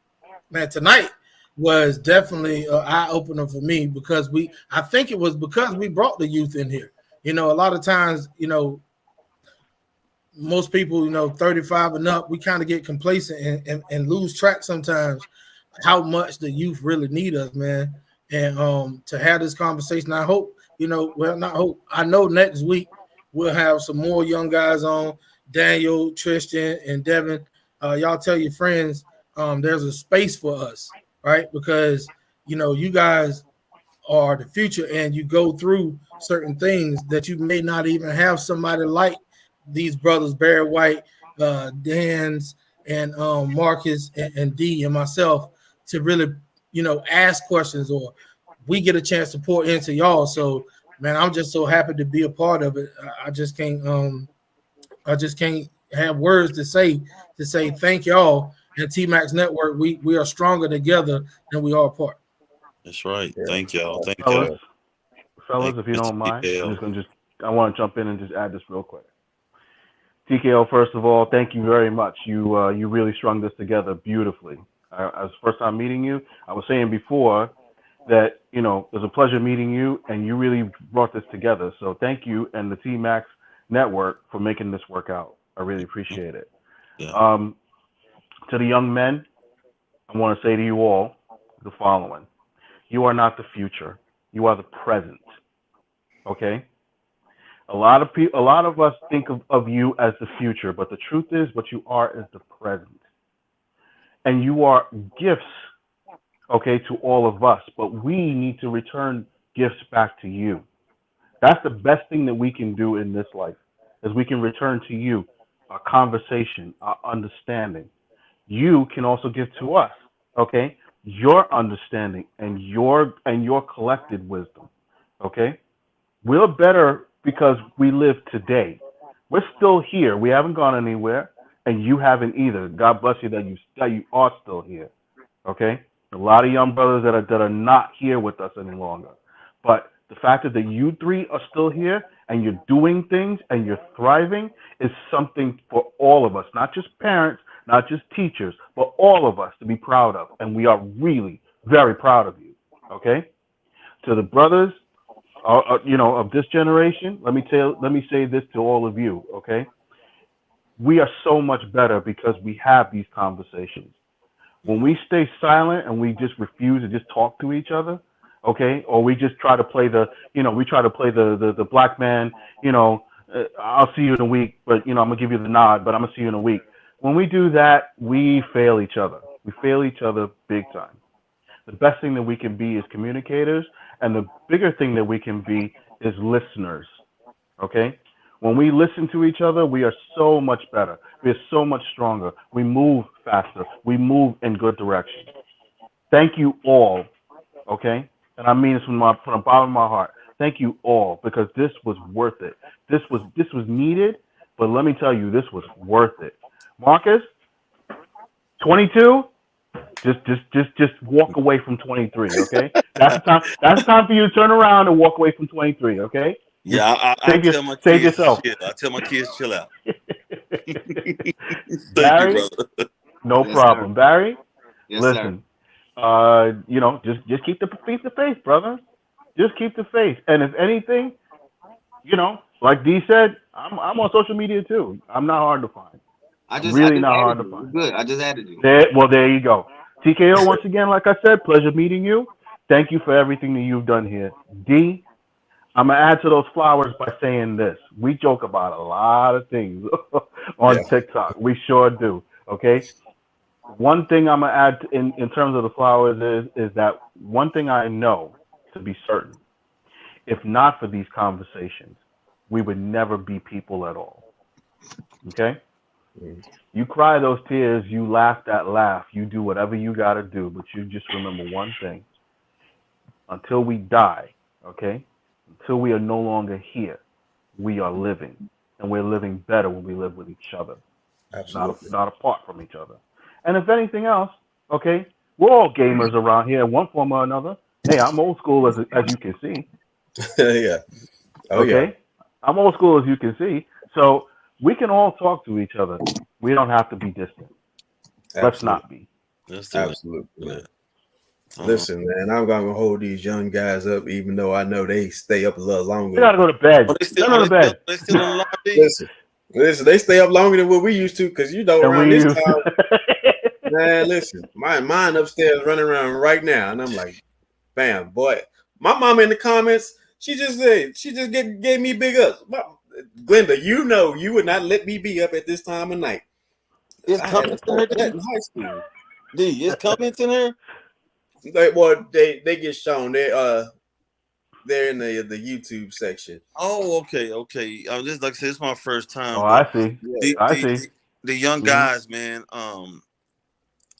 man, tonight was definitely an eye opener for me, because I think it was because we brought the youth in here. A lot of times, most people, 35 and up, we kind of get complacent and lose track sometimes how much the youth really need us, man. And to have this conversation, I hope, not hope, I know next week we'll have some more young guys on, Daniel, Tristan, and Devin. Y'all tell your friends there's a space for us, right? Because, you guys are the future, and you go through certain things that you may not even have somebody like these brothers, Barry White, Dan's, and Marcus, and D, and myself, to really, ask questions, or we get a chance to pour into y'all. So, man, I'm just so happy to be a part of it. I just can't have words to say thank y'all. And TMAX Network, we are stronger together than we are apart. That's right. Yeah. Thank y'all. Thank y'all. Fellas, if you don't mind, I want to jump in and just add this real quick. TKO, first of all, thank you very much. You really strung this together beautifully. As first time meeting you, I was saying before that, it was a pleasure meeting you, and you really brought this together. So thank you and the TMAX Network for making this work out. I really appreciate it. Yeah. To the young men, I want to say to you all the following. You are not the future. You are the present. Okay? A lot of us think of you as the future, but the truth is what you are is the present. And you are gifts, okay, to all of us, but we need to return gifts back to you. That's the best thing that we can do in this life, is we can return to you our conversation, our understanding. You can also give to us, okay, your understanding and your collected wisdom, okay? We're better because we live today. We're still here. We haven't gone anywhere, and you haven't either. God bless you that you are still here, okay? A lot of young brothers that are not here with us any longer. But the fact that you three are still here and you're doing things and you're thriving is something for all of us, not just parents, not just teachers, but all of us to be proud of. And we are really very proud of you, okay? To the brothers, of this generation, let me say this to all of you, okay? We are so much better because we have these conversations. When we stay silent and we just refuse to just talk to each other, okay? Or we just try to play the black man, I'll see you in a week, but I'm gonna give you the nod, but I'm gonna see you in a week. When we do that, we fail each other. We fail each other big time. The best thing that we can be is communicators, and the bigger thing that we can be is listeners. Okay? When we listen to each other, we are so much better. We are so much stronger. We move faster. We move in good direction. Thank you all. Okay? And I mean this from the bottom of my heart. Thank you all, because this was worth it. This was needed, but let me tell you, this was worth it. Marcus, 22. Just walk away from 23. Okay, that's the time. That's the time for you to turn around and walk away from 23. Okay. Yeah, I tell my save kids yourself. to chill. I tell my kids chill out. Thank Barry, you, brother. no Yes, problem. sir. Barry, Yes, sir. listen. Just keep the faith, brother. Just keep the faith. And if anything, like D said, I'm on social media too. I'm not hard to find. I I'm just really not added hard to you. find. Good. I just added you. There you go. TKO, once again, like I said, pleasure meeting you. Thank you for everything that you've done here. D, I'm going to add to those flowers by saying this. We joke about a lot of things on TikTok. We sure do. Okay? One thing I'm going to add in terms of the flowers is that one thing I know to be certain. If not for these conversations, we would never be people at all. Okay? You cry those tears, you laugh that laugh, you do whatever you got to do, but you just remember one thing. Until we die, okay? Until we are no longer here, we are living. And we're living better when we live with each other. Absolutely. Not apart from each other. And if anything else, okay, we're all gamers around here in one form or another. Hey, I'm old school as you can see. Yeah. Oh, okay? yeah. I'm old school as you can see. So we can all talk to each other. We don't have to be distant. Absolutely. Let's not be. Absolutely, man. Listen, man, I'm gonna hold these young guys up, even though I know they stay up a little longer. They gotta go to bed. They go to bed. They still in the lobby. Listen, they stay up longer than what we used to, because around this time, man, listen, mine upstairs running around right now, and I'm like, bam, boy. My mom in the comments, she just gave me big ups. Glenda, you would not let me be up at this time of night. It's I had to start that comments in high school. D, it's comments in there. They get shown. They're in the YouTube section. Oh, okay. This, like I said, it's my first time. Oh, But I see. The young guys, man. I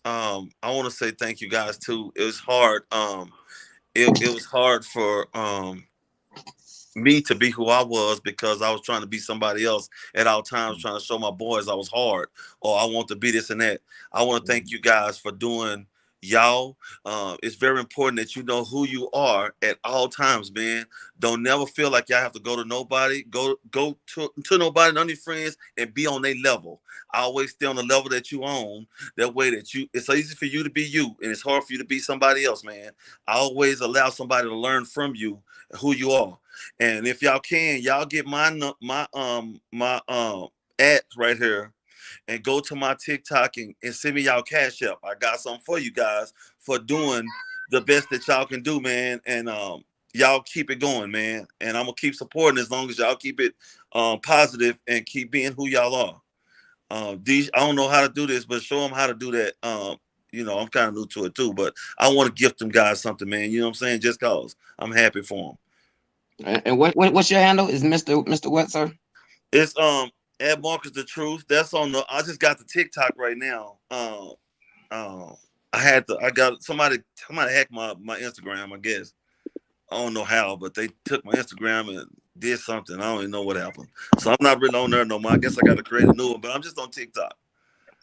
want to say thank you guys too. It was hard. It was hard for me to be who I was, because I was trying to be somebody else at all times, trying to show my boys I was hard, or I want to be this and that. I want to thank you guys for doing y'all. It's very important that you know who you are at all times, man. Don't never feel like y'all have to go to nobody, go to nobody, none of your friends, and be on their level. I always stay on the level that you own. That way that it's easy for you to be you, and it's hard for you to be somebody else, man. I always allow somebody to learn from you who you are. And if y'all can, y'all get my ads right here, and go to my TikTok and send me y'all cash up. I got something for you guys for doing the best that y'all can do, man. And y'all keep it going, man. And I'm gonna keep supporting as long as y'all keep it positive and keep being who y'all are. I don't know how to do this, but show them how to do that. I'm kind of new to it too, but I want to gift them guys something, man. You know what I'm saying? Just cause I'm happy for them. And what's your handle? Is Mr. what, sir? It's at Marcus the Truth. That's on the. I just got the TikTok right now. I got somebody hacked my Instagram. I guess I don't know how, but they took my Instagram and did something. I don't even know what happened. So I'm not really on there no more. I guess I got to create a new one, but I'm just on TikTok.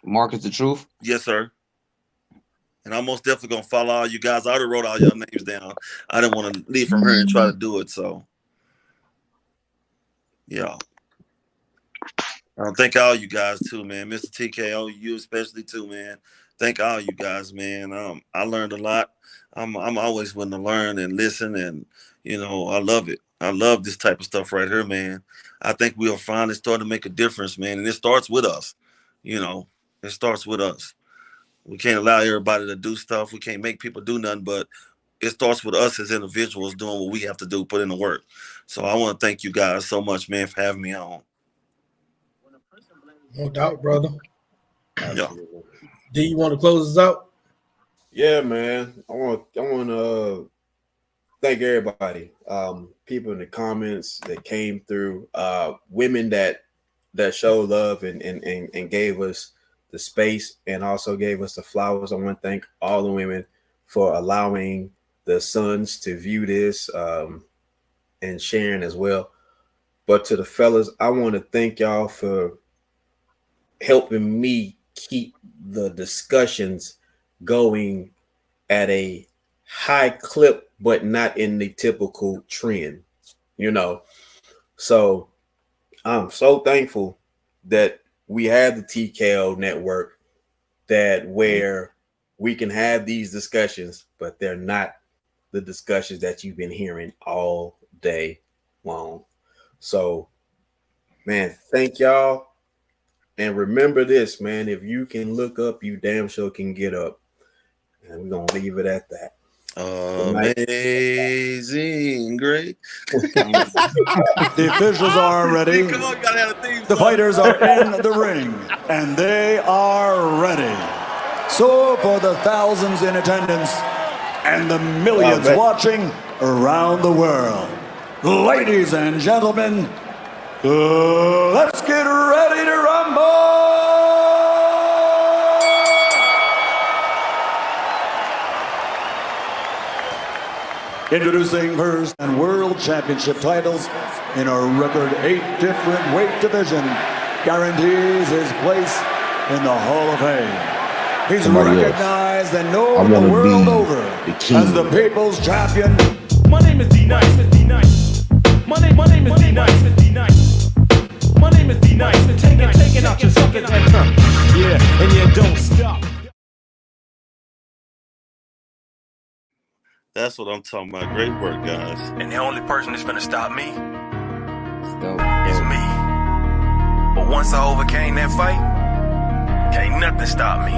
Marcus the Truth. Yes, sir. And I'm most definitely gonna follow all you guys. I already wrote all your names down. I didn't want to leave from here and try to do it. So, yeah. Thank all you guys too, man. Mr. TKO, you especially too, man. Thank all you guys, man. I learned a lot. I'm always willing to learn and listen, and I love it. I love this type of stuff right here, man. I think we'll finally start to make a difference, man. And it starts with us. It starts with us. We can't allow everybody to do stuff. We can't make people do nothing, but it starts with us as individuals doing what we have to do, put in the work. So I want to thank you guys so much, man, for having me on. No doubt, brother. Yeah. Do you want to close us out? Yeah, man. I want to thank everybody, people in the comments that came through, women that showed love and gave us the space and also gave us the flowers. I want to thank all the women for allowing the sons to view this and sharing as well. But to the fellas, I want to thank y'all for helping me keep the discussions going at a high clip, but not in the typical trend, you know. So I'm so thankful that we have the TKO network, that where we can have these discussions, but they're not the discussions that you've been hearing all day long. So, man, thank y'all. And remember this, man, if you can look up, you damn sure can get up. And we're going to leave it at that. Amazing, great. The officials are ready. The fighters are in the ring, and they are ready. So for the thousands in attendance and the millions watching around the world, ladies and gentlemen, let's get ready to rumble! Introducing first and world championship titles in a record 8 different weight division, guarantees his place in the Hall of Fame. He's recognized and known the world over as the people's champion. My name is D-Nice. My name is D-Nice. My name is D-Nice. Taking out your suckers head. Yeah, and you don't stop. That's what I'm talking about. Great work, guys. And the only person that's gonna stop me is me. But once I overcame that fight, can't nothing stop me.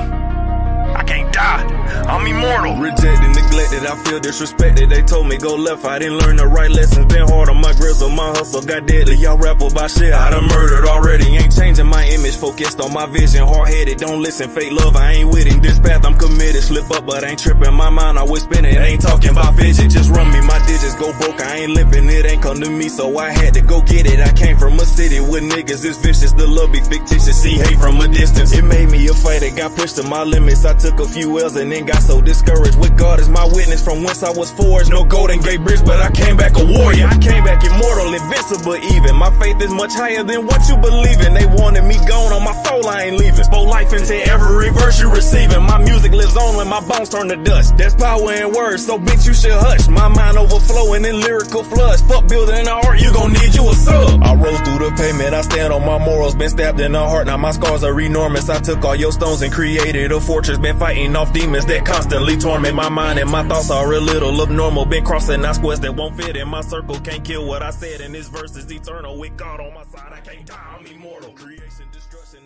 I can't die. I'm immortal. Rejected, neglected, I feel disrespected. They told me go left, I didn't learn the right lessons. Been hard on my grizzle, my hustle got deadly. Y'all rap about shit I done murdered already. Ain't changing my image, focused on my vision. Hard-headed, don't listen, fake love, I ain't with it. This path I'm committed, slip up but ain't tripping. My mind always spinning, ain't talking about vision. Just run me, my digits go broke, I ain't limping. It ain't come to me, so I had to go get it. I came from a city with niggas, it's vicious. The love be fictitious, see hate from a distance. It made me a fighter, got pushed to my limits. I took a few L's and then got so discouraged. With God as my witness, from whence I was forged. No Golden Gate Bridge, but I came back a warrior. I came back immortal, invincible even. My faith is much higher than what you believe in. They wanted me gone on my soul, I ain't leaving. Spoke life into every verse you receiving. My music lives on when my bones turn to dust. There's power in words, so bitch you should hush. My mind overflowing in lyrical floods. Fuck building an art, you gon' need you a sub. I rose through the pavement, I stand on my morals. Been stabbed in the heart, now my scars are enormous. I took all your stones and created a fortress. Been fighting off demons that constantly torment my mind, and my thoughts are a little abnormal. Been crossing out squares that won't fit in my circle. Can't kill what I said, and this verse is eternal. With God on my side, I can't die, I'm immortal. Creation, destruction,